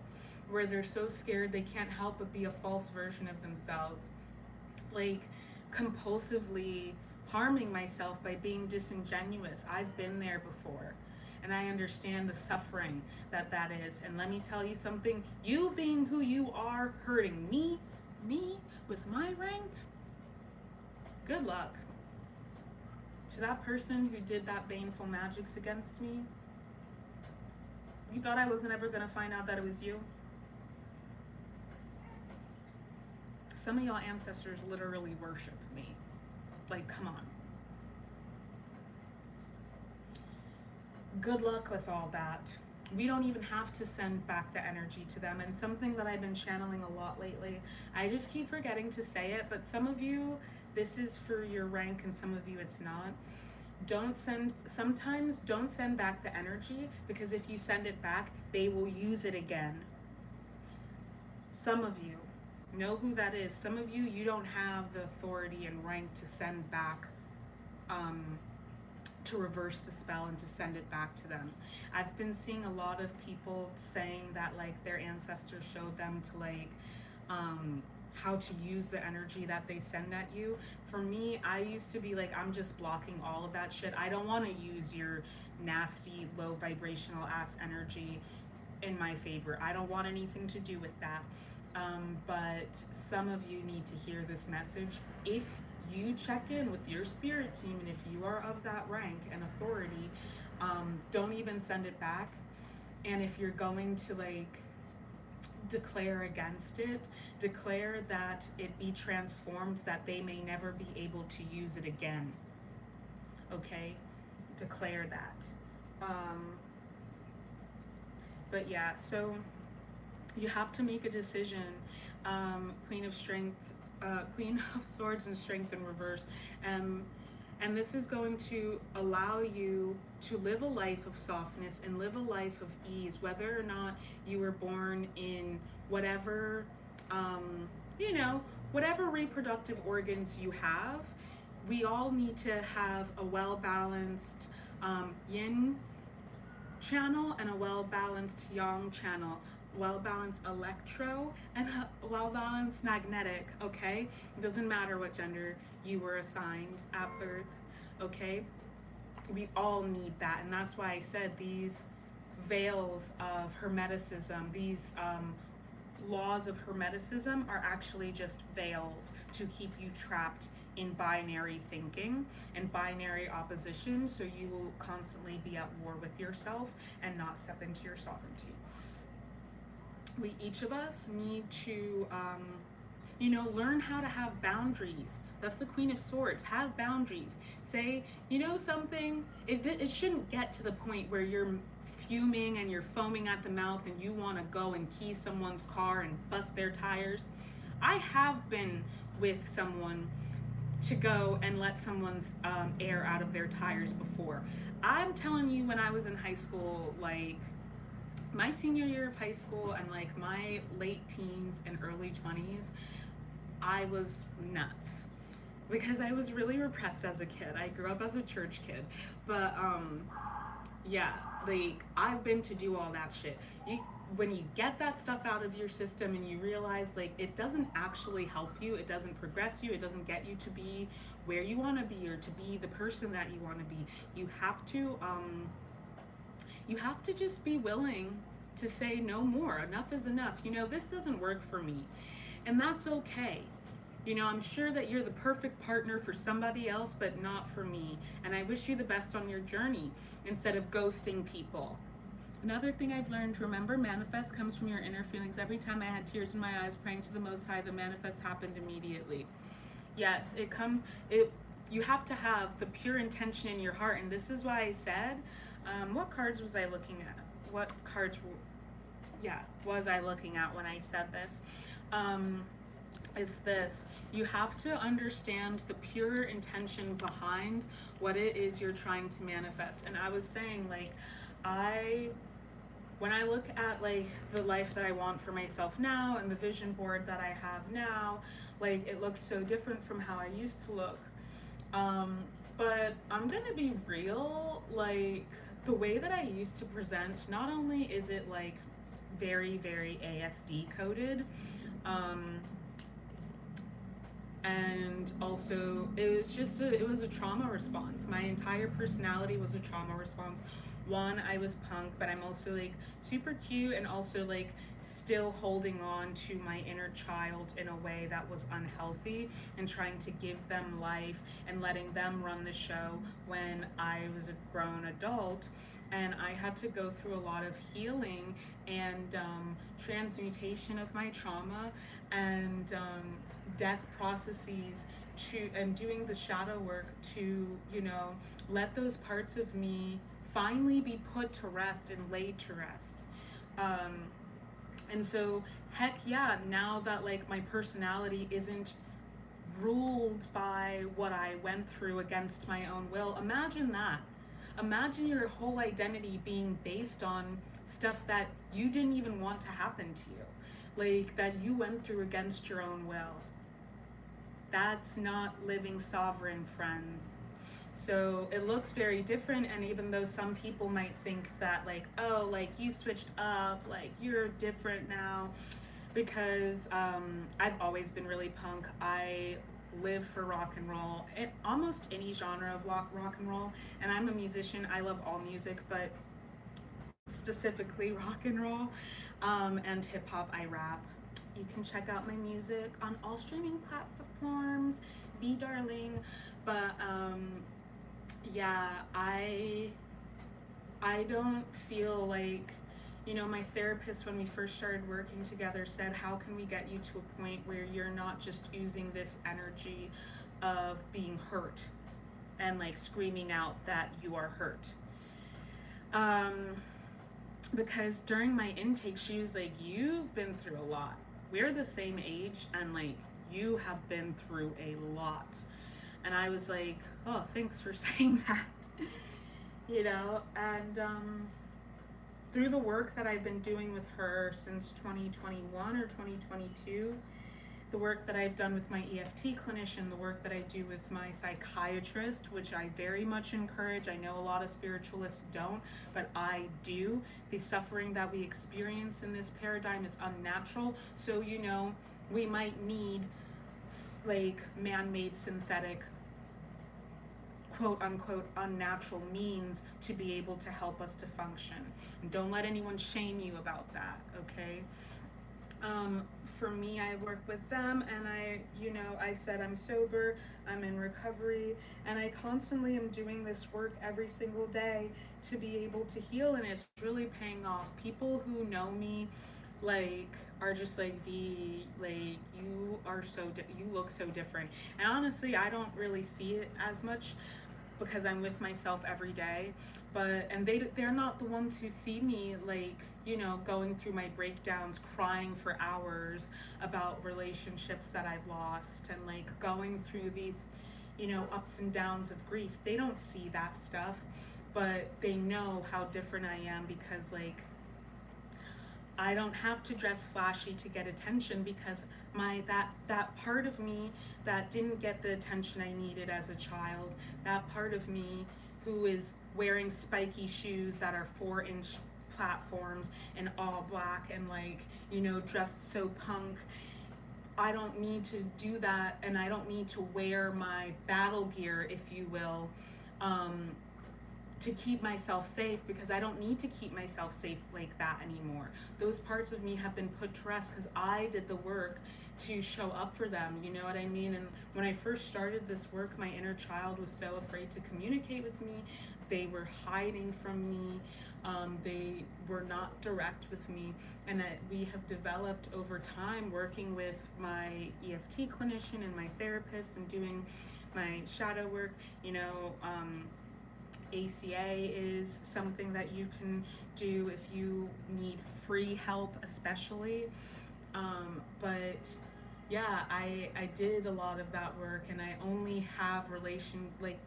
Speaker 1: where they're so scared they can't help but be a false version of themselves, like compulsively harming myself by being disingenuous. I've been there before, and I understand the suffering that is. And let me tell you something, you being who you are, hurting me with my rank, good luck. To that person who did that baneful magics against me, you thought I wasn't ever gonna find out that it was you? Some of y'all ancestors literally worship me. Like, come on. Good luck with all that. We don't even have to send back the energy to them. And something that I've been channeling a lot lately, I just keep forgetting to say it, but some of you, this is for your rank, and some of you it's not. Sometimes don't send back the energy, because if you send it back, they will use it again. Some of you know who that is. Some of you, you don't have the authority and rank to send back, to reverse the spell and to send it back to them. I've been seeing a lot of people saying that like their ancestors showed them to like how to use the energy that they send at you. For me, I used to be like, I'm just blocking all of that shit. I don't want to use your nasty, low vibrational ass energy in my favor. I don't want anything to do with that. But some of you need to hear this message. If you check in with your spirit team, and if you are of that rank and authority, don't even send it back. And if you're going to like declare against it, declare that it be transformed, that they may never be able to use it again. Okay, declare that. But yeah, so you have to make a decision. Queen of Swords and Strength in reverse. And this is going to allow you to live a life of softness and live a life of ease, whether or not you were born in whatever, whatever reproductive organs you have. We all need to have a well-balanced yin channel and a well-balanced yang channel, well-balanced electro and a well-balanced magnetic, okay? It doesn't matter what gender you were assigned at birth, okay? We all need that, and that's why I said these veils of Hermeticism, these laws of Hermeticism are actually just veils to keep you trapped in binary thinking and binary opposition, so you will constantly be at war with yourself and not step into your sovereignty. We, each of us, need to learn how to have boundaries. That's the Queen of Swords. Have boundaries. Say, something, it shouldn't get to the point where you're fuming and you're foaming at the mouth and you want to go and key someone's car and bust their tires. I have been with someone to go and let someone's air out of their tires before. I'm telling you, when I was in high school, like my senior year of high school and like my late teens and early 20s, I was nuts because I was really repressed as a kid. I grew up as a church kid, but yeah, like I've been to do all that shit. When you get that stuff out of your system and you realize like it doesn't actually help you, it doesn't progress you, it doesn't get you to be where you want to be or to be the person that you want to be, you have to just be willing to say no more. Enough is enough. This doesn't work for me, and that's okay. I'm sure that you're the perfect partner for somebody else, but not for me, and I wish you the best on your journey instead of ghosting people. Another thing I've learned, remember, manifest comes from your inner feelings. Every time I had tears in my eyes praying to the Most High, the manifest happened immediately. Yes, you have to have the pure intention in your heart, and this is why I said, what cards was I looking at? What cards was I looking at when I said this? It's this. You have to understand the pure intention behind what it is you're trying to manifest. And I was saying, like, when I look at like the life that I want for myself now and the vision board that I have now, like it looks so different from how I used to look. But I'm gonna be real, like the way that I used to present, not only is it like very, very ASD coded, and also it was a trauma response. My entire personality was a trauma response. One, I was punk, but I'm also like super cute and also like still holding on to my inner child in a way that was unhealthy and trying to give them life and letting them run the show when I was a grown adult. And I had to go through a lot of healing and transmutation of my trauma and death processes and doing the shadow work to, let those parts of me finally be put to rest and laid to rest. And so, heck yeah, now that like my personality isn't ruled by what I went through against my own will, imagine that. Imagine your whole identity being based on stuff that you didn't even want to happen to you, like that you went through against your own will. That's not living sovereign, friends. So it looks very different, and even though some people might think that like, oh, like you switched up, like you're different now, because I've always been really punk. I live for rock and roll, almost any genre of rock and roll, and I'm a musician. I love all music, but specifically rock and roll and hip hop. I rap. You can check out my music on all streaming platforms. Vie Darling. But yeah, I don't feel like, you know, my therapist, when we first started working together, said, how can we get you to a point where you're not just using this energy of being hurt and like screaming out that you are hurt. Because during my intake, she was like, you've been through a lot. We're the same age, and like, you have been through a lot. And I was like, oh, thanks for saying that. You know, and through the work that I've been doing with her since 2021 or 2022, the work that I've done with my EFT clinician, the work that I do with my psychiatrist, which I very much encourage. I know a lot of spiritualists don't, but I do. The suffering that we experience in this paradigm is unnatural. So, you know, we might need like man-made synthetic, quote unquote, unnatural means to be able to help us to function. And don't let anyone shame you about that, okay? For me, I work with them, and I said I'm sober, I'm in recovery, and I constantly am doing this work every single day to be able to heal, and it's really paying off. People who know me, like, are just like, V, like, you look so different. And honestly, I don't really see it as much because I'm with myself every day, and they're not the ones who see me, like, you know, going through my breakdowns, crying for hours about relationships that I've lost, and like going through these, you know, ups and downs of grief. They don't see that stuff, but they know how different I am, because like, I don't have to dress flashy to get attention, because that part of me that didn't get the attention I needed as a child, that part of me who is wearing spiky shoes that are 4-inch platforms and all black, and like, you know, dressed so punk, I don't need to do that, and I don't need to wear my battle gear, if you will, to keep myself safe, because I don't need to keep myself safe like that anymore. Those parts of me have been put to rest because I did the work to show up for them, you know what I mean? And when I first started this work, my inner child was so afraid to communicate with me. They were hiding from me. They were not direct with me, and that we have developed over time, working with my EFT clinician and my therapist and doing my shadow work, you know, ACA is something that you can do if you need free help, especially. But yeah, I did a lot of that work, and I only have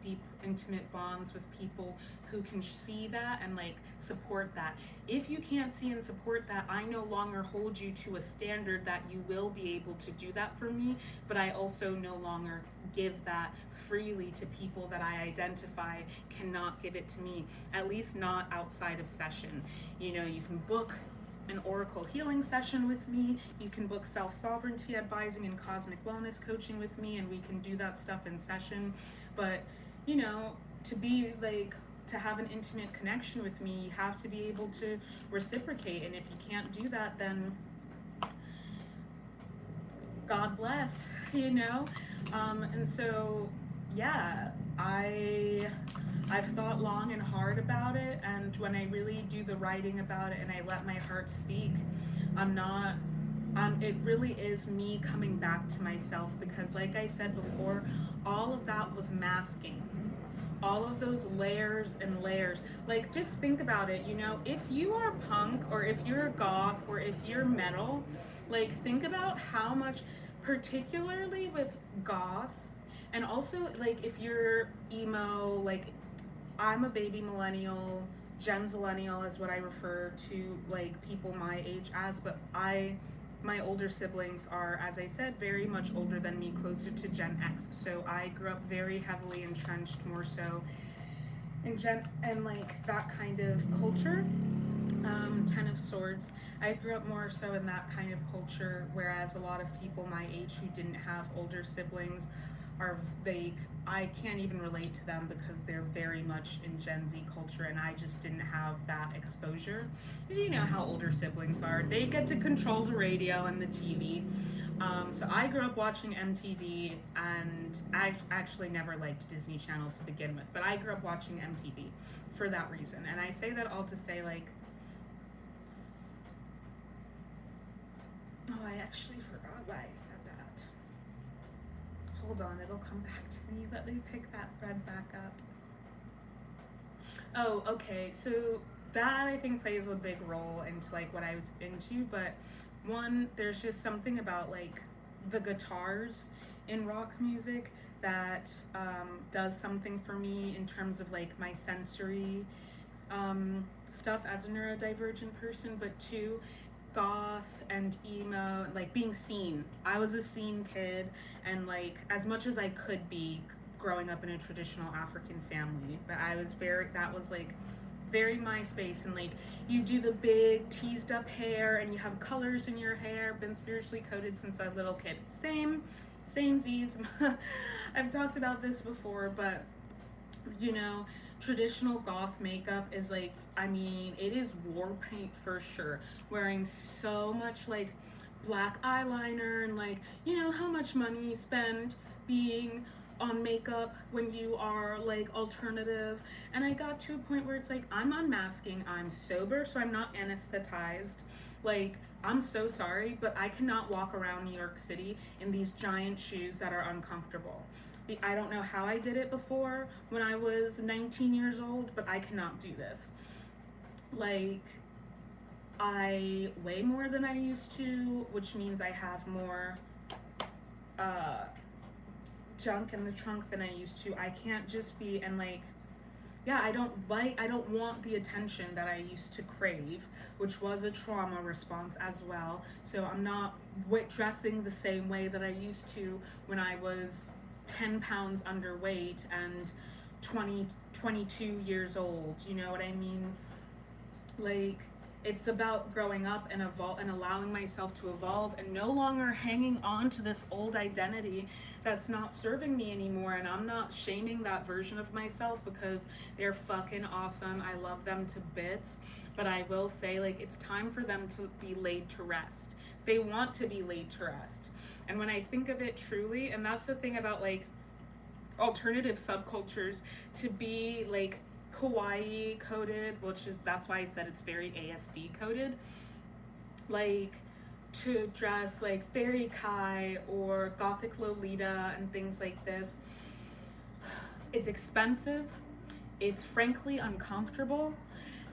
Speaker 1: deep, intimate bonds with people who can see that and like support that. If you can't see and support that, I no longer hold you to a standard that you will be able to do that for me, but I also no longer give that freely to people that I identify cannot give it to me, at least not outside of session. You know, you can book an oracle healing session with me, you can book self-sovereignty advising and cosmic wellness coaching with me, and we can do that stuff in session. But, you know, to have an intimate connection with me, you have to be able to reciprocate, and if you can't do that, then God bless, you know? And so, yeah, I've thought long and hard about it, and when I really do the writing about it and I let my heart speak, it really is me coming back to myself, because like I said before, all of that was masking. All of those layers and layers. Like, just think about it, you know, if you are punk, or if you're goth, or if you're metal, like, think about how much, particularly with goth, and also like if you're emo, like I'm a baby millennial, Gen Zillennial is what I refer to like people my age as, but my older siblings are, as I said, very much older than me, closer to Gen X. So I grew up very heavily entrenched, more so in like that kind of culture. 10 of Swords. I grew up more so in that kind of culture, whereas a lot of people my age who didn't have older siblings are like, I can't even relate to them because they're very much in Gen Z culture, and I just didn't have that exposure. Because you know how older siblings are. They get to control the radio and the TV. So I grew up watching MTV, and I actually never liked Disney Channel to begin with, but I grew up watching MTV for that reason. And I say that all to say, like, oh, I actually forgot why I said that. Hold on, it'll come back to me. Let me pick that thread back up. Oh, okay, so that I think plays a big role into like what I was into, but one, there's just something about like the guitars in rock music that does something for me in terms of like my sensory stuff as a neurodivergent person, but two, goth and emo, like being seen. I was a scene kid, and like as much as I could be growing up in a traditional African family, but I was that was like very my space. And like you do the big teased up hair and you have colors in your hair, been spiritually coded since a little kid. Same Z's. I've talked about this before, but you know, traditional goth makeup is like, I mean, it is war paint for sure. Wearing so much like black eyeliner, and like, you know how much money you spend being on makeup when you are like alternative. And I got to a point where it's like, I'm unmasking, I'm sober, so I'm not anesthetized. Like, I'm so sorry, but I cannot walk around New York City in these giant shoes that are uncomfortable. I don't know how I did it before when I was 19 years old, but I cannot do this. Like, I weigh more than I used to, which means I have more junk in the trunk than I used to. I can't just be, and like, yeah, I don't want the attention that I used to crave, which was a trauma response as well. So I'm not dressing the same way that I used to when I was 10 pounds underweight and 22 years old. You know what I mean? Like, it's about growing up and allowing myself to evolve, and no longer hanging on to this old identity that's not serving me anymore. And I'm not shaming that version of myself because they're fucking awesome. I love them to bits. But I will say, like, it's time for them to be laid to rest. They want to be laid to rest. And when I think of it truly, and that's the thing about like alternative subcultures, to be like kawaii coded, that's why I said it's very ASD coded, like to dress like fairy kai or gothic Lolita and things like this, it's expensive, it's frankly uncomfortable,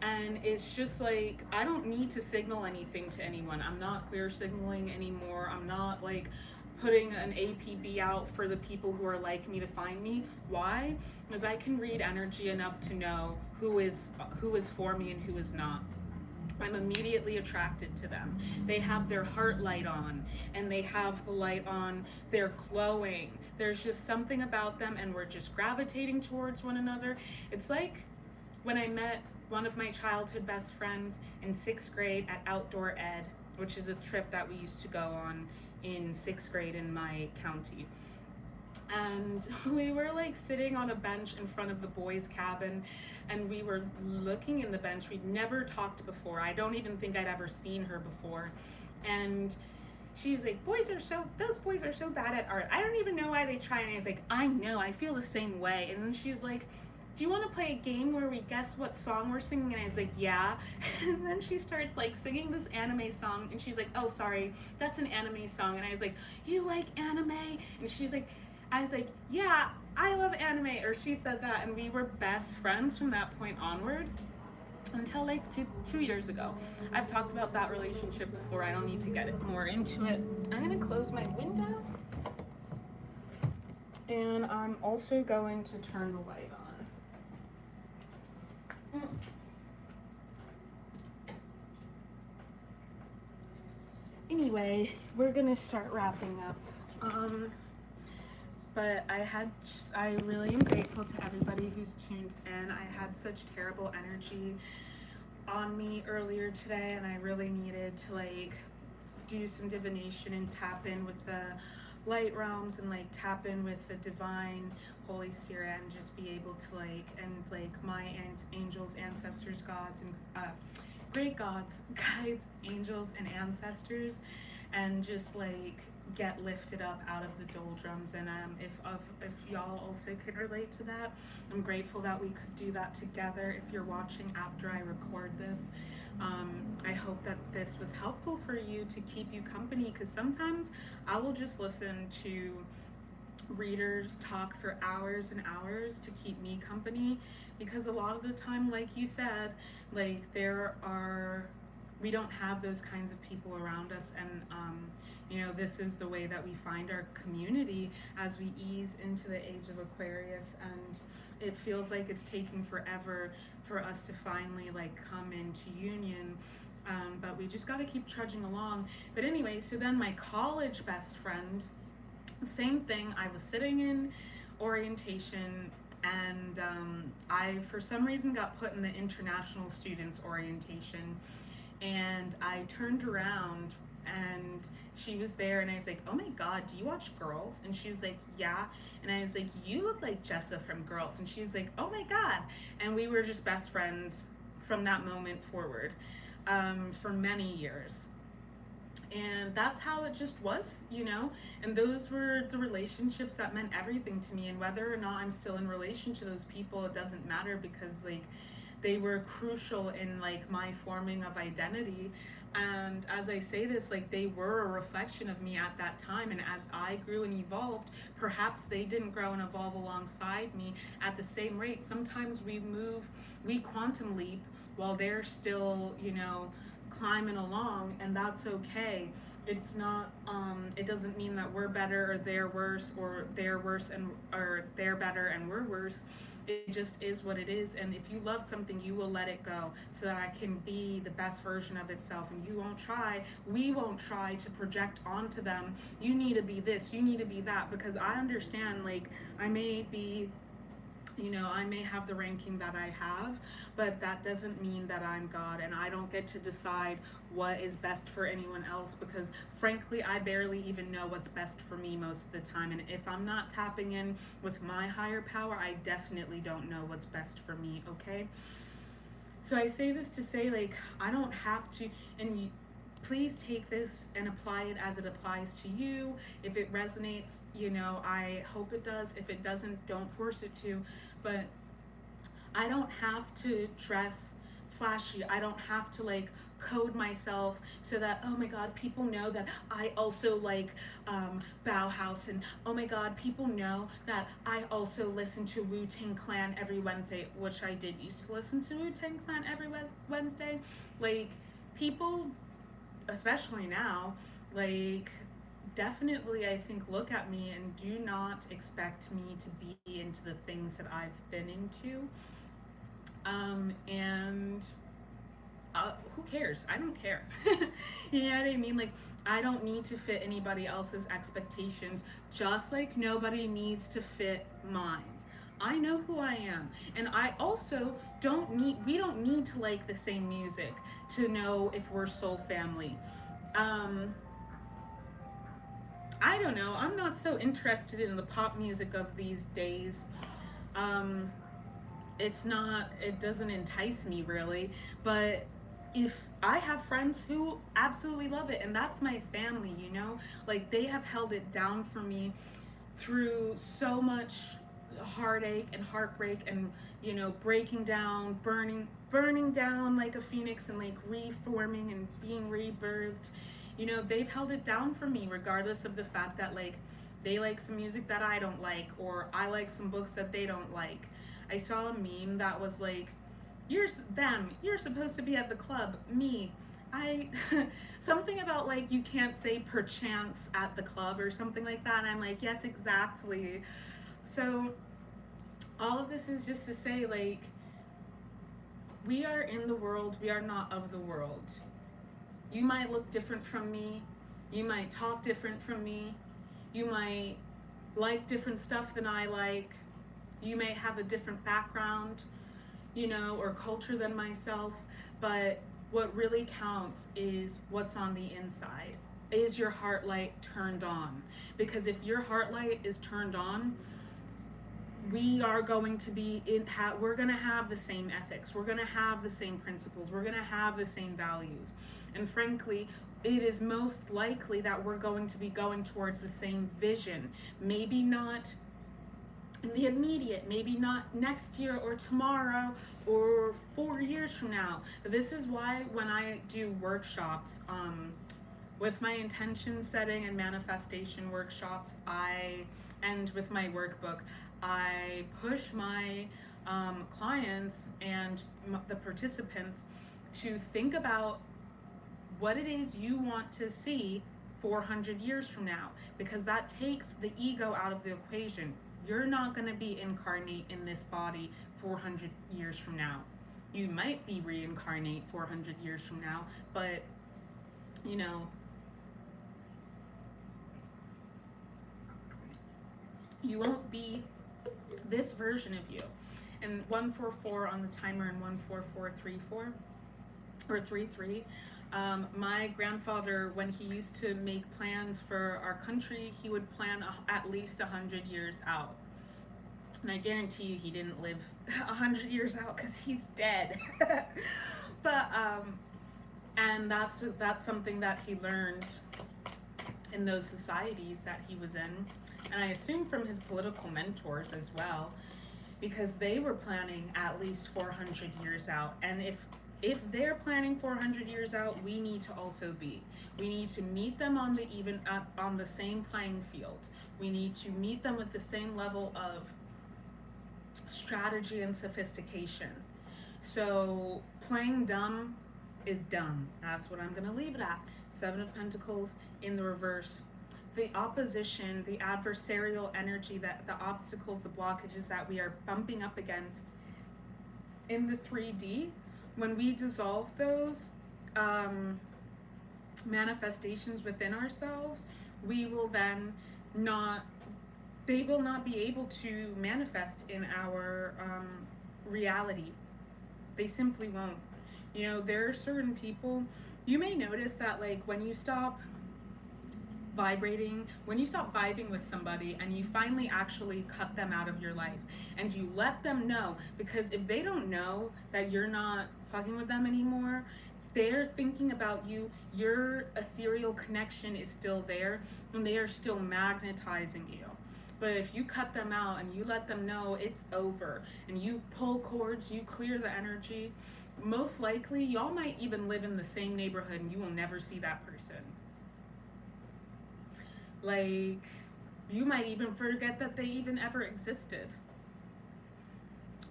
Speaker 1: and it's just like, I don't need to signal anything to anyone. I'm not queer signaling anymore. I'm not like putting an APB out for the people who are like me to find me. Why? Because I can read energy enough to know who is for me and who is not. I'm immediately attracted to them. They have their heart light on, and they have the light on, they're glowing. There's just something about them, and we're just gravitating towards one another. It's like when I met one of my childhood best friends in 6th grade at Outdoor Ed, which is a trip that we used to go on in 6th grade in my county. And we were like sitting on a bench in front of the boys' cabin, and we were looking in the bench. We'd never talked before. I don't even think I'd ever seen her before. And she's like, those boys are so bad at art. I don't even know why they try. And I was like, I know, I feel the same way. And then she's like, do you want to play a game where we guess what song we're singing? And I was like, yeah. And then she starts like singing this anime song, and she's like, oh, sorry, that's an anime song. And I was like, you like anime? And she's like, I was like, yeah, I love anime. Or she said that, and we were best friends from that point onward until like two years ago. I've talked about that relationship before. I don't need to get more into it. I'm gonna close my window, and I'm also going to turn the light on. Anyway, we're gonna start wrapping up. But I really am grateful to everybody who's tuned in. I had such terrible energy on me earlier today, and I really needed to like do some divination and tap in with the light realms and like tap in with the divine Holy Spirit and just be able to like my angels, ancestors, gods, and great gods, guides, angels, and ancestors, and just like get lifted up out of the doldrums. And if y'all also could relate to that, I'm grateful that we could do that together. If you're watching after I record this, I hope that this was helpful for you to keep you company, because sometimes I will just listen to readers talk for hours and hours to keep me company, because a lot of the time, like you said, like we don't have those kinds of people around us. And you know, this is the way that we find our community as we ease into the age of Aquarius, and it feels like it's taking forever for us to finally like come into union, but we just got to keep trudging along. But anyway, so then my college best friend, same thing, I was sitting in orientation, and I for some reason got put in the international students orientation, and I turned around and she was there, and I was like, oh my god, do you watch Girls? And she was like, yeah. And I was like, you look like Jessa from Girls. And she was like, oh my god. And we were just best friends from that moment forward, for many years. And that's how it just was, you know. And those were the relationships that meant everything to me. And whether or not I'm still in relation to those people, it doesn't matter, because like they were crucial in like my forming of identity. And as I say this, like they were a reflection of me at that time, and as I grew and evolved, perhaps they didn't grow and evolve alongside me at the same rate. Sometimes we quantum leap while they're still, you know, climbing along, and that's okay. It's not it doesn't mean that we're better or they're worse, or they're worse and or they're better and we're worse. It just is what it is. And if you love something, you will let it go so that it can be the best version of itself. And we won't try to project onto them, you need to be this, you need to be that, because I understand, like, I may be, you know, I may have the ranking that I have, but that doesn't mean that I'm God, and I don't get to decide what is best for anyone else, because frankly, I barely even know what's best for me most of the time. And if I'm not tapping in with my higher power, I definitely don't know what's best for me, okay? So I say this to say, like, I don't have to, and please take this and apply it as it applies to you. If it resonates, you know, I hope it does. If it doesn't, don't force it to. But I don't have to dress flashy. I don't have to like code myself so that, oh my god, people know that I also like Bauhaus, and oh my god, people know that I also listen to Wu-Tang Clan every Wednesday, which I did used to listen to Wu-Tang Clan every Wednesday. Like, people, especially now, like, definitely, I think, look at me and do not expect me to be into the things that I've been into. And who cares? I don't care. You know what I mean? Like, I don't need to fit anybody else's expectations, just like nobody needs to fit mine. I know who I am, and I also we don't need to like the same music to know if we're soul family. I don't know, I'm not so interested in the pop music of these days. It doesn't entice me really, but if I have friends who absolutely love it, and that's my family, you know, like they have held it down for me through so much heartache and heartbreak, and, you know, breaking down, burning down like a phoenix, and like reforming and being rebirthed. You know, they've held it down for me regardless of the fact that like they like some music that I don't like, or I like some books that they don't like. I saw a meme that was like, you're supposed to be at the club, me, something about like you can't say perchance at the club or something like that, and I'm like, yes, exactly. So all of this is just to say, like, we are in the world, we are not of the world. You might look different from me, you might talk different from me, you might like different stuff than I like, you may have a different background, you know, or culture than myself, but what really counts is what's on the inside. is your heart light turned on? Because if your heart light is turned on, we are going to be we're going to have the same ethics, we're going to have the same principles, we're going to have the same values, and frankly, it is most likely that we're going to be going towards the same vision. Maybe not in the immediate, maybe not next year or tomorrow or 4 years from now. This is why when I do workshops, with my intention setting and manifestation workshops, and with my workbook, I push my clients and the participants to think about what it is you want to see 400 years from now, because that takes the ego out of the equation. You're not going to be incarnate in this body 400 years from now. You might be reincarnate 400 years from now, but you know, you won't be this version of you. And 144 on the timer and 14434 or 33. My grandfather, when he used to make plans for our country, he would plan at least 100 years out. And I guarantee you he didn't live 100 years out because he's dead. But and that's something that he learned in those societies that he was in, and I assume from his political mentors as well, because they were planning at least 400 years out. And if they're planning 400 years out, we need to also be. We need to meet them on the same playing field. We need to meet them with the same level of strategy and sophistication. So playing dumb is dumb. That's what I'm going to leave it at. 7 of Pentacles in the reverse. The opposition, the adversarial energy, that the obstacles, the blockages that we are bumping up against in the 3D, when we dissolve those manifestations within ourselves, we will then they will not be able to manifest in our reality. They simply won't. You know, there are certain people, you may notice that, like, when you stop vibing with somebody and you finally actually cut them out of your life and you let them know, because if they don't know that you're not fucking with them anymore, they're thinking about you, your ethereal connection is still there, and they are still magnetizing you. But if you cut them out and you let them know it's over, and you pull cords, you clear the energy, most likely y'all might even live in the same neighborhood and you will never see that person. Like, you might even forget that they even ever existed.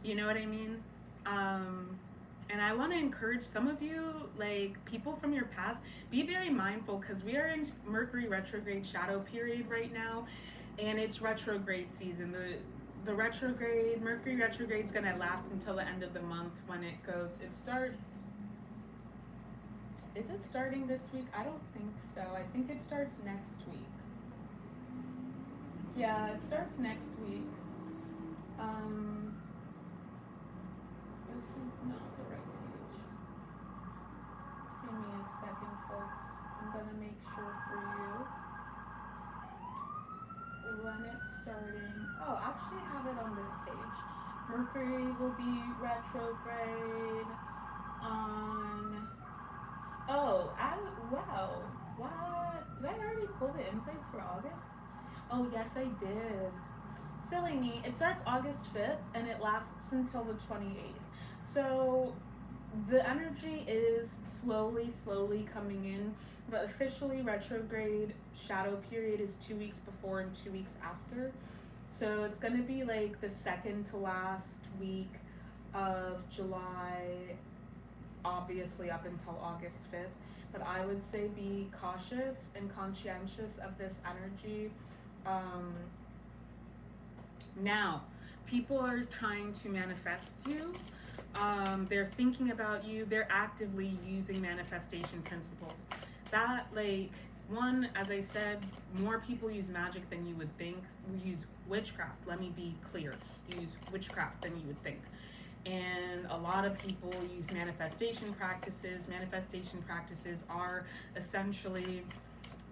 Speaker 1: You know what I mean? And I want to encourage some of you, like, people from your past, be very mindful, because we are in Mercury retrograde shadow period right now, and it's retrograde season. The Mercury retrograde is going to last until the end of the month when it starts. Is it starting this week? I don't think so. I think it starts next week. Yeah, it starts next week. This is not the right page. Give me a second, folks. I'm gonna make sure for you when it's starting. Oh, I actually have it on this page. Mercury will be retrograde on. Oh, wow. What? Did I already pull the insights for August? Oh, yes, I did. Silly me. It starts August 5th and it lasts until the 28th. So the energy is slowly coming in, but officially retrograde shadow period is 2 weeks before and 2 weeks after. So it's going to be like the second to last week of July, obviously up until August 5th. But I would say be cautious and conscientious of this energy. Now, people are trying to manifest you. They're thinking about you. They're actively using manifestation principles. That, like, one, as I said, more people use magic than you would think. Use witchcraft. Let me be clear. Use witchcraft than you would think. And a lot of people use manifestation practices. Manifestation practices are essentially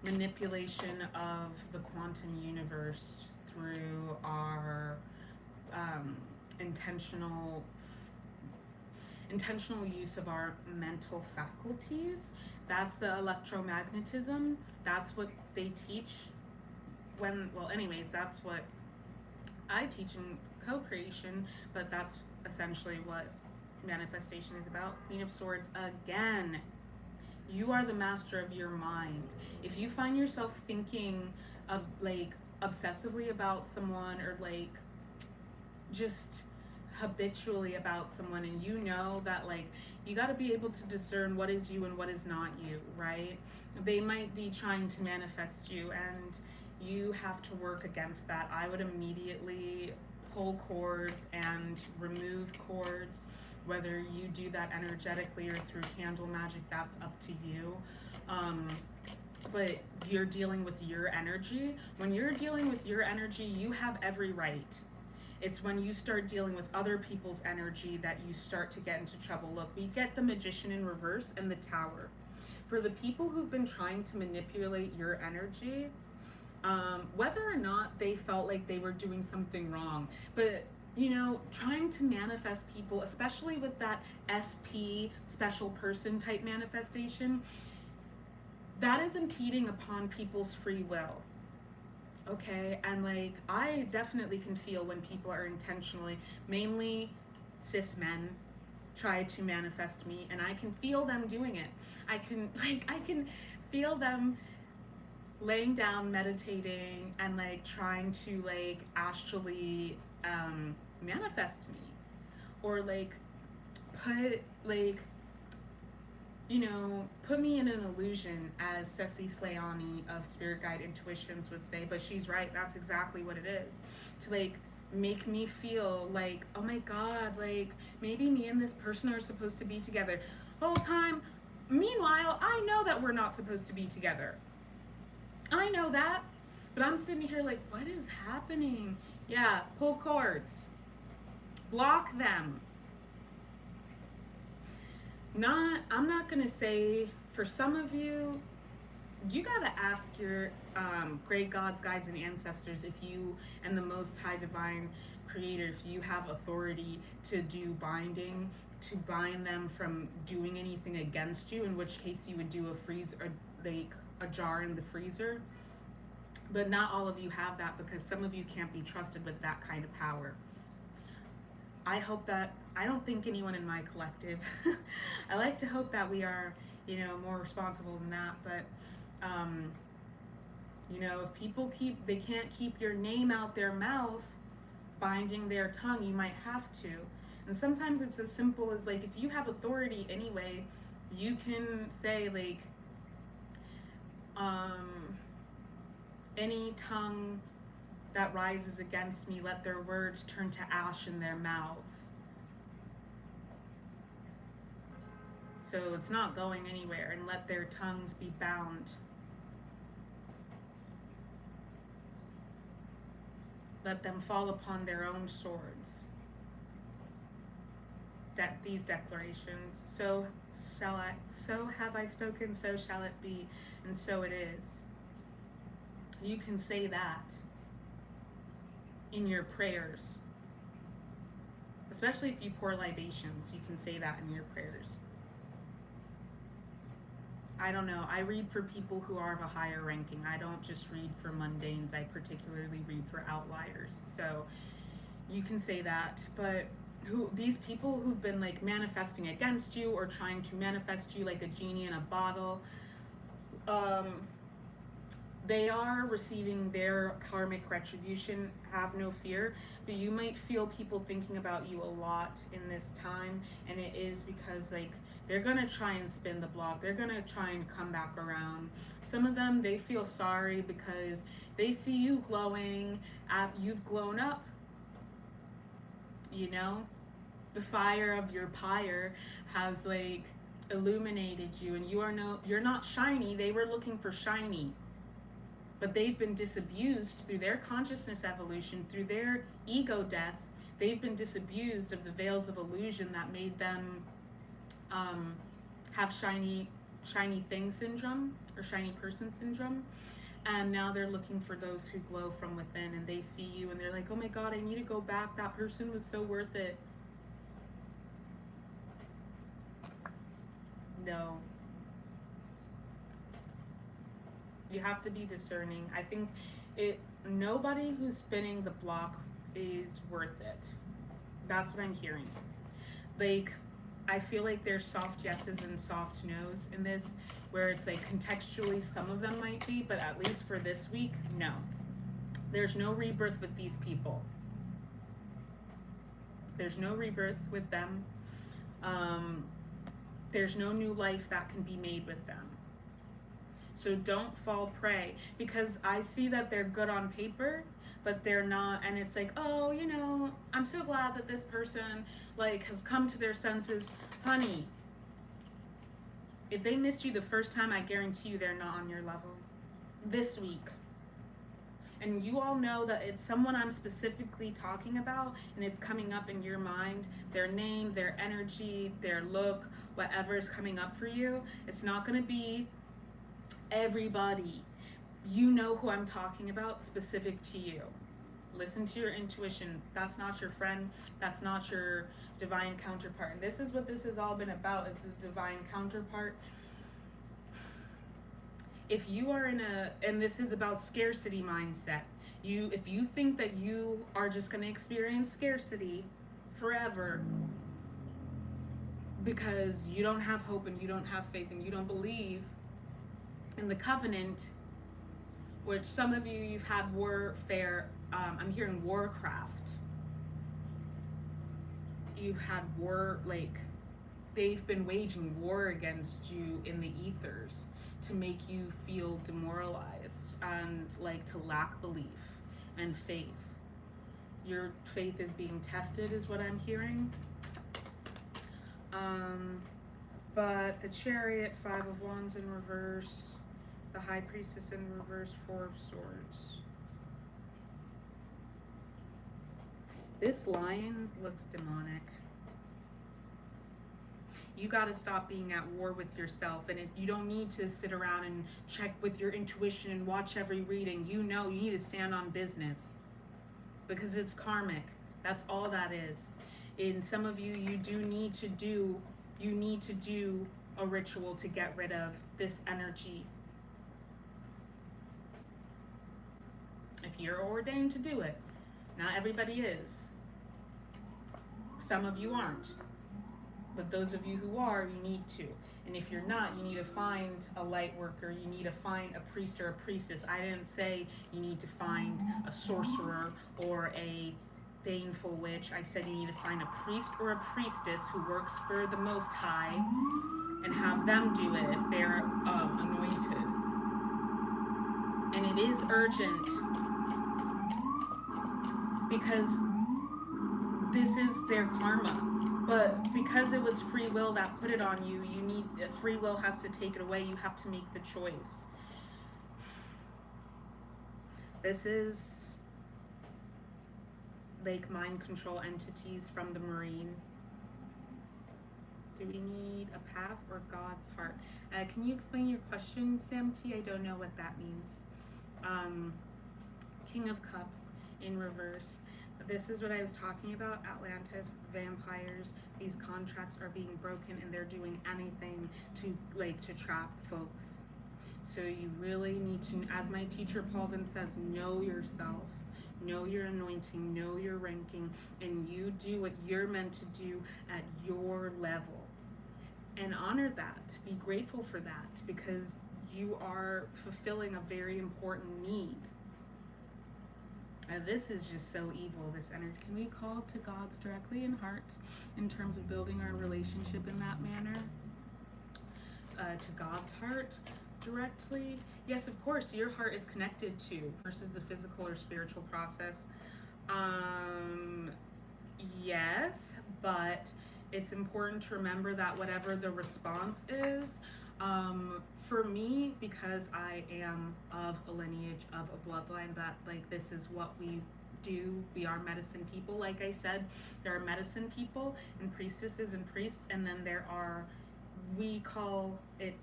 Speaker 1: manipulation of the quantum universe through our intentional use of our mental faculties. That's the electromagnetism. That's what they teach anyways, that's what I teach in co-creation, but that's essentially what manifestation is about. Queen of Swords, again, you are the master of your mind. If you find yourself thinking of obsessively about someone, or just habitually about someone, and you know that you got to be able to discern what is you and what is not you, right? They might be trying to manifest you, and you have to work against that. I would immediately pull cords and remove cords. Whether you do that energetically or through candle magic, that's up to you. But you're dealing with your energy. When you're dealing with your energy, you have every right. It's when you start dealing with other people's energy that you start to get into trouble. Look, we get the Magician in reverse and the Tower. For the people who've been trying to manipulate your energy, whether or not they felt like they were doing something wrong, but trying to manifest people, especially with that SP, special person type manifestation, that is impeding upon people's free will. Okay, and I definitely can feel when people are intentionally, mainly cis men, try to manifest me, and I can feel them doing it. I can feel them laying down, meditating, and trying to astrally manifest me, or put me in an illusion, as 𝗪𝗍 𝗪 of Spirit Guide Intuitions would say. But she's right, that's exactly what it is. To make me feel oh my God, maybe me and this person are supposed to be together the whole time. Meanwhile, I know that we're not supposed to be together. I know that, but I'm sitting here what is happening? Yeah, pull cords. Block them. I'm not gonna say, for some of you, you gotta ask your great gods, guides, and ancestors if you, and the Most High Divine Creator, if you have authority to do binding, to bind them from doing anything against you, in which case you would do a freeze, or a jar in the freezer. But not all of you have that, because some of you can't be trusted with that kind of power. I hope that, I don't think anyone in my collective, I like to hope that we are, more responsible than that. But, if people they can't keep your name out their mouth, binding their tongue, you might have to. And sometimes it's as simple as if you have authority anyway, you can say any tongue that rises against me, let their words turn to ash in their mouths. So it's not going anywhere, and let their tongues be bound. Let them fall upon their own swords. These declarations, so have I spoken, so shall it be, and so it is. You can say that in your prayers, especially if you pour libations. You can say that in your prayers. I don't know, I read for people who are of a higher ranking. I don't just read for mundanes, I particularly read for outliers. So you can say that, but these people who've been manifesting against you, or trying to manifest you like a genie in a bottle, they are receiving their karmic retribution. Have no fear. But you might feel people thinking about you a lot in this time, and it is because they're gonna try and spin the block. They're gonna try and come back around. Some of them, they feel sorry because they see you glowing. You've glown up. The fire of your pyre has illuminated you, and you're not shiny. They were looking for shiny. But they've been disabused through their consciousness evolution, through their ego death. They've been disabused of the veils of illusion that made them have shiny shiny thing syndrome or shiny person syndrome. And now they're looking for those who glow from within, and they see you and they're like, oh my God, I need to go back. That person was so worth it. No. You have to be discerning. I think nobody who's spinning the block is worth it. That's what I'm hearing. Like, I feel like there's soft yeses and soft nos in this, where it's like contextually some of them might be, but at least for this week, no. There's no rebirth with these people. There's no rebirth with them. There's no new life that can be made with them. So don't fall prey, because I see that they're good on paper, but they're not. And it's like, oh, you know, I'm so glad that this person like has come to their senses. Honey, if they missed you the first time, I guarantee you they're not on your level this week. And you all know that it's someone I'm specifically talking about, and it's coming up in your mind, their name, their energy, their look, whatever is coming up for you. It's not going to be everybody. You know who I'm talking about, specific to you. Listen to your intuition. That's not your friend. That's not your divine counterpart. And this is what this has all been about, is the divine counterpart. If you are and this is about scarcity mindset. If you think that you are just going to experience scarcity forever because you don't have hope and you don't have faith and you don't believe in the covenant, which some of you've had warfare. I'm hearing warcraft. You've had war, like they've been waging war against you in the ethers to make you feel demoralized and like to lack belief and faith. Your faith is being tested, is what I'm hearing. But the Chariot, 5 of Wands in reverse, the High Priestess in reverse, 4 of Swords. This Lion looks demonic. You got to stop being at war with yourself, and you don't need to sit around and check with your intuition and watch every reading. You know you need to stand on business, because it's karmic. That's all that is. In some of you, you need to do a ritual to get rid of this energy. If you're ordained to do it, not everybody is. Some of you aren't. But those of you who are, you need to. And if you're not, you need to find a light worker. You need to find a priest or a priestess. I didn't say you need to find a sorcerer or a baneful witch. I said you need to find a priest or a priestess who works for the Most High and have them do it if they're anointed. And it is urgent, because this is their karma. But because it was free will that put it on you, free will has to take it away. You have to make the choice. This is like mind control entities from the marine. Do we need a path or God's heart? Can you explain your question, Sam T? I don't know what that means. King of Cups in reverse. This is what I was talking about. Atlantis, vampires, these contracts are being broken, and they're doing anything to trap folks. So you really need to, as my teacher Paulvin says, know yourself, know your anointing, know your ranking, and you do what you're meant to do at your level. And honor that. Be grateful for that, because you are fulfilling a very important need. This is just so evil, this energy. Can we call to God's directly in hearts in terms of building our relationship in that manner? To God's heart directly? Yes, of course, your heart is connected to versus the physical or spiritual process. Yes, but it's important to remember that whatever the response is, for me, because I am of a lineage, of a bloodline, that this is what we do. We are medicine people. Like I said, there are medicine people and priestesses and priests, and then there are, we call it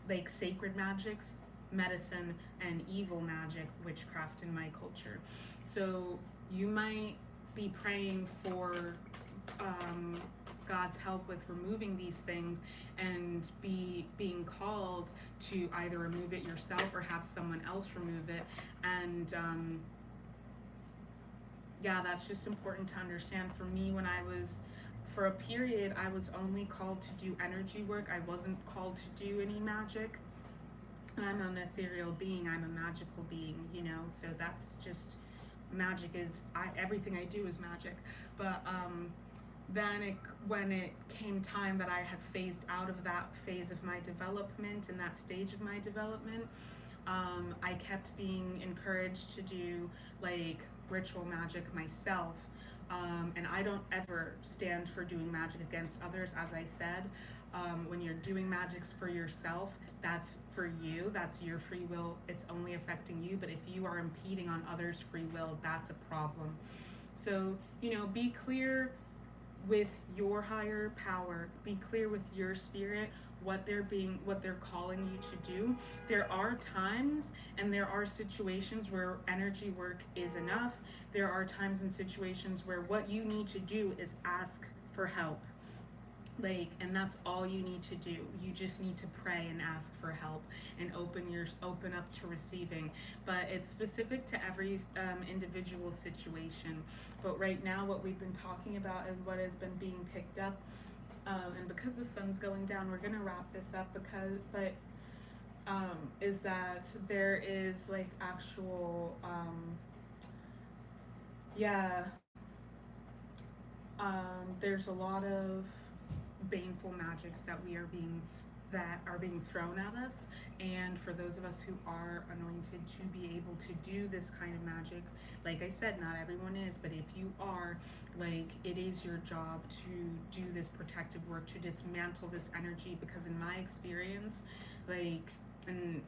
Speaker 1: like sacred magics, medicine, and evil magic, witchcraft in my culture. So you might be praying for God's help with removing these things, and being called to either remove it yourself or have someone else remove it. And yeah, that's just important to understand. For me, for a period, I was only called to do energy work. I wasn't called to do any magic. I'm an ethereal being, I'm a magical being, so that's just, magic is, everything I do is magic. But then when it came time that I had phased out of that phase of my development and that stage of my development, I kept being encouraged to do like ritual magic myself. And I don't ever stand for doing magic against others. As I said, when you're doing magics for yourself, that's for you, that's your free will, it's only affecting you. But if you are impeding on others' free will, that's a problem. So, be clear with your higher power, be clear with your spirit, what they're calling you to do. There are times and there are situations where energy work is enough. There are times and situations where what you need to do is ask for help. And that's all you need to do. You just need to pray and ask for help and open up to receiving. But it's specific to every individual situation. But right now, what we've been talking about and what has been being picked up, and because the sun's going down, we're gonna wrap this up. Is that there is like actual, there's a lot of baneful magics that are being thrown at us. And for those of us who are anointed to be able to do this kind of magic, like I said, not everyone is, but if you are, it is your job to do this protective work, to dismantle this energy. Because in my experience, and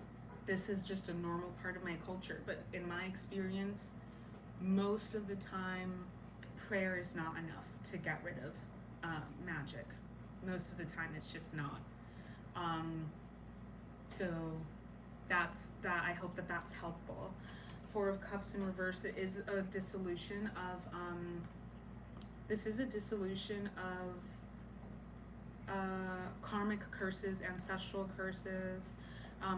Speaker 1: this is just a normal part of my culture, but in my experience, most of the time prayer is not enough to get rid of magic. Most of the time it's just not. So that's that. I hope that that's helpful. Four of Cups in reverse, it is a dissolution of this is a dissolution of karmic curses, ancestral curses.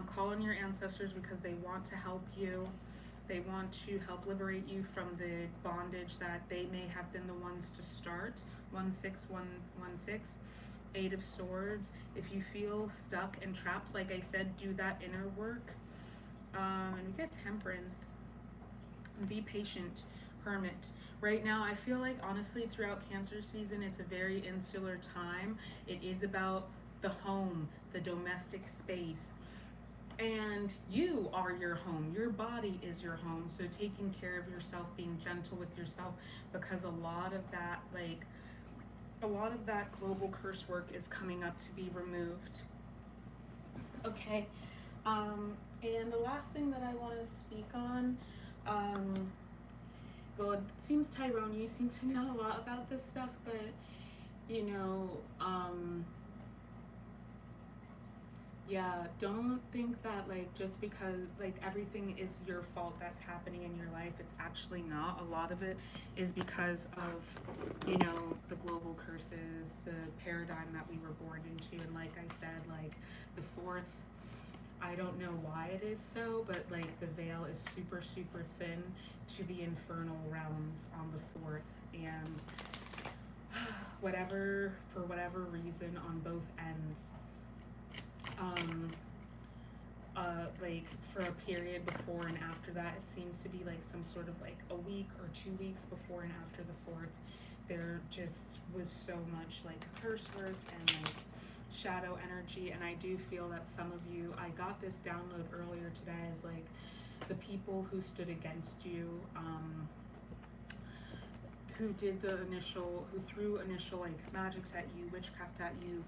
Speaker 1: Call on your ancestors because they want to help you. They want to help liberate you from the bondage that they may have been the ones to start. 16116. Eight of Swords. If you feel stuck and trapped, like I said, do that inner work. And we get Temperance. Be patient, Hermit. Right now, I feel like, honestly, throughout Cancer season, it's a very insular time. It is about the home, the domestic space. And you are your home. Your body is your home. So taking care of yourself, being gentle with yourself, because a lot of that global curse work is coming up to be removed. Okay. And the last thing that I want to speak on, well, it seems, Tyrone, you seem to know a lot about this stuff, but don't think that just because everything is your fault that's happening in your life. It's actually not. A lot of it is because of the global curses, the paradigm that we were born into. And like I said, the fourth, I don't know why it is so, but the veil is super, super thin to the infernal realms on the fourth. And for whatever reason, on both ends, for a period before and after that, it seems to be some sort of a week or 2 weeks before and after the fourth, there just was so much curse work and shadow energy. And I do feel that some of you, I got this download earlier today, as the people who stood against you, who threw initial magics at you, witchcraft at you,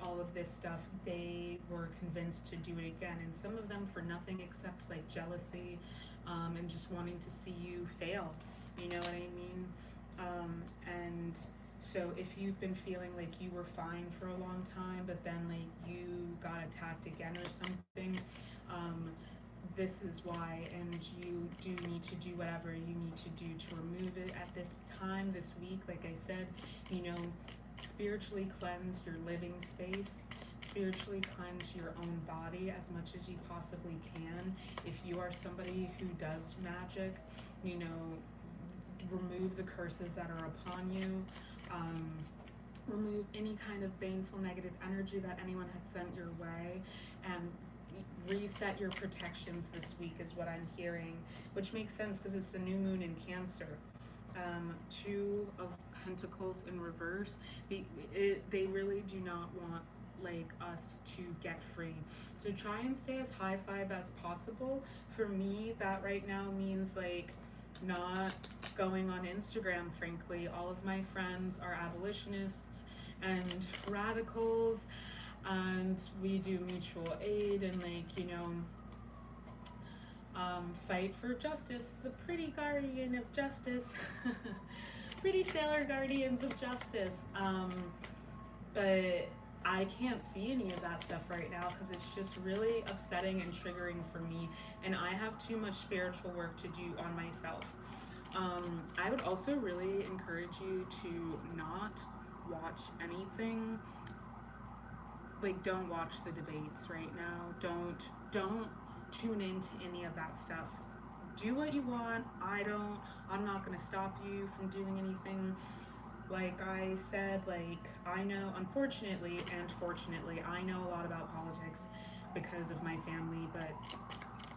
Speaker 1: all of this stuff, they were convinced to do it again. And some of them for nothing except jealousy, and just wanting to see you fail. You know what I mean? And So if you've been feeling like you were fine for a long time, but then like you got attacked again or something, this is why, and you do need to do whatever you need to do to remove it at this time, this week. Like I said, you know, spiritually cleanse your living space, spiritually cleanse your own body as much as you possibly can. If you are somebody who does magic, you know, remove the curses that are upon you. Remove any kind of baneful negative energy that anyone has sent your way, and reset your protections this week is what I'm hearing, which makes sense because it's the new moon in Cancer. Two of Pentacles in reverse. They really do not want like us to get free. So try and stay as high vibe as possible. For me, that right now means like not going on Instagram, frankly. All of my friends are abolitionists and radicals, and we do mutual aid and like, you know, fight for justice, the pretty guardian of justice. Pretty sailor guardians of justice. But I can't see any of that stuff right now because it's just really upsetting and triggering for me, and I have too much spiritual work to do on myself. I would also really encourage you to not watch anything. Like, don't watch the debates right now. Don't tune into any of that stuff. Do what you want. I'm not gonna stop you from doing anything. Like I said, like, I know, unfortunately and fortunately, I know a lot about politics because of my family, but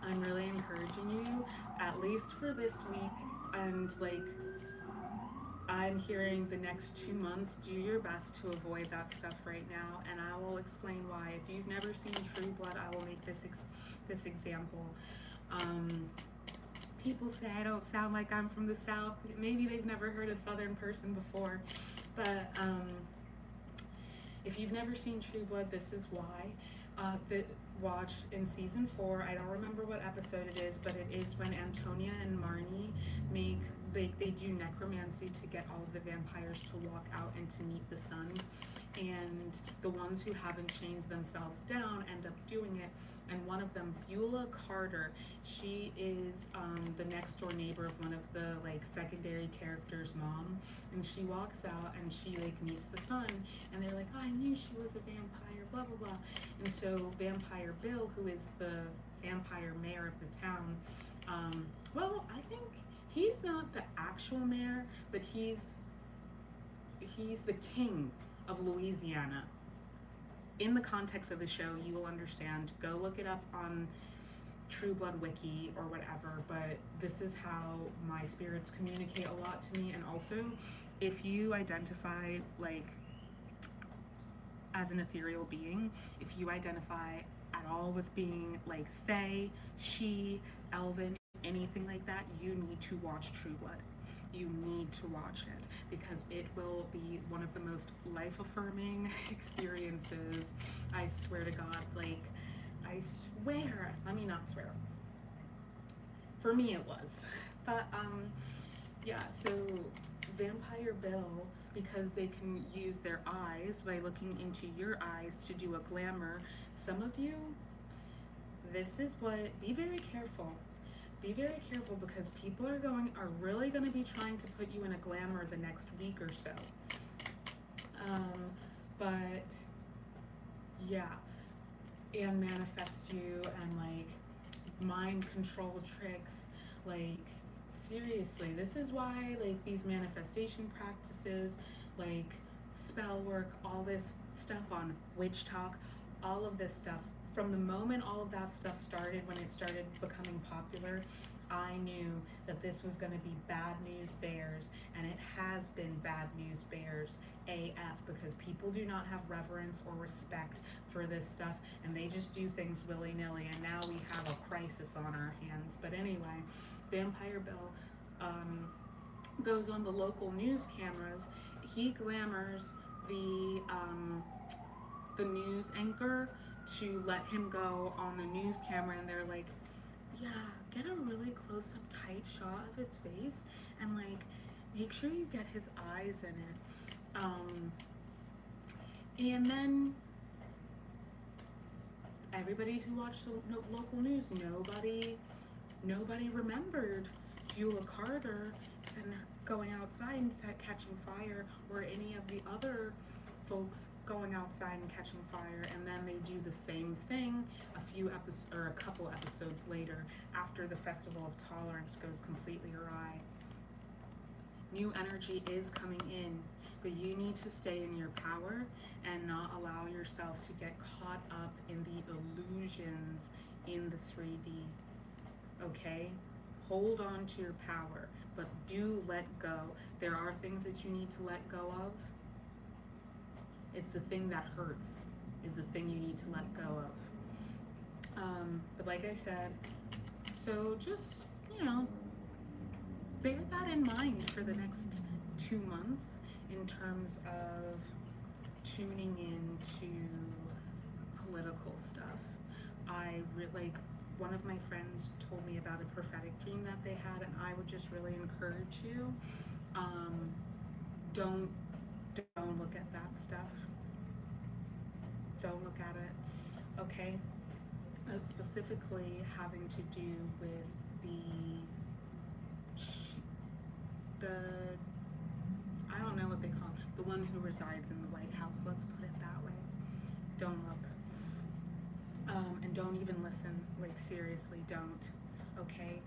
Speaker 1: I'm really encouraging you, at least for this week, and like, I'm hearing the next 2 months, do your best to avoid that stuff right now, and I will explain why. If you've never seen True Blood, I will make this example. People say I don't sound like I'm from the South. Maybe they've never heard a Southern person before, but if you've never seen True Blood, this is why. Watch in season 4, I don't remember what episode it is, but it is when Antonia and Marnie they do necromancy to get all of the vampires to walk out and to meet the sun, and the ones who haven't chained themselves down end up doing it. And one of them, Beulah Carter, she is the next door neighbor of one of the like secondary characters' mom, and she walks out and she like meets the sun, and they're like, oh, I knew she was a vampire, blah blah blah. And so Vampire Bill, who is the vampire mayor of the town, well, I think he's not the actual mayor, but he's the king of Louisiana. In the context of the show, you will understand. Go look it up on True Blood Wiki or whatever, but this is how my spirits communicate a lot to me. And also, if you identify like as an ethereal being, if you identify at all with being like Fae, she, Elven, anything like that, you need to watch True Blood. You need to watch it because it will be one of the most life-affirming experiences. I swear to God, like, I swear, let me not swear. For me it was. But yeah, so Vampire Bill, because they can use their eyes by looking into your eyes to do a glamour. Some of you, this is what, be very careful. Be very careful because people are really going to be trying to put you in a glamour the next week or so. But yeah, and manifest you and like mind control tricks. Like, seriously, this is why like these manifestation practices, like spell work, all this stuff on witch talk, all of this stuff, from the moment all of that stuff started, when it started becoming popular, I knew that this was going to be bad news bears, and it has been bad news bears AF, because people do not have reverence or respect for this stuff, and they just do things willy-nilly, and now we have a crisis on our hands. But anyway, Vampire Bill goes on the local news cameras. He glamours the news anchor to let him go on the news camera, and they're like, yeah, get a really close-up tight shot of his face and like make sure you get his eyes in it. And then everybody who watched the local news, nobody remembered Beulah Carter going outside and catching fire, or any of the other folks going outside and catching fire. And then they do the same thing a couple episodes later, after the Festival of Tolerance goes completely awry. New energy is coming in, but you need to stay in your power and not allow yourself to get caught up in the illusions in the 3D, okay? Hold on to your power, but do let go. There are things that you need to let go of. It's the thing that hurts is the thing you need to let go of. But like I said, so just, bear that in mind for the next 2 months in terms of tuning into political stuff. One of my friends told me about a prophetic dream that they had, and I would just really encourage you, don't look at that stuff. Don't look at it, okay? Specifically having to do with I don't know what they call it, the one who resides in the White House, let's put it that way. Don't look. And don't even listen, seriously, don't, okay?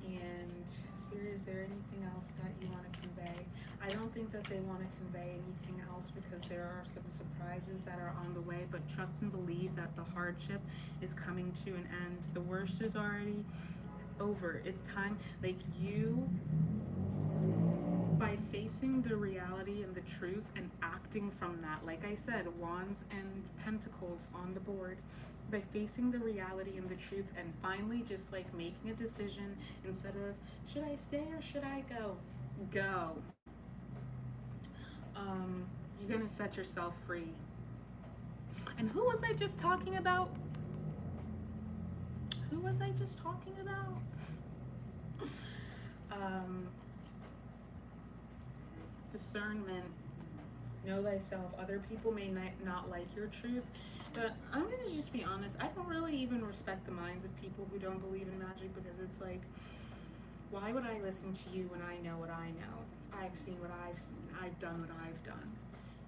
Speaker 1: And Spirit, is there anything else that you want to convey? I don't think that they want to convey anything else, because there are some surprises that are on the way, but trust and believe that the hardship is coming to an end. The worst is already over. It's time, by facing the reality and the truth and acting from that, like I said, Wands and Pentacles on the board, by facing the reality and the truth and finally just making a decision instead of, should I stay or should I go? Go. You're gonna set yourself free. And who was I just talking about? Discernment. Know thyself. Other people may not like your truth, but I'm gonna just be honest, I don't really even respect the minds of people who don't believe in magic, because it's why would I listen to you when I know what I know? I've seen what I've seen. I've done what I've done.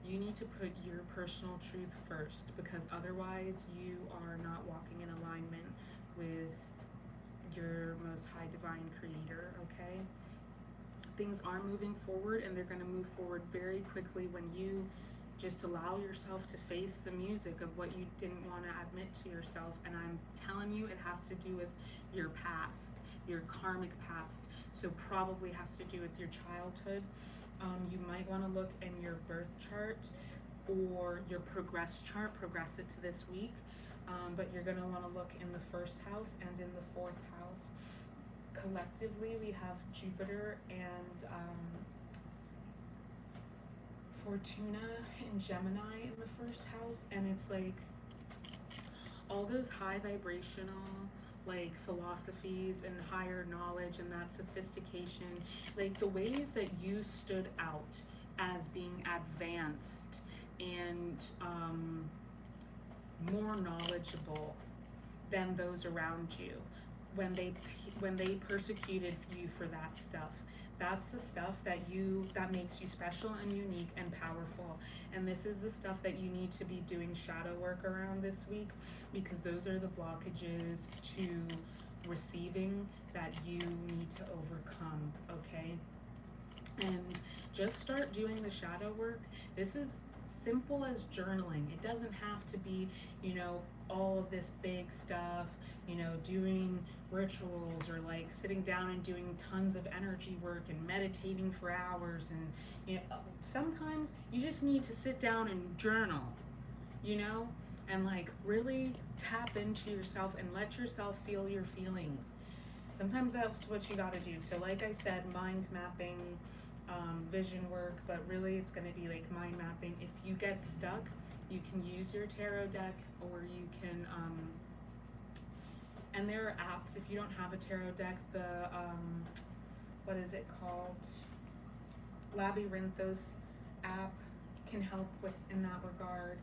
Speaker 1: You need to put your personal truth first, because otherwise you are not walking in alignment with your most high divine creator, okay? Things are moving forward, and they're going to move forward very quickly when you just allow yourself to face the music of what you didn't want to admit to yourself. And I'm telling you, it has to do with your past, your karmic past. So probably has to do with your childhood. You might want to look in your birth chart or your progress chart, progress it to this week. But you're going to want to look in the first house and in the fourth house. Collectively, we have Jupiter and Fortuna and Gemini in the first house, and it's all those high vibrational philosophies and higher knowledge and that sophistication, the ways that you stood out as being advanced and more knowledgeable than those around you when they persecuted you for that stuff. That's the stuff that makes you special and unique and powerful. And this is the stuff that you need to be doing shadow work around this week, because those are the blockages to receiving that you need to overcome, okay? And just start doing the shadow work. This is simple as journaling. It doesn't have to be, all of this big stuff, doing rituals or sitting down and doing tons of energy work and meditating for hours. And sometimes you just need to sit down and journal, and really tap into yourself and let yourself feel your feelings. Sometimes that's what you got to do. So like I said, mind mapping, vision work, but really it's going to be mind mapping. If you get stuck, you can use your tarot deck, or you can and there are apps. If you don't have a tarot deck, the what is it called, 𝗪𝗵𝘀𝗀 app can help with in that regard.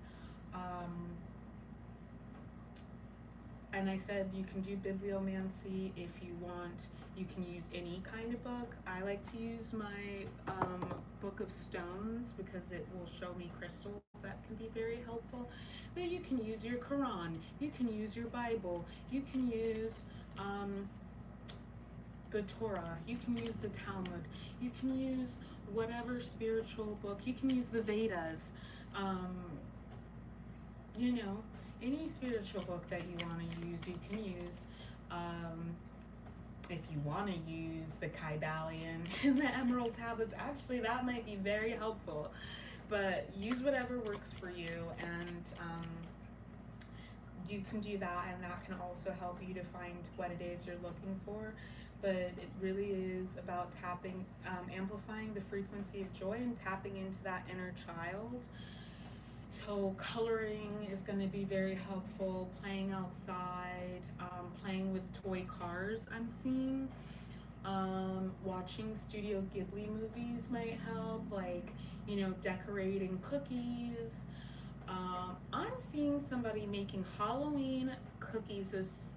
Speaker 1: And I said you can do bibliomancy if you want. You can use any kind of book. I like to use my book of stones because it will show me crystals. That can be very helpful. But you can use your Quran. You can use your Bible. You can use the Torah. You can use the Talmud. You can use whatever spiritual book. You can use the Vedas. You know, any spiritual book that you want to use, you can use. If you want to use the Kybalion and the Emerald Tablets, actually that might be very helpful. But use whatever works for you, and you can do that, and that can also help you to find what it is you're looking for. But it really is about tapping, amplifying the frequency of joy and tapping into that inner child. So coloring is going to be very helpful, playing outside, playing with toy cars I'm seeing. Watching Studio Ghibli movies might help, like, you know, decorating cookies. I'm seeing somebody making Halloween cookies,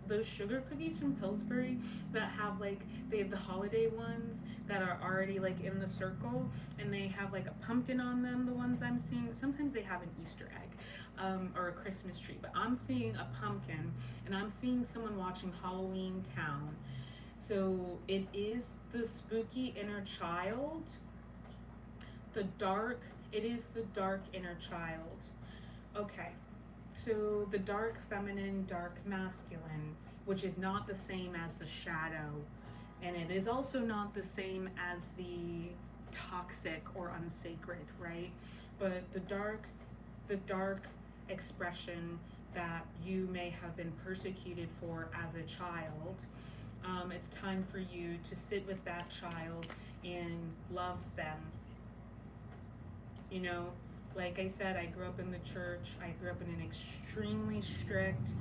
Speaker 1: those sugar cookies from Pillsbury that have, like, they have the holiday ones that are already, like, in the circle, and they have, like, a pumpkin on them, the ones I'm seeing. Sometimes they have an Easter egg or a Christmas tree, but I'm seeing a pumpkin, and I'm seeing someone watching Halloween Town. So it is the spooky inner child, it is the dark inner child. Okay, so the dark feminine, dark masculine, which is not the same as the shadow, and it is also not the same as the toxic or unsacred, right? But the dark expression that you may have been persecuted for as a child, it's time for you to sit with that child and love them. You know, like I said, I grew up in the church. I grew up in an extremely strict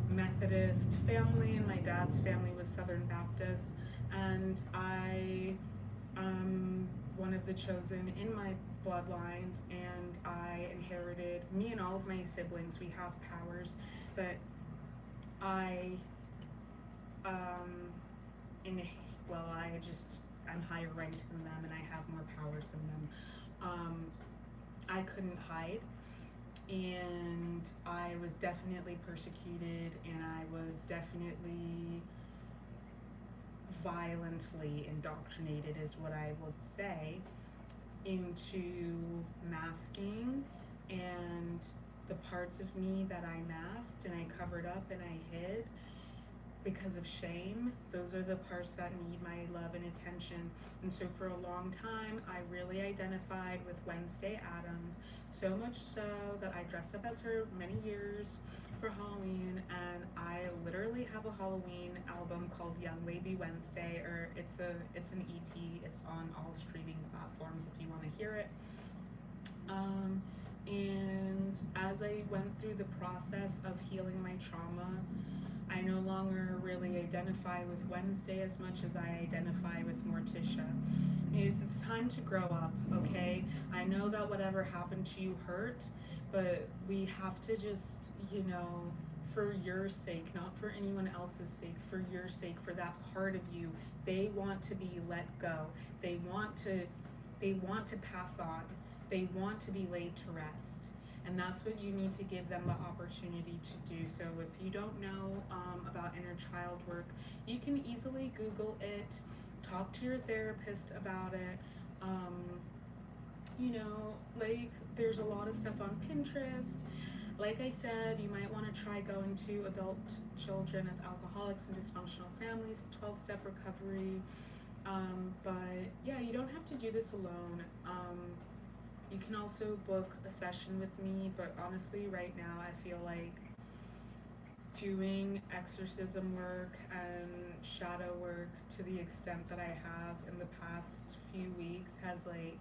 Speaker 1: Methodist family, and my dad's family was Southern Baptist, and I am one of the chosen in my bloodlines, and I inherited, me and all of my siblings, we have powers, but I'm higher ranked than them, and I have more powers than them. I couldn't hide, and I was definitely persecuted, and I was definitely violently indoctrinated, is what I would say, into masking, and the parts of me that I masked and I covered up and I hid because of shame, those are the parts that need my love and attention. And so for a long time, I really identified with Wednesday Addams, so much so that I dressed up as her many years for Halloween, and I literally have a Halloween album called Young Wavy Wednesday, or it's an EP. It's on all streaming platforms if you want to hear it. And as I went through the process of healing my trauma, I no longer really identify with Wednesday as much as I identify with 𝗪ṛिśα. It's time to grow up, okay? I know that whatever happened to you hurt, but we have to just, you know, for your sake, not for anyone else's sake, for your sake, for that part of you, they want to be let go. They want to pass on. They want to be laid to rest. And that's what you need to give them the opportunity to do. So if you don't know about inner child work, you can easily Google it, talk to your therapist about it. You know, like, there's a lot of stuff on Pinterest. Like I said, you might want to try going to adult children of alcoholics and dysfunctional families, 12-step recovery. But yeah, you don't have to do this alone. You can also book a session with me, but honestly, right now, I feel like doing exorcism work and shadow work to the extent that I have in the past few weeks has, like,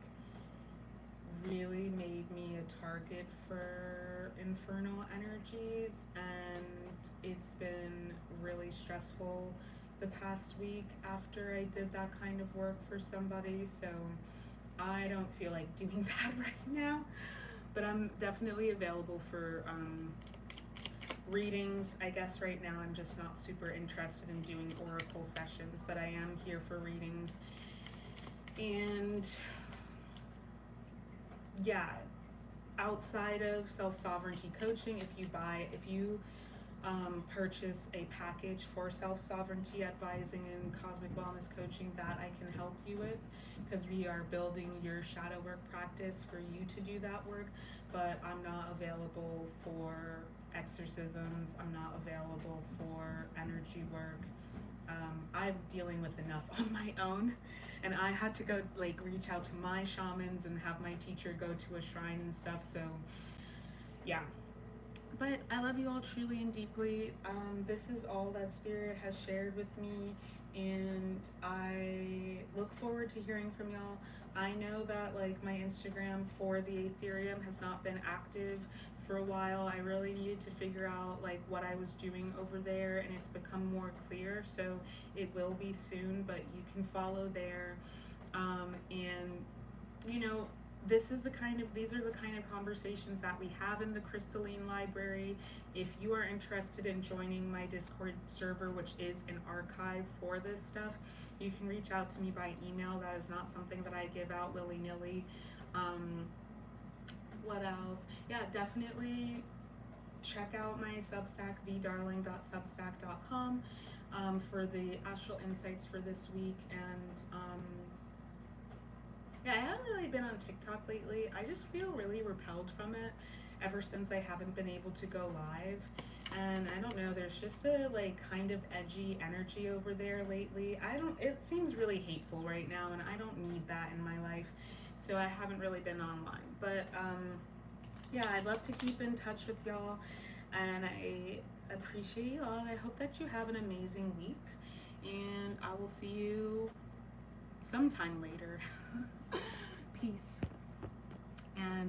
Speaker 1: really made me a target for infernal energies, and it's been really stressful the past week after I did that kind of work for somebody. So I don't feel like doing that right now, but I'm definitely available for readings. I guess right now I'm just not super interested in doing oracle sessions, but I am here for readings. And yeah, outside of self-sovereignty coaching, if you purchase a package for self-sovereignty advising and cosmic wellness coaching, that I can help you with, because we are building your shadow work practice for you to do that work. But I'm not available for exorcisms, I'm not available for energy work. I'm dealing with enough on my own, and I had to go like reach out to my shamans and have my teacher go to a shrine and stuff, so yeah. But I love you all truly and deeply. This is all that Spirit has shared with me, and I look forward to hearing from y'all. I know that like my Instagram for the Aetherium has not been active for a while. I really needed to figure out like what I was doing over there, and it's become more clear, so it will be soon, but you can follow there. And you know, these are the kind of conversations that we have in the Crystalline Library. If you are interested in joining my Discord server, which is an archive for this stuff, you can reach out to me by email. That is not something that I give out willy-nilly. What else? Yeah, definitely check out my Substack, vdarling.substack.com, for the astral insights for this week. And yeah, I haven't really been on TikTok lately. I just feel really repelled from it ever since I haven't been able to go live. And I don't know, there's just a like kind of edgy energy over there lately. It seems really hateful right now, and I don't need that in my life. So I haven't really been online. But yeah, I'd love to keep in touch with y'all, and I appreciate you all. I hope that you have an amazing week, and I will see you sometime later. Peace. And